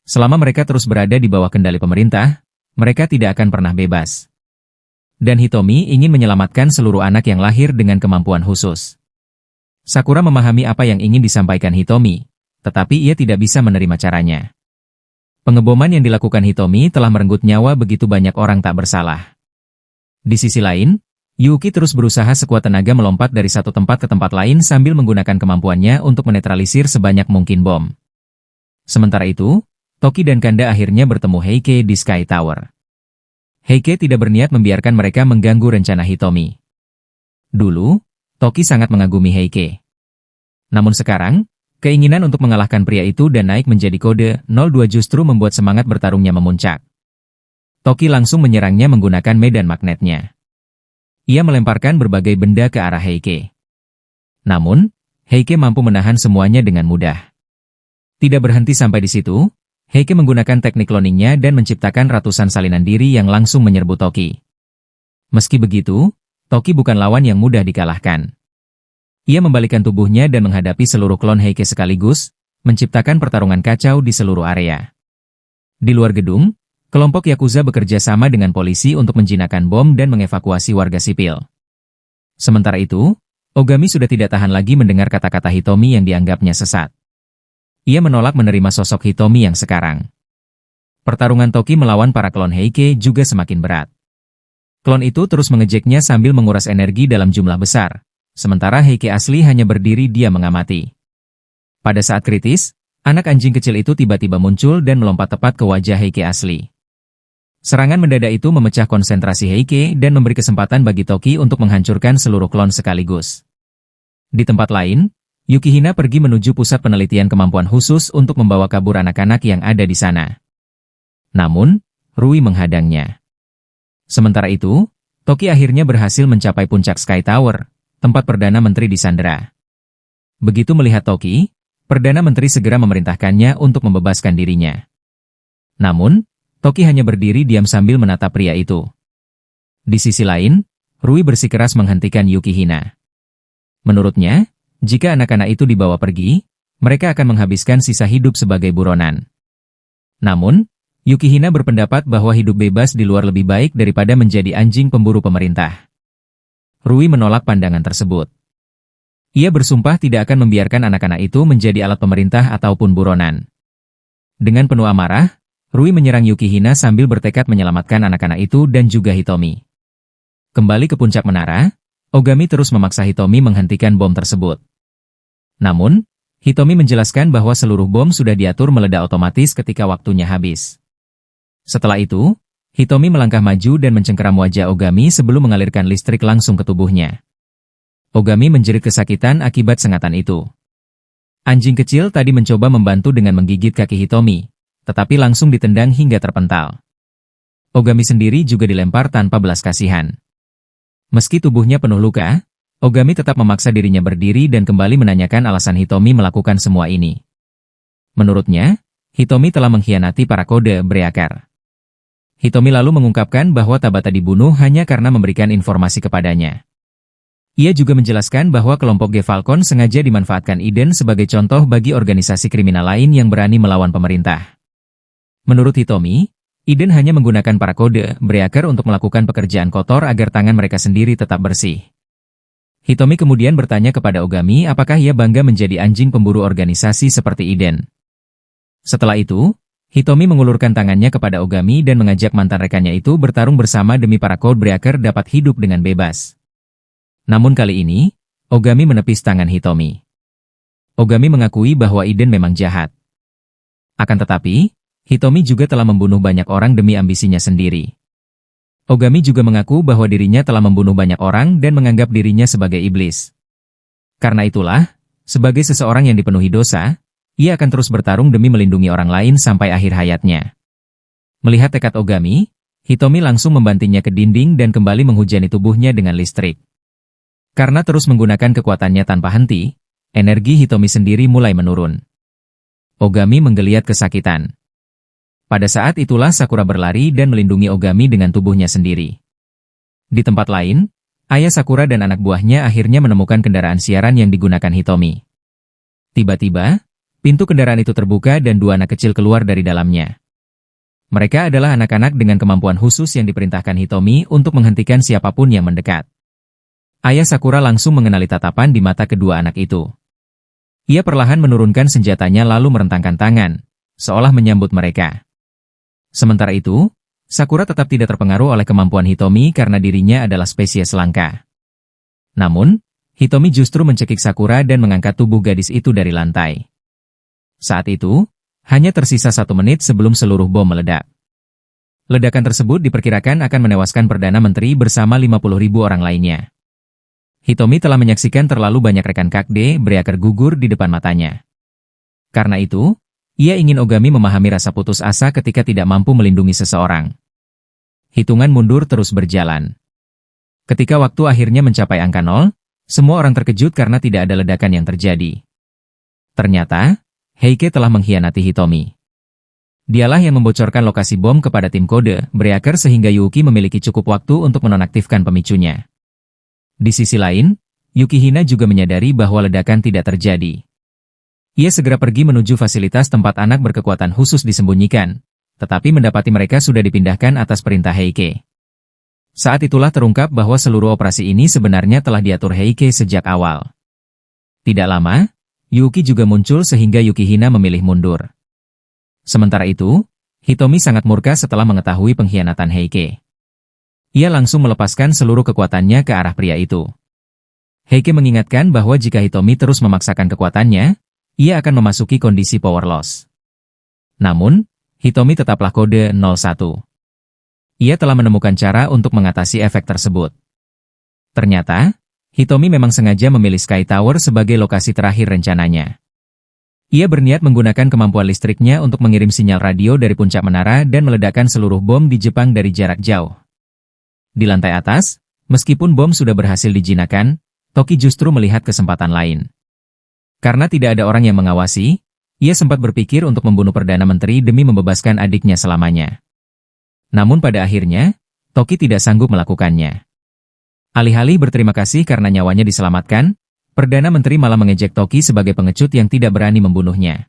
Selama mereka terus berada di bawah kendali pemerintah, mereka tidak akan pernah bebas. Dan Hitomi ingin menyelamatkan seluruh anak yang lahir dengan kemampuan khusus. Sakura memahami apa yang ingin disampaikan Hitomi, tetapi ia tidak bisa menerima caranya. Pengeboman yang dilakukan Hitomi telah merenggut nyawa begitu banyak orang tak bersalah. Di sisi lain, Yuki terus berusaha sekuat tenaga melompat dari satu tempat ke tempat lain sambil menggunakan kemampuannya untuk menetralisir sebanyak mungkin bom. Sementara itu, Toki dan Kanda akhirnya bertemu Heike di Sky Tower. Heike tidak berniat membiarkan mereka mengganggu rencana Hitomi. Dulu, Toki sangat mengagumi Heike. Namun sekarang, keinginan untuk mengalahkan pria itu dan naik menjadi kode 02 justru membuat semangat bertarungnya memuncak. Toki langsung menyerangnya menggunakan medan magnetnya. Ia melemparkan berbagai benda ke arah Heike. Namun, Heike mampu menahan semuanya dengan mudah. Tidak berhenti sampai di situ, Heike menggunakan teknik cloningnya dan menciptakan ratusan salinan diri yang langsung menyerbu Toki. Meski begitu, Toki bukan lawan yang mudah dikalahkan. Ia membalikan tubuhnya dan menghadapi seluruh klon Heike sekaligus, menciptakan pertarungan kacau di seluruh area. Di luar gedung, kelompok Yakuza bekerja sama dengan polisi untuk menjinakkan bom dan mengevakuasi warga sipil. Sementara itu, Ogami sudah tidak tahan lagi mendengar kata-kata Hitomi yang dianggapnya sesat. Ia menolak menerima sosok Hitomi yang sekarang. Pertarungan Toki melawan para klon Heike juga semakin berat. Klon itu terus mengejeknya sambil menguras energi dalam jumlah besar, sementara Heike asli hanya berdiri diam mengamati. Pada saat kritis, anak anjing kecil itu tiba-tiba muncul dan melompat tepat ke wajah Heike asli. Serangan mendadak itu memecah konsentrasi Heike dan memberi kesempatan bagi Toki untuk menghancurkan seluruh klon sekaligus. Di tempat lain, Yukihina pergi menuju pusat penelitian kemampuan khusus untuk membawa kabur anak-anak yang ada di sana. Namun, Rui menghadangnya. Sementara itu, Toki akhirnya berhasil mencapai puncak Sky Tower, tempat Perdana Menteri disandera. Begitu melihat Toki, Perdana Menteri segera memerintahkannya untuk membebaskan dirinya. Namun, Toki hanya berdiri diam sambil menatap pria itu. Di sisi lain, Rui bersikeras menghentikan Yukihina. Menurutnya, jika anak-anak itu dibawa pergi, mereka akan menghabiskan sisa hidup sebagai buronan. Namun, Yukihina berpendapat bahwa hidup bebas di luar lebih baik daripada menjadi anjing pemburu pemerintah. Rui menolak pandangan tersebut. Ia bersumpah tidak akan membiarkan anak-anak itu menjadi alat pemerintah ataupun buronan. Dengan penuh amarah, Rui menyerang Yukihina sambil bertekad menyelamatkan anak-anak itu dan juga Hitomi. Kembali ke puncak menara, Ogami terus memaksa Hitomi menghentikan bom tersebut. Namun, Hitomi menjelaskan bahwa seluruh bom sudah diatur meledak otomatis ketika waktunya habis. Setelah itu, Hitomi melangkah maju dan mencengkeram wajah Ogami sebelum mengalirkan listrik langsung ke tubuhnya. Ogami menjerit kesakitan akibat sengatan itu. Anjing kecil tadi mencoba membantu dengan menggigit kaki Hitomi, tetapi langsung ditendang hingga terpental. Ogami sendiri juga dilempar tanpa belas kasihan. Meski tubuhnya penuh luka, Ogami tetap memaksa dirinya berdiri dan kembali menanyakan alasan Hitomi melakukan semua ini. Menurutnya, Hitomi telah mengkhianati para kode Breaker. Hitomi lalu mengungkapkan bahwa Tabata dibunuh hanya karena memberikan informasi kepadanya. Ia juga menjelaskan bahwa kelompok G Falcon sengaja dimanfaatkan Iden sebagai contoh bagi organisasi kriminal lain yang berani melawan pemerintah. Menurut Hitomi, Iden hanya menggunakan para kode Breaker untuk melakukan pekerjaan kotor agar tangan mereka sendiri tetap bersih. Hitomi kemudian bertanya kepada Ogami apakah ia bangga menjadi anjing pemburu organisasi seperti Iden. Setelah itu, Hitomi mengulurkan tangannya kepada Ogami dan mengajak mantan rekannya itu bertarung bersama demi para Code Breaker dapat hidup dengan bebas. Namun kali ini, Ogami menepis tangan Hitomi. Ogami mengakui bahwa Iden memang jahat. Akan tetapi, Hitomi juga telah membunuh banyak orang demi ambisinya sendiri. Ogami juga mengaku bahwa dirinya telah membunuh banyak orang dan menganggap dirinya sebagai iblis. Karena itulah, sebagai seseorang yang dipenuhi dosa, ia akan terus bertarung demi melindungi orang lain sampai akhir hayatnya. Melihat tekad Ogami, Hitomi langsung membantingnya ke dinding dan kembali menghujani tubuhnya dengan listrik. Karena terus menggunakan kekuatannya tanpa henti, energi Hitomi sendiri mulai menurun. Ogami menggeliat kesakitan. Pada saat itulah Sakura berlari dan melindungi Ogami dengan tubuhnya sendiri. Di tempat lain, ayah Sakura dan anak buahnya akhirnya menemukan kendaraan siaran yang digunakan Hitomi. Tiba-tiba, pintu kendaraan itu terbuka dan dua anak kecil keluar dari dalamnya. Mereka adalah anak-anak dengan kemampuan khusus yang diperintahkan Hitomi untuk menghentikan siapapun yang mendekat. Ayah Sakura langsung mengenali tatapan di mata kedua anak itu. Ia perlahan menurunkan senjatanya lalu merentangkan tangan, seolah menyambut mereka. Sementara itu, Sakura tetap tidak terpengaruh oleh kemampuan Hitomi karena dirinya adalah spesies langka. Namun, Hitomi justru mencekik Sakura dan mengangkat tubuh gadis itu dari lantai. Saat itu, hanya tersisa 1 menit sebelum seluruh bom meledak. Ledakan tersebut diperkirakan akan menewaskan Perdana Menteri bersama 50.000 orang lainnya. Hitomi telah menyaksikan terlalu banyak rekan Kakde Breaker gugur di depan matanya. Karena itu, ia ingin Ogami memahami rasa putus asa ketika tidak mampu melindungi seseorang. Hitungan mundur terus berjalan. Ketika waktu akhirnya mencapai angka 0, semua orang terkejut karena tidak ada ledakan yang terjadi. Ternyata, Heike telah mengkhianati Hitomi. Dialah yang membocorkan lokasi bom kepada tim kode Breaker sehingga Yuki memiliki cukup waktu untuk menonaktifkan pemicunya. Di sisi lain, Yukihina juga menyadari bahwa ledakan tidak terjadi. Ia segera pergi menuju fasilitas tempat anak berkekuatan khusus disembunyikan, tetapi mendapati mereka sudah dipindahkan atas perintah Heike. Saat itulah terungkap bahwa seluruh operasi ini sebenarnya telah diatur Heike sejak awal. Tidak lama, Yuki juga muncul sehingga Yukihina memilih mundur. Sementara itu, Hitomi sangat murka setelah mengetahui pengkhianatan Heike. Ia langsung melepaskan seluruh kekuatannya ke arah pria itu. Heike mengingatkan bahwa jika Hitomi terus memaksakan kekuatannya, ia akan memasuki kondisi power loss. Namun, Hitomi tetaplah kode 01. Ia telah menemukan cara untuk mengatasi efek tersebut. Ternyata, Hitomi memang sengaja memilih Sky Tower sebagai lokasi terakhir rencananya. Ia berniat menggunakan kemampuan listriknya untuk mengirim sinyal radio dari puncak menara dan meledakkan seluruh bom di Jepang dari jarak jauh. Di lantai atas, meskipun bom sudah berhasil dijinakkan, Toki justru melihat kesempatan lain. Karena tidak ada orang yang mengawasi, ia sempat berpikir untuk membunuh Perdana Menteri demi membebaskan adiknya selamanya. Namun pada akhirnya, Toki tidak sanggup melakukannya. Alih-alih berterima kasih karena nyawanya diselamatkan, Perdana Menteri malah mengejek Toki sebagai pengecut yang tidak berani membunuhnya.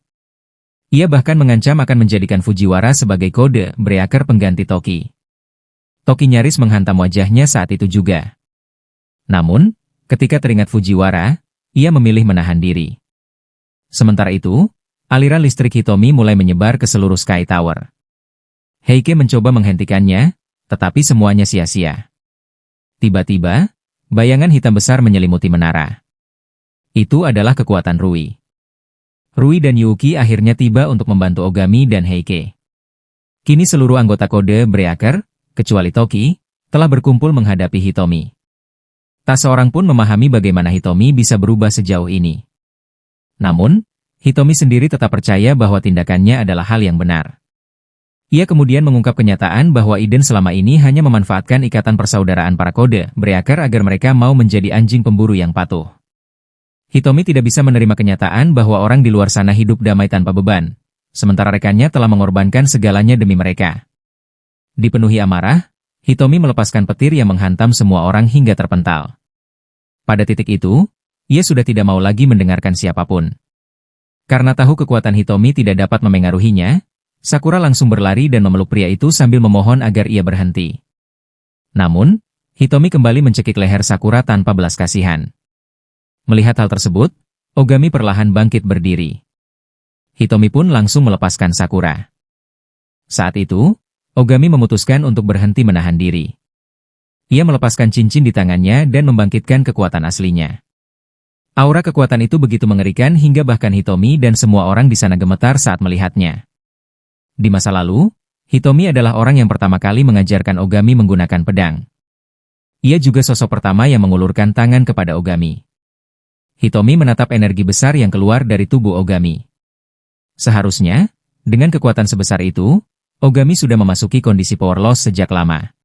Ia bahkan mengancam akan menjadikan Fujiwara sebagai kode breaker pengganti Toki. Toki nyaris menghantam wajahnya saat itu juga. Namun, ketika teringat Fujiwara, ia memilih menahan diri. Sementara itu, aliran listrik Hitomi mulai menyebar ke seluruh Sky Tower. Heike mencoba menghentikannya, tetapi semuanya sia-sia. Tiba-tiba, bayangan hitam besar menyelimuti menara. Itu adalah kekuatan Rui. Rui dan Yuki akhirnya tiba untuk membantu Ogami dan Heike. Kini seluruh anggota kode breaker, kecuali Toki, telah berkumpul menghadapi Hitomi. Tak seorang pun memahami bagaimana Hitomi bisa berubah sejauh ini. Namun, Hitomi sendiri tetap percaya bahwa tindakannya adalah hal yang benar. Ia kemudian mengungkap kenyataan bahwa Iden selama ini hanya memanfaatkan ikatan persaudaraan para kode breaker agar mereka mau menjadi anjing pemburu yang patuh. Hitomi tidak bisa menerima kenyataan bahwa orang di luar sana hidup damai tanpa beban, sementara rekannya telah mengorbankan segalanya demi mereka. Dipenuhi amarah, Hitomi melepaskan petir yang menghantam semua orang hingga terpental. Pada titik itu, ia sudah tidak mau lagi mendengarkan siapapun. Karena tahu kekuatan Hitomi tidak dapat memengaruhinya, Sakura langsung berlari dan memeluk pria itu sambil memohon agar ia berhenti. Namun, Hitomi kembali mencekik leher Sakura tanpa belas kasihan. Melihat hal tersebut, Ogami perlahan bangkit berdiri. Hitomi pun langsung melepaskan Sakura. Saat itu, Ogami memutuskan untuk berhenti menahan diri. Ia melepaskan cincin di tangannya dan membangkitkan kekuatan aslinya. Aura kekuatan itu begitu mengerikan hingga bahkan Hitomi dan semua orang di sana gemetar saat melihatnya. Di masa lalu, Hitomi adalah orang yang pertama kali mengajarkan Ogami menggunakan pedang. Ia juga sosok pertama yang mengulurkan tangan kepada Ogami. Hitomi menatap energi besar yang keluar dari tubuh Ogami. Seharusnya, dengan kekuatan sebesar itu, Ogami sudah memasuki kondisi power loss sejak lama.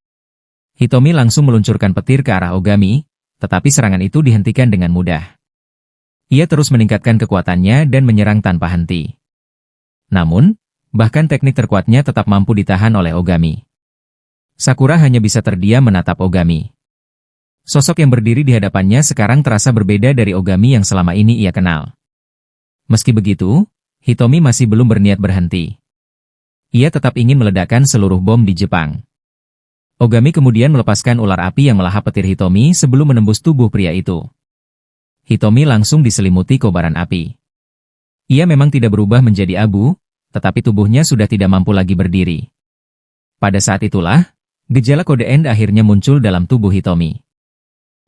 Hitomi langsung meluncurkan petir ke arah Ogami, tetapi serangan itu dihentikan dengan mudah. Ia terus meningkatkan kekuatannya dan menyerang tanpa henti. Namun, bahkan teknik terkuatnya tetap mampu ditahan oleh Ogami. Sakura hanya bisa terdiam menatap Ogami. Sosok yang berdiri di hadapannya sekarang terasa berbeda dari Ogami yang selama ini ia kenal. Meski begitu, Hitomi masih belum berniat berhenti. Ia tetap ingin meledakkan seluruh bom di Jepang. Ogami kemudian melepaskan ular api yang melahap petir Hitomi sebelum menembus tubuh pria itu. Hitomi langsung diselimuti kobaran api. Ia memang tidak berubah menjadi abu, tetapi tubuhnya sudah tidak mampu lagi berdiri. Pada saat itulah, gejala kode End akhirnya muncul dalam tubuh Hitomi.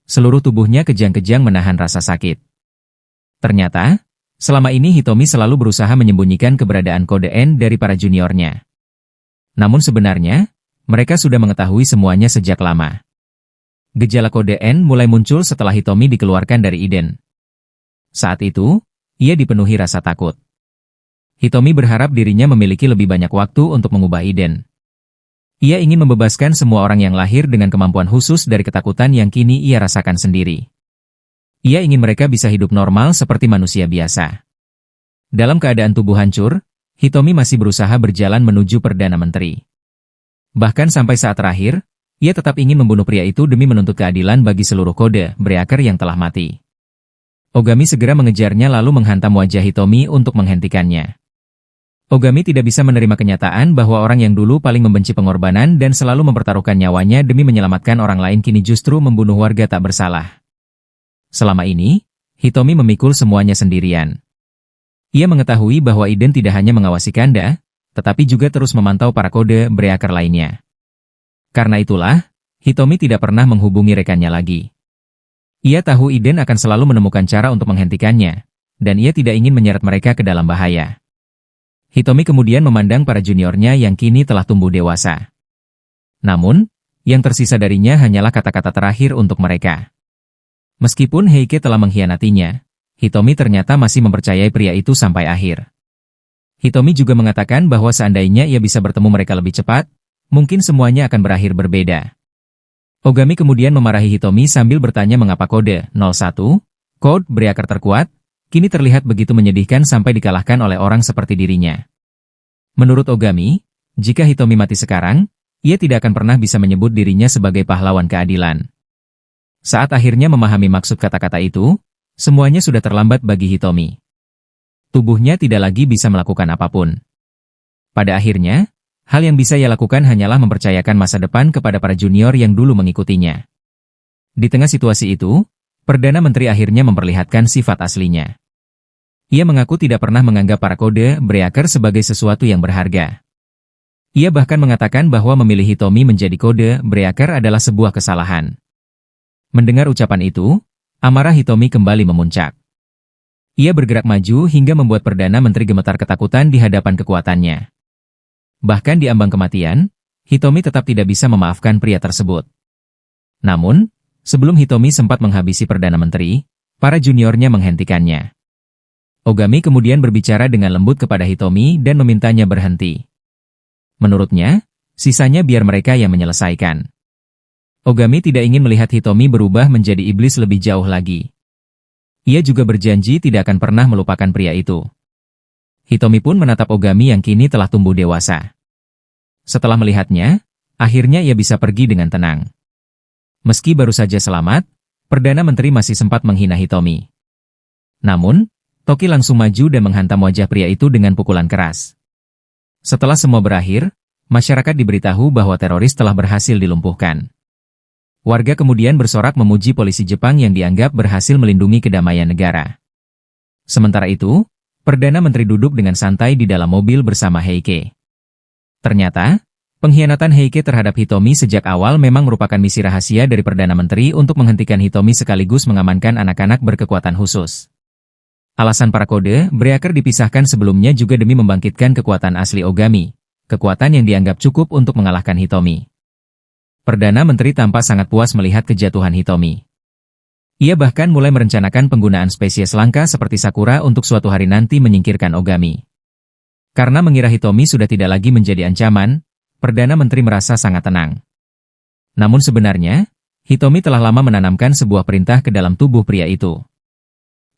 Seluruh tubuhnya kejang-kejang menahan rasa sakit. Ternyata, selama ini Hitomi selalu berusaha menyembunyikan keberadaan kode End dari para juniornya. Namun sebenarnya, mereka sudah mengetahui semuanya sejak lama. Gejala kode N mulai muncul setelah Hitomi dikeluarkan dari Iden. Saat itu, ia dipenuhi rasa takut. Hitomi berharap dirinya memiliki lebih banyak waktu untuk mengubah Iden. Ia ingin membebaskan semua orang yang lahir dengan kemampuan khusus dari ketakutan yang kini ia rasakan sendiri. Ia ingin mereka bisa hidup normal seperti manusia biasa. Dalam keadaan tubuh hancur, Hitomi masih berusaha berjalan menuju Perdana Menteri. Bahkan sampai saat terakhir, ia tetap ingin membunuh pria itu demi menuntut keadilan bagi seluruh kode breaker yang telah mati. Ogami segera mengejarnya lalu menghantam wajah Hitomi untuk menghentikannya. Ogami tidak bisa menerima kenyataan bahwa orang yang dulu paling membenci pengorbanan dan selalu mempertaruhkan nyawanya demi menyelamatkan orang lain kini justru membunuh warga tak bersalah. Selama ini, Hitomi memikul semuanya sendirian. Ia mengetahui bahwa Iden tidak hanya mengawasi Kanda, tetapi juga terus memantau para kode breaker lainnya. Karena itulah, Hitomi tidak pernah menghubungi rekannya lagi. Ia tahu Iden akan selalu menemukan cara untuk menghentikannya, dan ia tidak ingin menyeret mereka ke dalam bahaya. Hitomi kemudian memandang para juniornya yang kini telah tumbuh dewasa. Namun, yang tersisa darinya hanyalah kata-kata terakhir untuk mereka. Meskipun Heike telah mengkhianatinya, Hitomi ternyata masih mempercayai pria itu sampai akhir. Hitomi juga mengatakan bahwa seandainya ia bisa bertemu mereka lebih cepat, mungkin semuanya akan berakhir berbeda. Ogami kemudian memarahi Hitomi sambil bertanya mengapa kode 01, kode breaker terkuat, kini terlihat begitu menyedihkan sampai dikalahkan oleh orang seperti dirinya. Menurut Ogami, jika Hitomi mati sekarang, ia tidak akan pernah bisa menyebut dirinya sebagai pahlawan keadilan. Saat akhirnya memahami maksud kata-kata itu, semuanya sudah terlambat bagi Hitomi. Tubuhnya tidak lagi bisa melakukan apapun. Pada akhirnya, hal yang bisa ia lakukan hanyalah mempercayakan masa depan kepada para junior yang dulu mengikutinya. Di tengah situasi itu, Perdana Menteri akhirnya memperlihatkan sifat aslinya. Ia mengaku tidak pernah menganggap para kode breaker sebagai sesuatu yang berharga. Ia bahkan mengatakan bahwa memilih Hitomi menjadi kode breaker adalah sebuah kesalahan. Mendengar ucapan itu, amarah Hitomi kembali memuncak. Ia bergerak maju hingga membuat Perdana Menteri gemetar ketakutan di hadapan kekuatannya. Bahkan di ambang kematian, Hitomi tetap tidak bisa memaafkan pria tersebut. Namun, sebelum Hitomi sempat menghabisi Perdana Menteri, para juniornya menghentikannya. Ogami kemudian berbicara dengan lembut kepada Hitomi dan memintanya berhenti. Menurutnya, sisanya biar mereka yang menyelesaikan. Ogami tidak ingin melihat Hitomi berubah menjadi iblis lebih jauh lagi. Ia juga berjanji tidak akan pernah melupakan pria itu. Hitomi pun menatap Ogami yang kini telah tumbuh dewasa. Setelah melihatnya, akhirnya ia bisa pergi dengan tenang. Meski baru saja selamat, Perdana Menteri masih sempat menghina Hitomi. Namun, Toki langsung maju dan menghantam wajah pria itu dengan pukulan keras. Setelah semua berakhir, masyarakat diberitahu bahwa teroris telah berhasil dilumpuhkan. Warga kemudian bersorak memuji polisi Jepang yang dianggap berhasil melindungi kedamaian negara. Sementara itu, Perdana Menteri duduk dengan santai di dalam mobil bersama Heike. Ternyata, pengkhianatan Heike terhadap Hitomi sejak awal memang merupakan misi rahasia dari Perdana Menteri untuk menghentikan Hitomi sekaligus mengamankan anak-anak berkekuatan khusus. Alasan para kode breaker dipisahkan sebelumnya juga demi membangkitkan kekuatan asli Ogami, kekuatan yang dianggap cukup untuk mengalahkan Hitomi. Perdana Menteri tampak sangat puas melihat kejatuhan Hitomi. Ia bahkan mulai merencanakan penggunaan spesies langka seperti Sakura untuk suatu hari nanti menyingkirkan Ogami. Karena mengira Hitomi sudah tidak lagi menjadi ancaman, Perdana Menteri merasa sangat tenang. Namun sebenarnya, Hitomi telah lama menanamkan sebuah perintah ke dalam tubuh pria itu.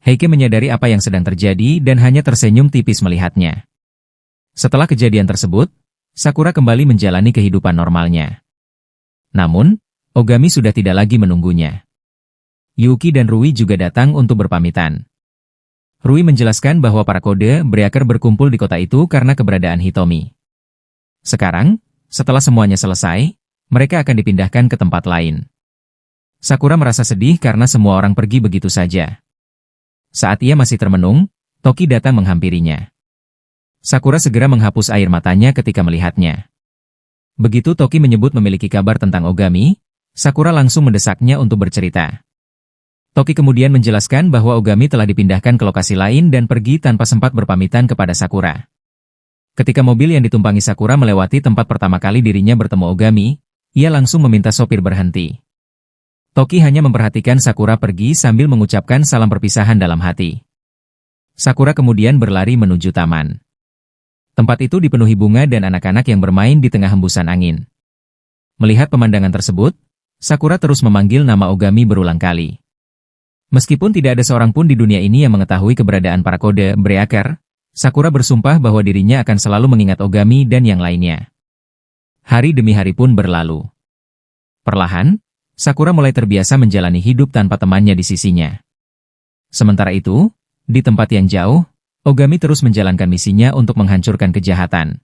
Heike menyadari apa yang sedang terjadi dan hanya tersenyum tipis melihatnya. Setelah kejadian tersebut, Sakura kembali menjalani kehidupan normalnya. Namun, Ogami sudah tidak lagi menunggunya. Yuki dan Rui juga datang untuk berpamitan. Rui menjelaskan bahwa para kode breaker berkumpul di kota itu karena keberadaan Hitomi. Sekarang, setelah semuanya selesai, mereka akan dipindahkan ke tempat lain. Sakura merasa sedih karena semua orang pergi begitu saja. Saat ia masih termenung, Toki datang menghampirinya. Sakura segera menghapus air matanya ketika melihatnya. Begitu Toki menyebut memiliki kabar tentang Ogami, Sakura langsung mendesaknya untuk bercerita. Toki kemudian menjelaskan bahwa Ogami telah dipindahkan ke lokasi lain dan pergi tanpa sempat berpamitan kepada Sakura. Ketika mobil yang ditumpangi Sakura melewati tempat pertama kali dirinya bertemu Ogami, ia langsung meminta sopir berhenti. Toki hanya memperhatikan Sakura pergi sambil mengucapkan salam perpisahan dalam hati. Sakura kemudian berlari menuju taman. Tempat itu dipenuhi bunga dan anak-anak yang bermain di tengah hembusan angin. Melihat pemandangan tersebut, Sakura terus memanggil nama Ogami berulang kali. Meskipun tidak ada seorang pun di dunia ini yang mengetahui keberadaan para kode breaker, Sakura bersumpah bahwa dirinya akan selalu mengingat Ogami dan yang lainnya. Hari demi hari pun berlalu. Perlahan, Sakura mulai terbiasa menjalani hidup tanpa temannya di sisinya. Sementara itu, di tempat yang jauh, Ogami terus menjalankan misinya untuk menghancurkan kejahatan.